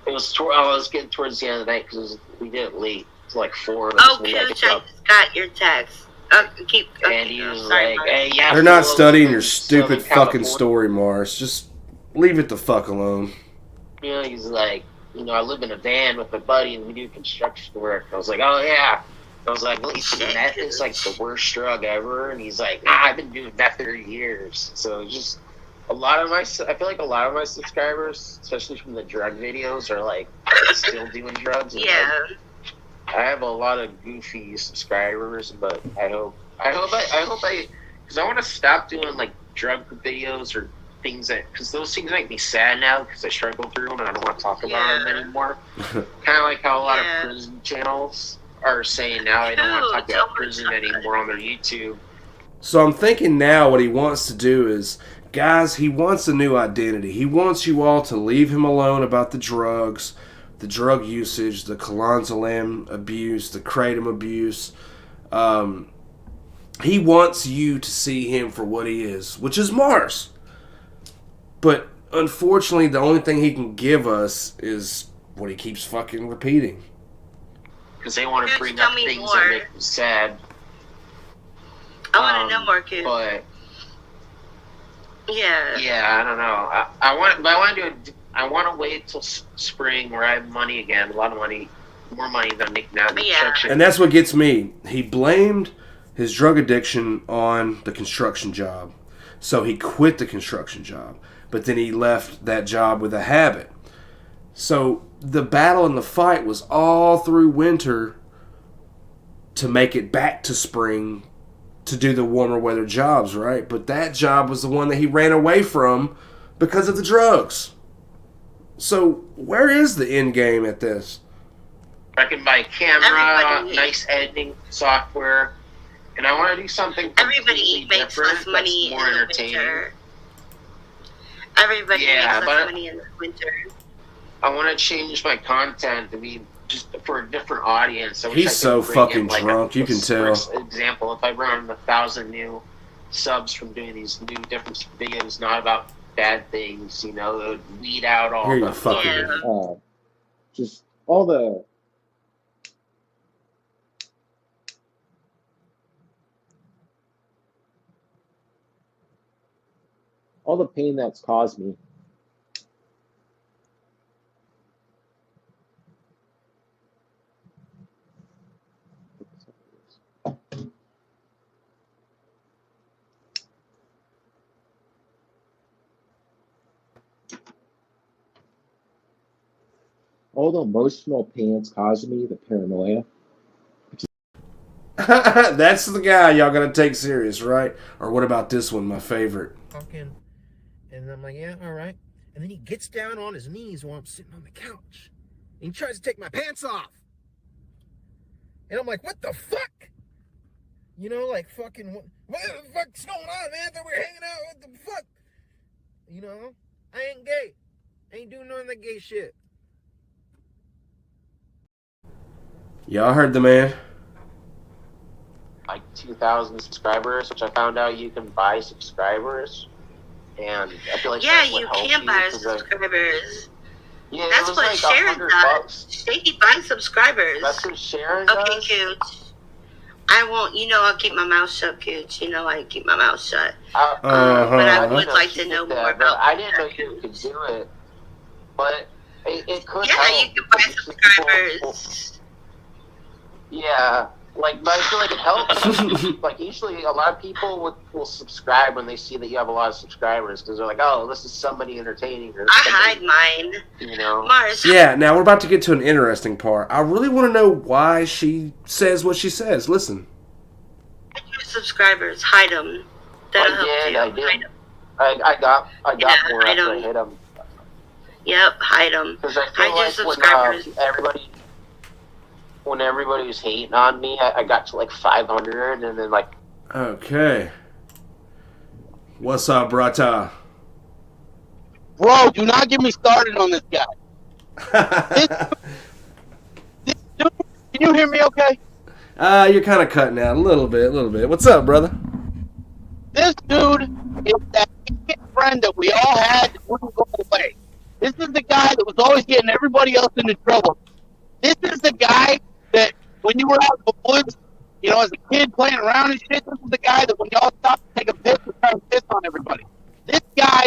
I was getting towards the end of the night because we did it late. It's like 4 of us. Oh, Cooch, I just got your text. And he was like, "Hey, yeah." They're not studying your stupid fucking story, Mars. Just leave it the fuck alone. You know, he's like, "I live in a van with a buddy and we do construction work." I was like, "Oh yeah." I was like, well, meth is like the worst drug ever, and he's like, nah, I've been doing meth for years. So just I feel like a lot of my subscribers, especially from the drug videos, are like still doing drugs. And, Yeah. like, I have a lot of goofy subscribers, but I hope because I want to stop doing like drug videos or things because those things make me sad now because I struggle through them and I don't want to talk about them anymore. Kind of like how a lot of prison channels are saying now they don't want to talk about prison anymore on their YouTube. So I'm thinking now what he wants to do is, guys, he wants a new identity. He wants you all to leave him alone about the drugs, the drug usage, the Kalanzalam abuse, the kratom abuse. He wants you to see him for what he is, which is Mars. But unfortunately, the only thing he can give us is what he keeps fucking repeating. Because they want to bring up things that make them sad. I want to know more, kid. But yeah, I don't know. I want to wait till spring where I have money again, a lot of money, more money than I'm making now. And that's what gets me. He blamed his drug addiction on the construction job, so he quit the construction job. But then he left that job with a habit. So the battle and the fight was all through winter to make it back to spring to do the warmer weather jobs, right? But that job was the one that he ran away from because of the drugs. So where is the end game at this? I can buy a camera, nice editing software, and I want to do something everybody makes less money in the winter. Everybody makes less money in the winter. I want to change my content to be just for a different audience. He's so fucking drunk, you can tell. For example, if I run 1,000 new subs from doing these new different videos, not about bad things, it would weed out all the just all the pain that's caused me. All the emotional pain it's caused me, the paranoia. That's the guy y'all gotta take serious, right? Or what about this one, my favorite? And I'm like, yeah, all right. And then he gets down on his knees while I'm sitting on the couch. And he tries to take my pants off. And I'm like, what the fuck? Like fucking, what the fuck's going on, man? I thought we were hanging out, what the fuck? I ain't gay. I ain't doing none of that gay shit. Y'all heard the man. Like 2,000 subscribers, which I found out you can buy subscribers. And I feel like you can buy subscribers. Yeah, that's what like Sharon does. She buys subscribers. That's what Sharon does? Okay, Cooch. I won't, I'll keep my mouth shut, Cooch. I keep my mouth shut. But I would like to know more about I didn't know you could do it. But it could help. Yeah, you can buy subscribers. Yeah. But I feel like it helps. Like, usually a lot of people will subscribe when they see that you have a lot of subscribers because they're like, oh, this is somebody entertaining. Or I hide mine. Mars. Yeah, now we're about to get to an interesting part. I really want to know why she says what she says. Listen. Subscribers, hide them. That'll help you. I did. I got more after I hit them. Yep, hide them. Because I feel like subscribers. When everybody was hating on me, I got to like 500, and then like. Okay. What's up, brata? Bro, do not get me started on this guy. This dude, can you hear me okay? You're kind of cutting out a little bit. What's up, brother? This dude is that friend that we all had that wouldn't go away. This is the guy that was always getting everybody else into trouble. This is the guy that when you were out in the woods, as a kid playing around and shit, this is the guy that when y'all stopped to take a piss and try to piss on everybody. This guy.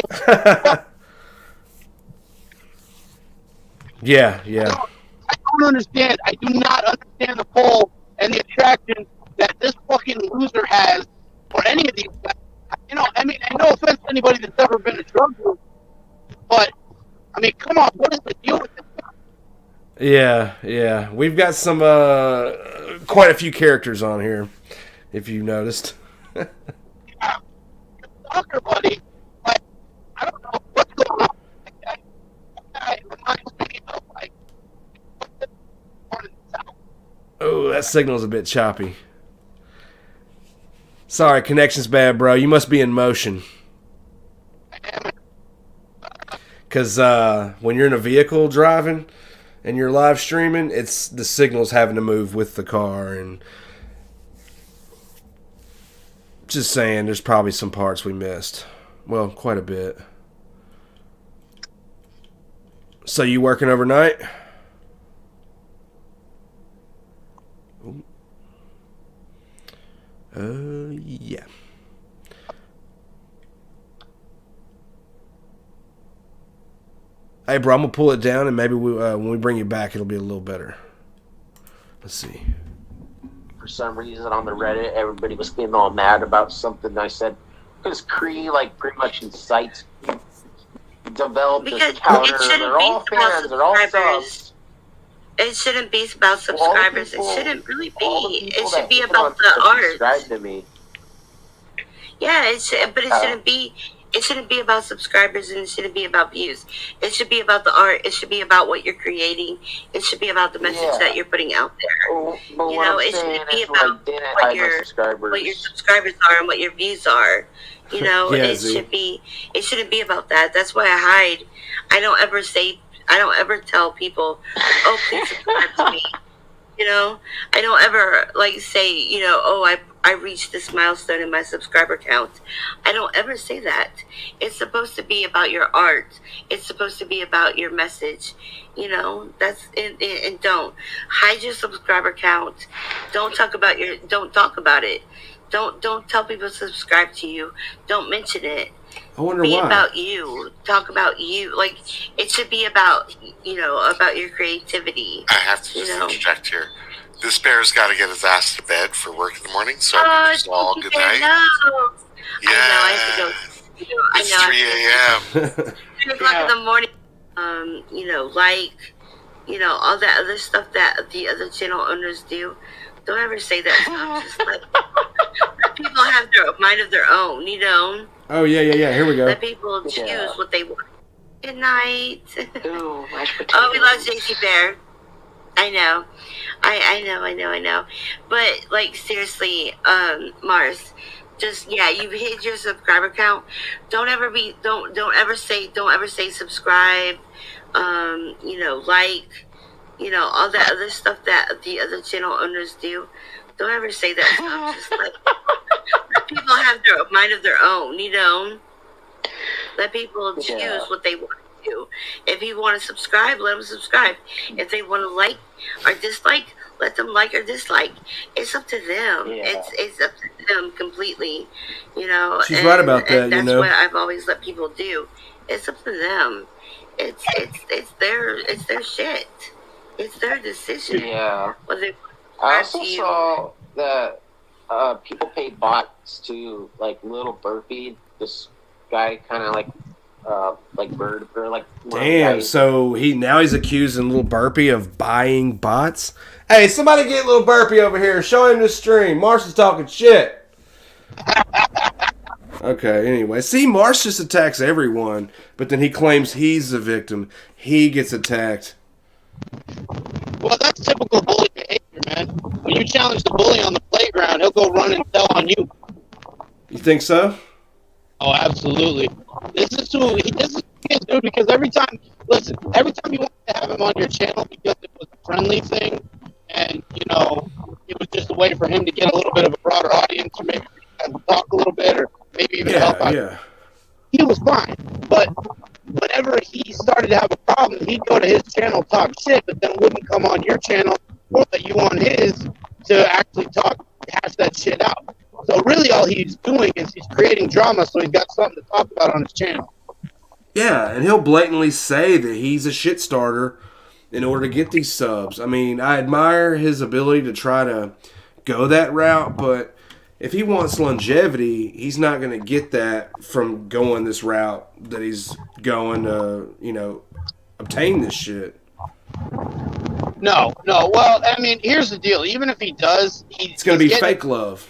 Yeah. I don't understand. I do not understand the pull and the attraction Yeah. We've got some quite a few characters on here, if you noticed. Stalker buddy, like, I don't know what's going on. That guy reminds me of like. Oh, that signal's a bit choppy. Sorry, connection's bad, bro. You must be in motion. Because when you're in a vehicle driving and you're live streaming, it's the signal's having to move with the car. And just saying, there's probably some parts we missed. Well, quite a bit. So you working overnight? Yeah. Hey, bro, I'm gonna pull it down, and maybe when we bring you back, it'll be a little better. Let's see. For some reason on the Reddit, everybody was getting all mad about something I said because Cree like pretty much incites developed this counter. They're all fans. They're all subs. It shouldn't be about subscribers. It shouldn't really be. It should be about the art. Subscribe to me. Yeah, but it shouldn't be. It shouldn't be about subscribers, and it shouldn't be about views. It should be about the art. It should be about what you're creating. It should be about the message that you're putting out there. It shouldn't be about what your subscribers are and what your views are. It should be. It shouldn't be about that. That's why I hide. I don't ever tell people, "Oh, please subscribe to me." I don't ever say, "Oh, I reached this milestone in my subscriber count." I don't ever say that. It's supposed to be about your art. It's supposed to be about your message. That's and don't hide your subscriber count. Don't talk about it. Don't tell people to subscribe to you. Don't mention it. I wonder be why. About you. Talk about you. It should be about about your creativity. I have to just interject here. This bear's got to get his ass to bed for work in the morning, so I wish you all good night. No. Yeah. I have to go. It's 3 a.m. 3 o'clock in the morning. All that other stuff that the other channel owners do. Don't ever say that stuff. Just let people have their mind of their own. Oh yeah. Here we go. Let people choose what they want. Good night. Ooh, oh, we lost JC Bear. I know. I know. But seriously, Mars, just you've hit your subscriber count. Don't ever say subscribe. All that other stuff that the other channel owners do. Don't ever say that stuff. Just let people have their mind of their own. Let people choose what they want to do. If you want to subscribe, let them subscribe. If they want to like or dislike, let them like or dislike. It's up to them. It's up to them completely. She's right about that. And that's what I've always let people do. It's up to them. It's their shit. It's their decision. Yeah. Whether I also saw that people pay bots to Little Burpee. This guy kind of Bird or Damn. So he's accusing Little Burpee of buying bots. Hey, somebody get Little Burpee over here. Show him the stream. Mars is talking shit. Okay. Anyway, see, Mars just attacks everyone, but then he claims he's the victim. He gets attacked. Well, that's typical bully behavior, man. When you challenge the bully on the playground, he'll go run and tell on you. You think so? Oh, absolutely. This is who he is, dude. Because every time you want to have him on your channel because it was a friendly thing, and it was just a way for him to get a little bit of a broader audience, or maybe talk a little bit, or maybe even help out. Yeah. He was fine, but whenever he started to have a problem, he'd go to his channel, talk shit, but then wouldn't come on your channel or let you on his to actually hash that shit out. So really all he's doing is he's creating drama so he's got something to talk about on his channel. Yeah, and he'll blatantly say that he's a shit starter in order to get these subs. I mean, I admire his ability to try to go that route, but if he wants longevity, he's not going to get that from going this route that he's going to, obtain this shit. No. Well, I mean, here's the deal. Even if he does, it's going to be fake love.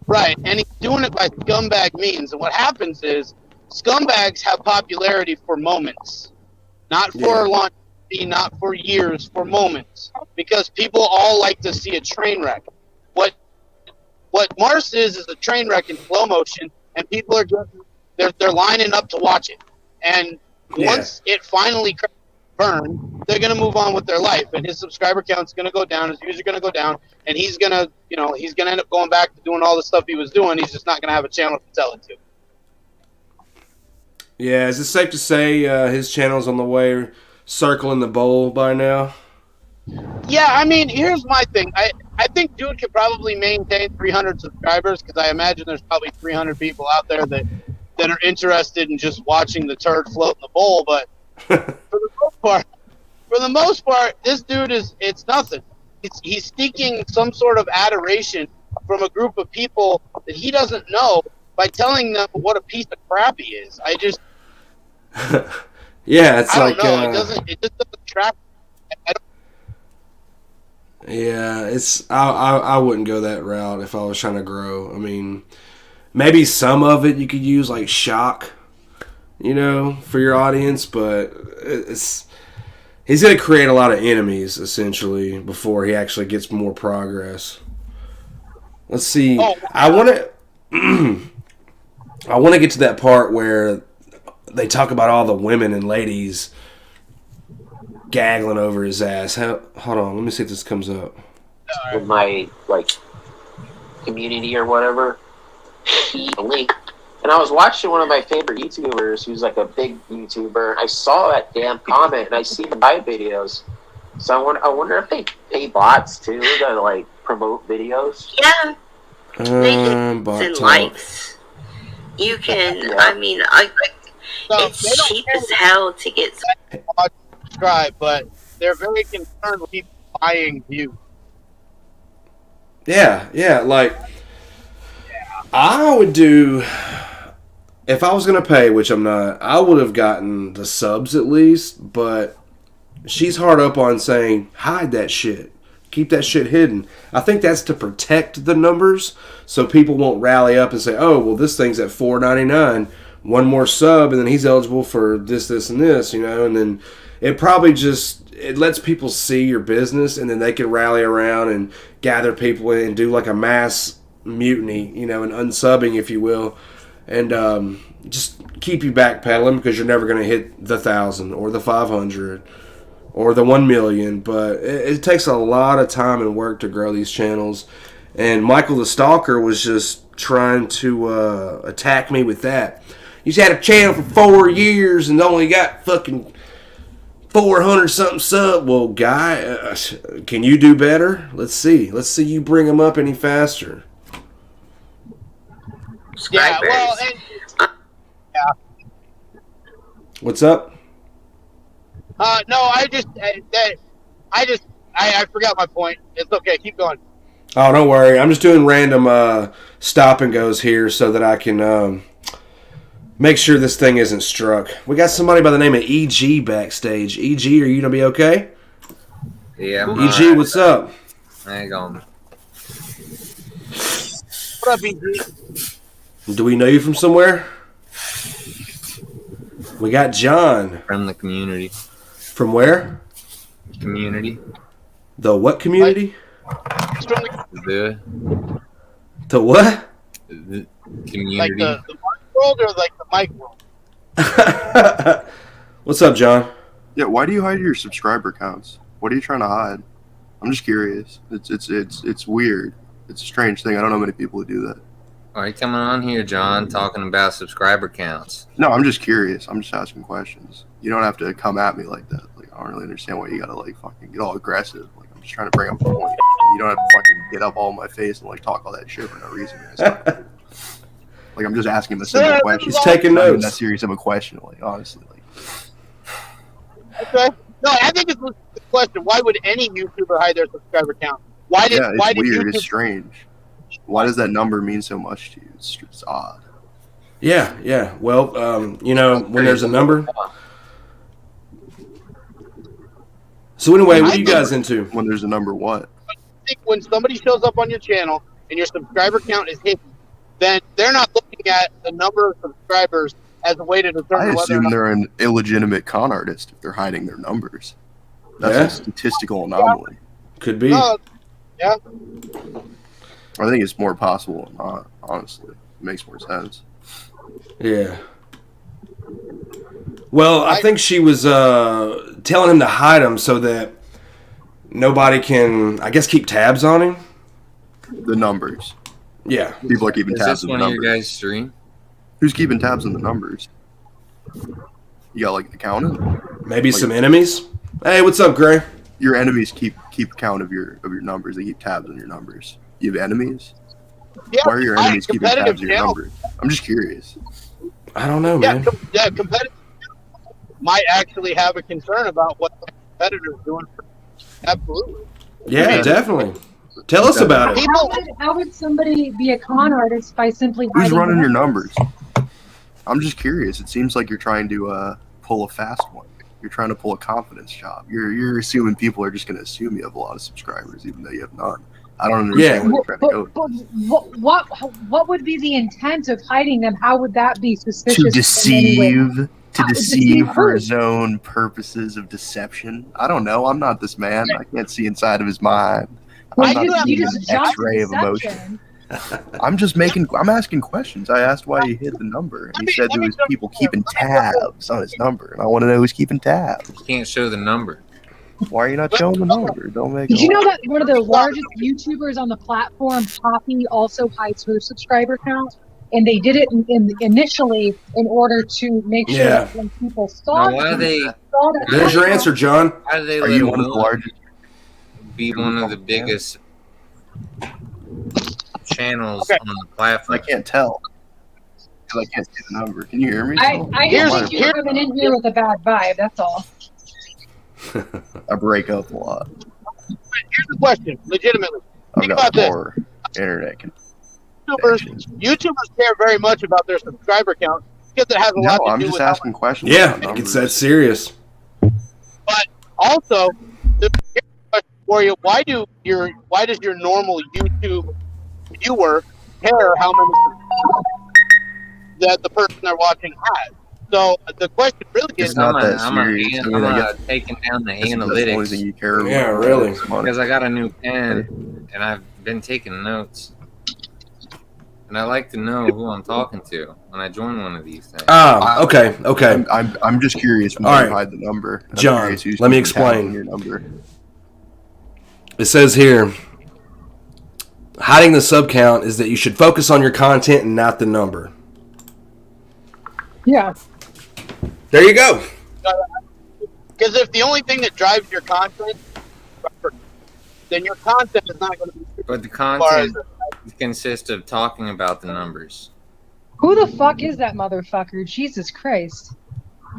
Right, and he's doing it by scumbag means. And what happens is scumbags have popularity for moments, not for longevity, not for years, for moments. Because people all like to see a train wreck. What Mars is a train wreck in slow motion, and people are just they're lining up to watch it. And once it finally burn, they're going to move on with their life, and his subscriber count's going to go down, his views are going to go down, and he's going to, he's going to end up going back to doing all the stuff he was doing. He's just not going to have a channel to tell it to. Yeah, is it safe to say his channel's on the way circling the bowl by now? Yeah, I mean, here's my thing. I think dude could probably maintain 300 subscribers, because I imagine there's probably 300 people out there that are interested in just watching the turd float in the bowl, but for the most part, this dude it's nothing. He's seeking some sort of adoration from a group of people that he doesn't know by telling them what a piece of crap he is. I just yeah, it's I like don't know. It just doesn't track. Yeah, I wouldn't go that route if I was trying to grow. I mean, maybe some of it you could use like shock, for your audience, but he's going to create a lot of enemies essentially before he actually gets more progress. Let's see. I want to get to that part where they talk about all the women and ladies gaggling over his ass. Hold on, let me see if this comes up. With my community or whatever, the link, and I was watching one of my favorite YouTubers, who's like a big YouTuber. I saw that damn comment, and I see the live videos. So I wonder if they pay bots too to promote videos. Yeah, they can bot send talk. likes. You can. I mean, it's cheap as hell to get. Subscribe, but they're very concerned with people buying views. Yeah, I would do, if I was going to pay, which I'm not, I would have gotten the subs at least, but she's hard up on saying, hide that shit. Keep that shit hidden. I think that's to protect the numbers, so people won't rally up and say, oh, well, this thing's at $4.99, one more sub, and then he's eligible for this, and this, and then it probably it lets people see your business, and then they can rally around and gather people and do like a mass mutiny, and unsubbing, if you will, and just keep you backpedaling, because you're never going to hit the 1,000 or the 500 or the 1 million. But it takes a lot of time and work to grow these channels. And Michael the Stalker was just trying to attack me with that. He's had a channel for 4 years and only got fucking 400 something sub. Well, guy, can you do better? Let's see you bring him up any faster. Yeah, well, What's up? No, I forgot my point. It's okay. Keep going. Oh, don't worry. I'm just doing random stop and goes here so that I can make sure this thing isn't struck. We got somebody by the name of EG backstage. EG, are you going to be okay? Yeah. EG, right. what's up? Hang on. What up, EG? Do we know you from somewhere? We got John. From the community. From where? Community. The what community? The what? The community. Like the Mark world or like the Mike world? What's up, John? Yeah, why do you hide your subscriber counts? What are you trying to hide? I'm just curious. It's weird. It's a strange thing. I don't know many people who do that. Why are you coming on here, John, talking about subscriber counts? No, I'm just curious. I'm just asking questions. You don't have to come at me like that. Like, I don't really understand why you gotta fucking get all aggressive. Like, I'm just trying to bring up a point. You don't have to fucking get up all in my face and talk all that shit for no reason. It's not cool. I'm just asking him a simple question. He's taking not even notes. that serious of a question. Honestly, Okay. No, I think it's a question. Why would any YouTuber hide their subscriber count? Why did it's weird. It's strange. Why does that number mean so much to you? It's odd. Yeah. Well, when there's a number. So anyway, what are you guys into? When there's a number what? I think when somebody shows up on your channel and your subscriber count is hidden, then they're not looking at the number of subscribers as a way to determine I whether or assume not they're an illegitimate con artist if they're hiding their numbers. That's a statistical anomaly. Could be. yeah. I think it's more possible than not, honestly. It makes more sense. Yeah. Well, I think she was telling him to hide him so that nobody can, I guess, keep tabs on him. The numbers. Yeah. People are keeping Is tabs this on one the of numbers. your guys' stream? Who's keeping tabs on the numbers? You got like an accountant? Maybe some enemies? Hey, what's up, Gray? Your enemies keep count of your numbers. They keep tabs on your numbers. You have enemies? Yeah, Why are your enemies keeping tabs competitive on your channels. numbers? I'm just curious. I don't know, man. Competitive might actually have a concern about what the competitor's doing. Absolutely. Yeah, definitely. Tell us about it. How would somebody be a con artist by simply Who's hiding running the your numbers? I'm just curious. It seems like you're trying to pull a fast one. You're trying to pull a confidence job. You're assuming people are just going to assume you have a lot of subscribers, even though you have none. I don't understand where you're trying to go. But what would be the intent of hiding them? How would that be suspicious? To deceive, Deceive deceive for who? his own purposes of deception. I don't know. I'm not this man. I can't see inside of his mind. I'm not seeing an X-ray of emotion. I'm asking questions. I asked why he hid the number, and he said there was people keeping tabs on his number, and I want to know who's keeping tabs. You can't show the number. Why are you not showing the number? Don't make. Did you know that one of the largest YouTubers on the platform, Poppy, also hides her subscriber count? And they did it initially in order to make sure that when people saw Now, why do they? There's your answer, John. Why do they Are let you one of the one largest? be one of the biggest channels on the platform? I can't tell because I can't see the number. Can you hear me? I just think you're coming in here with a bad vibe. That's all. I break up a lot. Here's the question, legitimately. I've Think got about this. more internet. YouTubers care very much about their subscriber count because it has a lot to I'm do just with how asking questions. Yeah, about it's numbers. that serious. But also, here's a question for you: why does your normal YouTube viewer care how many subscribers that the person they're watching has? So the question really is: It's not that serious. I'm taking down the That's the only analytics. thing you care about. Yeah, really. Because I got a new pen and I've been taking notes. And I like to know who I'm talking to when I join one of these things. Ah, okay. I'm just curious when All you right. hide the number. I'm John, curious who's let me keeping tabs explain. on your number. It says here, hiding the sub count is that you should focus on your content and not the number. Yeah. There you go. because if the only thing that drives your content, then your content is not going to be. But the content consists of talking about the numbers. Who the fuck is that motherfucker? Jesus Christ.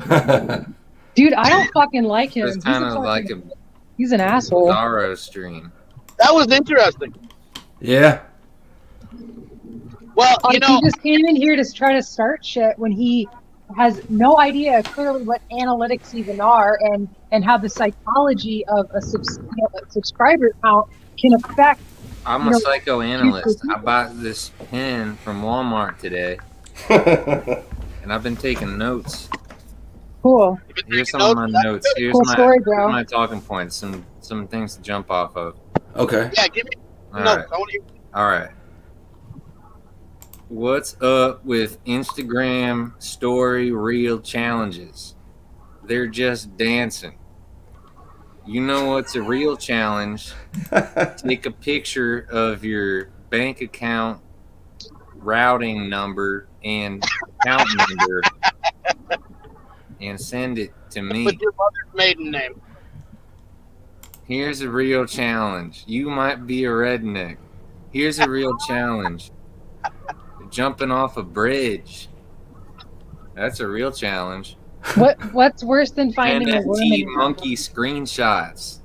Dude, I don't fucking like him. It's kind of like a He's an asshole. Bizarro stream. That was interesting. Yeah. Well, He just came in here to try to start shit when he has no idea clearly what analytics even are and how the psychology of a subscriber count can affect. I'm a psychoanalyst. I bought this pen from Walmart today, and I've been taking notes. Cool. Here's some of my notes. Here's Cool story, bro. here's my talking points. Some things to jump off of. Okay. Yeah, give me All notes. right. I want to hear. All right. What's up with Instagram story reel challenges? They're just dancing. You know what's a real challenge? Take a picture of your bank account routing number and account number and send it to me. With your mother's maiden name. Here's a real challenge. You might be a redneck. Here's a real challenge. Jumping off a bridge. That's a real challenge. What's worse than finding a worm? NFT monkey screenshots.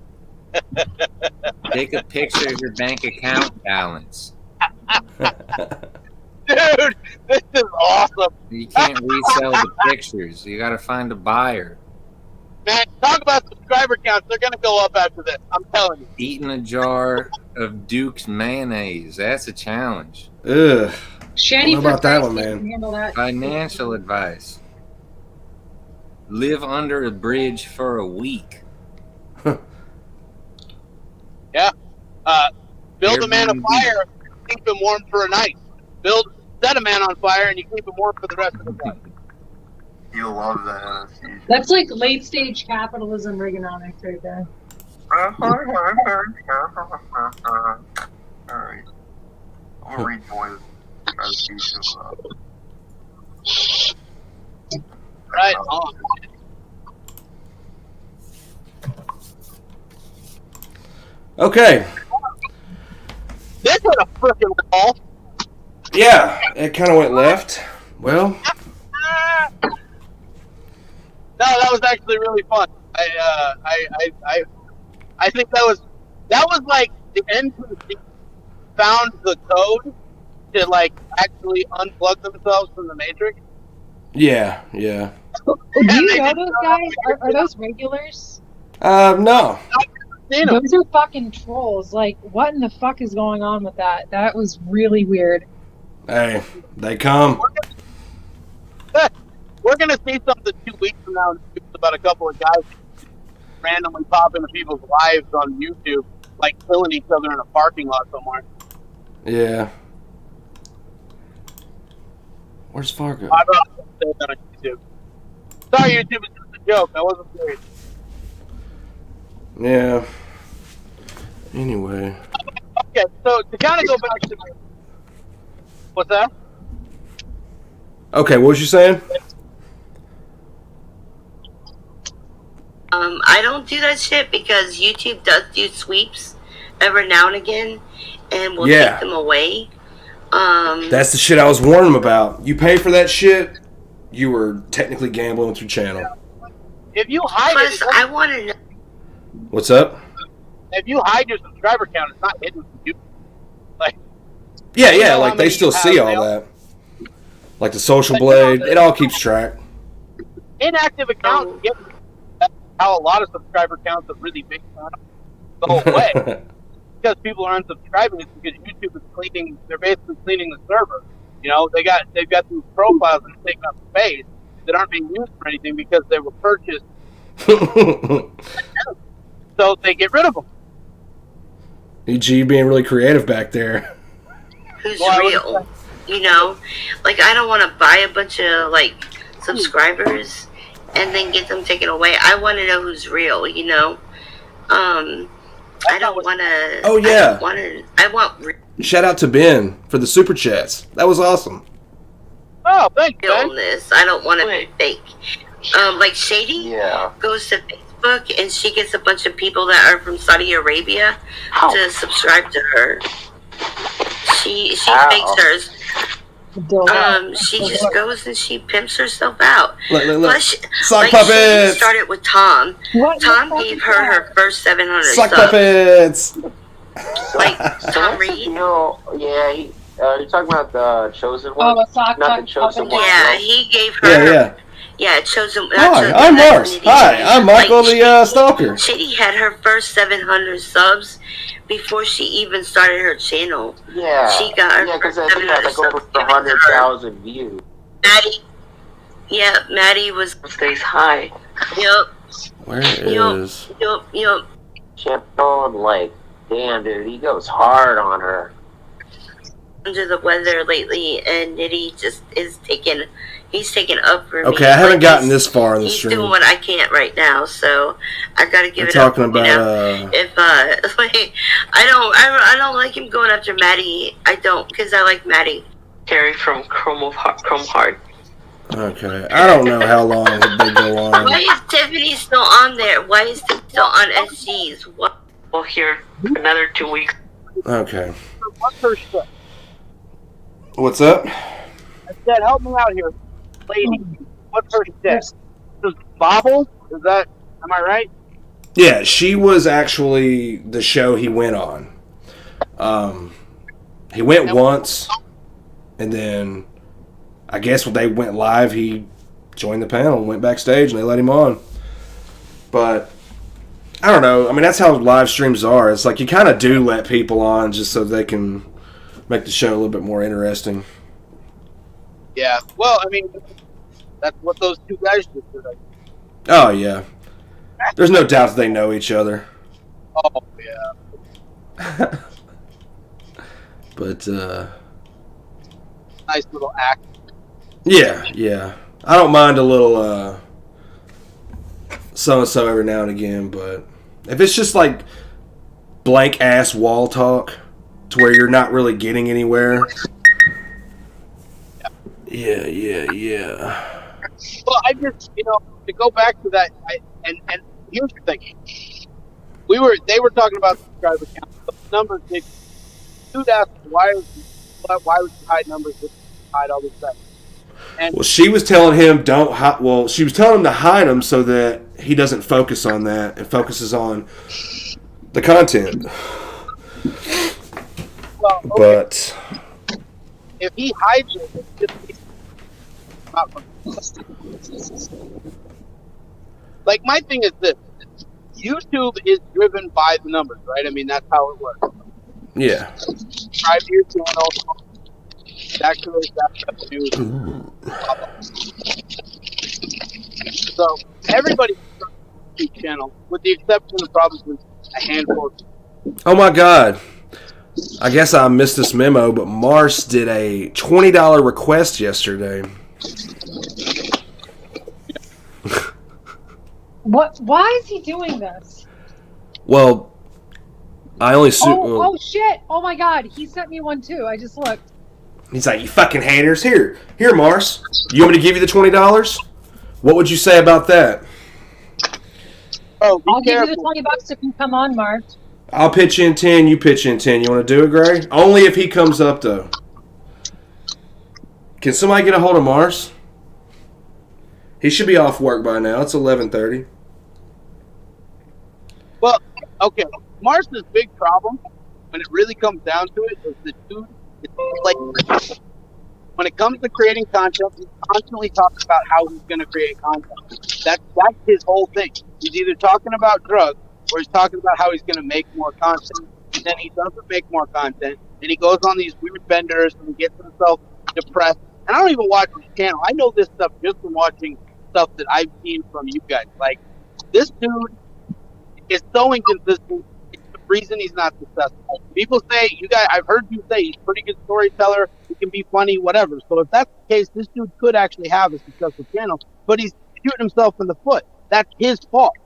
Take a picture of your bank account balance. Dude, this is awesome. You can't resell the pictures. You got to find a buyer. Man, talk about subscriber counts. They're going to go up after this. I'm telling you. Eating a jar of Duke's mayonnaise. That's a challenge. Ugh. Shanny, What about for that Christ's one, sake, man? can handle that. Financial advice. Live under a bridge for a week. Yeah. Build a man a fire, keep him warm for a night. Set a man on fire, and you keep him warm for the rest of the night. You'll love that. That's like late stage capitalism Reaganomics right there. Alright. I'm gonna rejoin. Try to see some, Right on. Okay. This hit a freaking wall. Yeah, it kind of went left. Well, No, that was actually really fun. I think that was like the NPC found the code to like actually unplug themselves from the Matrix. yeah. Do you know those guys? Are those regulars? No. Those are fucking trolls. Like, what in the fuck is going on with that? That was really weird. Hey, they come. We're gonna see something 2 weeks from now about a couple of guys randomly pop into people's lives on YouTube, like killing each other in a parking lot somewhere. Yeah. Where's Fargo? I brought that on YouTube. Sorry, YouTube, it's just a joke. I wasn't serious. Yeah. Anyway. Okay, so to kind of go back to what's that? Okay, what was you saying? I don't do that shit because YouTube does do sweeps every now and again, and will Yeah. take them away. That's the shit I was warning them about. You pay for that shit, you were technically gambling with your channel. If you hide Plus, it, I want to know. What's up? if you hide your subscriber count, it's not hidden from you. Like, Yeah, you yeah, know like how they many still you see have all now? that. Like the social blade, it all keeps track. Inactive accounts get how a lot of subscriber counts are really big go away because people are unsubscribing. It's because YouTube is cleaning. They're basically cleaning the server. You know, they've got these profiles that are taking up space that aren't being used for anything because they were purchased. So they get rid of them. EG being really creative back there. Who's real? You know, like I don't want to buy a bunch of like subscribers and then get them taken away. I want to know who's real. You know, I don't want to. Oh, yeah. I want Shout out to Ben for the super chats. That was awesome. Oh, thanks, Ben. realness. I don't want to be fake. Like Shady goes to Facebook and she gets a bunch of people that are from Saudi Arabia to subscribe to her. She fakes hers. She just goes and she pimps herself out. Look. Plus, Sock like puppets. she started with Tom. Tom gave her first 700 Sock subs. puppets. Like Tom Reed. You're talking about the chosen one? Oh, a sock Not the puppet. chosen one. Yeah, he gave her. Yeah. Yeah, chosen. Hi, I'm Mars. Hi, I'm Michael the Stalker. Shady had her first 700 subs before she even started her channel. Yeah. She got her because first I think I 700 had like subs. over 100,000 views. Maddie was Stays high. Yep. Where is? Yep. Kept on like, damn, dude, he goes hard on her. Under the weather lately, and Nitty just is taking. He's taking up for me. Okay, I haven't Like, gotten this far in the he's stream. doing what I can't right now, so I gotta give We're it talking up. about, You know? If like, I don't like him going after Maddie. I don't, because I like Maddie. Carrie from Chrome Heart. Okay, I don't know how long they go on. Why is Tiffany still on there? Why is Tiffany still on SGs? What? Well, here another 2 weeks. Okay. What's her shit? What's up? I said, help me out here, lady. What's her shit? Does Bobble? Is that? Am I right? Yeah, she was actually the show he went on. He went once, and then I guess when they went live, he joined the panel and went backstage, and they let him on. But I don't know. I mean, that's how live streams are. It's like you kind of do let people on just so they can make the show a little bit more interesting. Yeah. Well, I mean, that's what those two guys just did. Oh, yeah. There's no doubt that they know each other. Oh, yeah. But, nice little act. yeah, yeah. I don't mind a little, so-and-so every now and again, but if it's just like blank-ass wall talk to where you're not really getting anywhere, yeah. Well, I just, to go back to that, and here's the thing. They were talking about subscriber count. The numbers, dude asked, why would you hide numbers, hide all this stuff? And well, she was telling him she was telling him to hide them so that he doesn't focus on that and focuses on the content. Well, okay. But if he hides it, it's just like my thing is this: YouTube is driven by the numbers, right? I mean, that's how it works. yeah. Subscribe to your channel. That creates that revenue. So everybody can YouTube channel, with the exception of probably a handful. Oh my God. I guess I missed this memo, but Mars did a $20 request yesterday. What? Why is he doing this? Well, I only Oh shit! Oh my God, he sent me one too. I just looked. He's like, you fucking haters. Here, Mars. You want me to give you the $20? What would you say about that? Oh, I'll give you the $20 if you come on, Mark. I'll pitch in 10. You pitch in 10. You want to do it, Gray? Only if he comes up, though. Can somebody get a hold of Mars? He should be off work by now. It's 11:30. Well, okay. Mars's big problem, when it really comes down to it, is the dude. It's like when it comes to creating content, he constantly talks about how he's going to create content. That's his whole thing. He's either talking about drugs or he's talking about how he's going to make more content. And then he doesn't make more content, and he goes on these weird benders and he gets himself depressed. And I don't even watch his channel. I know this stuff just from watching stuff that I've seen from you guys. Like, this dude is so inconsistent. It's the reason he's not successful. People say, I've heard you say he's a pretty good storyteller. He can be funny, whatever. So if that's the case, this dude could actually have a successful channel, but he's shooting himself in the foot. That's his fault.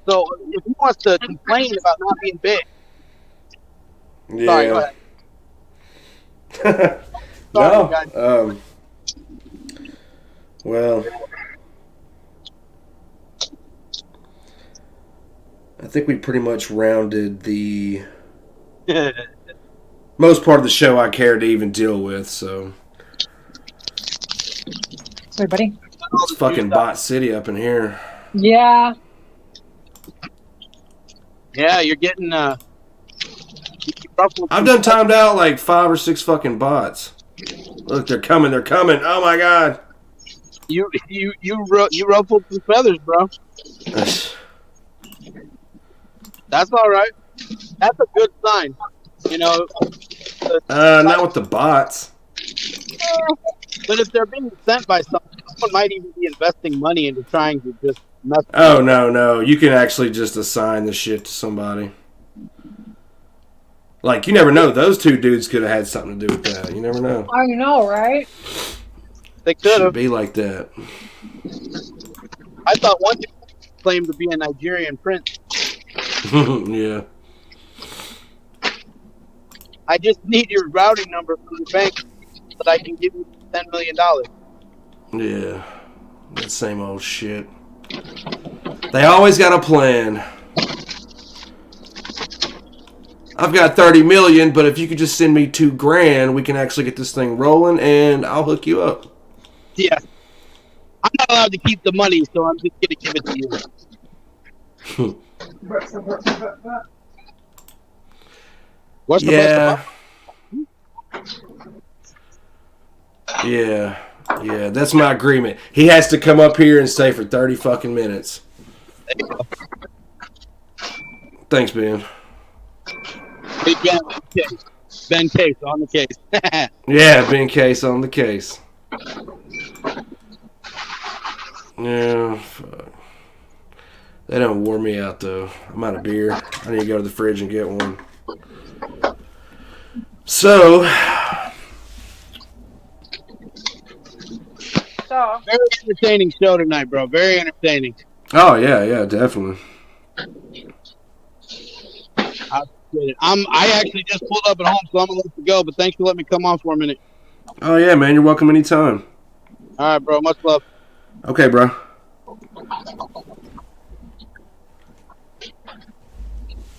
So if he wants to complain about not being big, Yeah. sorry, go ahead. Sorry, guys. Well, I think we pretty much rounded the most part of the show I care to even deal with, so. Sorry, buddy. It's fucking Bot City up in here. Yeah. Yeah, you're getting I've done timed out like 5 or 6 fucking bots. Look, they're coming. Oh my God. You ruffled some feathers, bro. That's all right. That's a good sign. Not with the bots. But if they're being sent by someone might even be investing money into trying to just mess. Oh, no. You can actually just assign the shit to somebody. Like, you never know. Those two dudes could have had something to do with that. You never know. I know, right? They could have. Should be like that. I thought one claimed to be a Nigerian prince. Yeah. I just need your routing number from the bank so that I can give you $10 million. Yeah. That same old shit. They always got a plan. I've got 30 million, but if you could just send me $2,000, we can actually get this thing rolling, and I'll hook you up. Yeah. I'm not allowed to keep the money, so I'm just going to give it to you. What's the Yeah, that's my agreement. He has to come up here and stay for 30 fucking minutes. Thanks, Ben. Hey, Ben Case on the case. Yeah, Ben Case on the case. Yeah, fuck. They don't wore me out, though. I'm out of beer. I need to go to the fridge and get one. So... Very entertaining show tonight, bro. Very entertaining. Oh, yeah, definitely. I actually just pulled up at home, so I'm going to let you go, but thanks for letting me come on for a minute. Oh, yeah, man. You're welcome anytime. All right, bro. Much love. Okay, bro.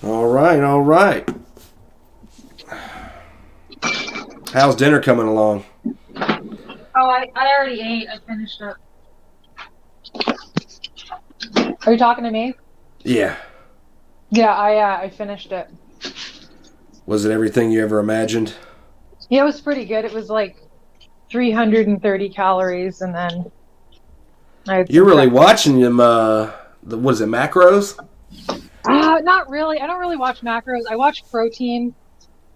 All right. How's dinner coming along? Oh, I already ate. I finished it. Are you talking to me? Yeah. Yeah, I finished it. Was it everything you ever imagined? Yeah, it was pretty good. It was like 330 calories, and then You're really watching them. What is it, macros? Not really. I don't really watch macros. I watch protein,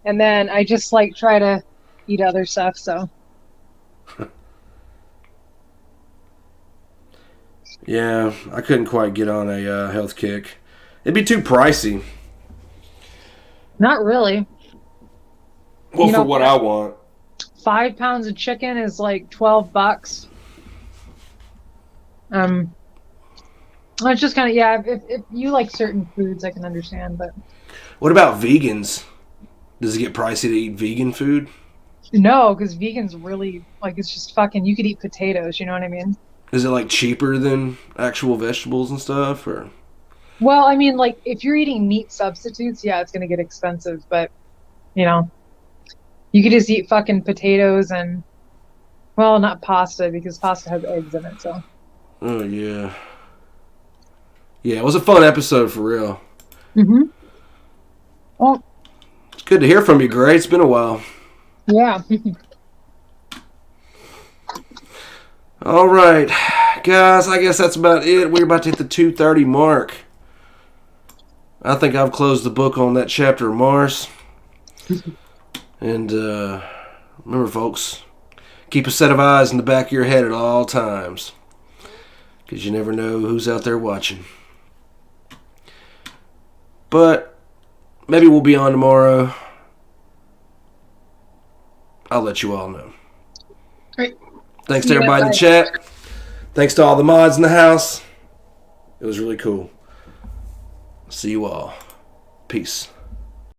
and then I just like try to eat other stuff. So. Yeah, I couldn't quite get on a health kick. It'd be too pricey. Not really. Well, for what I want. 5 pounds of chicken is like $12. It's just kind of, if you like certain foods, I can understand, but. What about vegans? Does it get pricey to eat vegan food? No, because vegans really, like, it's just fucking, you could eat potatoes, you know what I mean? Is it like cheaper than actual vegetables and stuff, or? Well, I mean, like, if you're eating meat substitutes, yeah, it's gonna get expensive, but, you know, you could just eat fucking potatoes and, well, not pasta, because pasta has eggs in it, so. Oh, yeah. Yeah, it was a fun episode for real. Mm-hmm. Well, it's good to hear from you, Gray. It's been a while. Yeah. All right, guys, I guess that's about it. We're about to hit the 2:30 mark. I think I've closed the book on that chapter of Mars. And remember, folks, keep a set of eyes in the back of your head at all times, because you never know who's out there watching. But maybe we'll be on tomorrow. I'll let you all know. Great. Thanks to everybody in the chat. Thanks to all the mods in the house. It was really cool. See you all. Peace.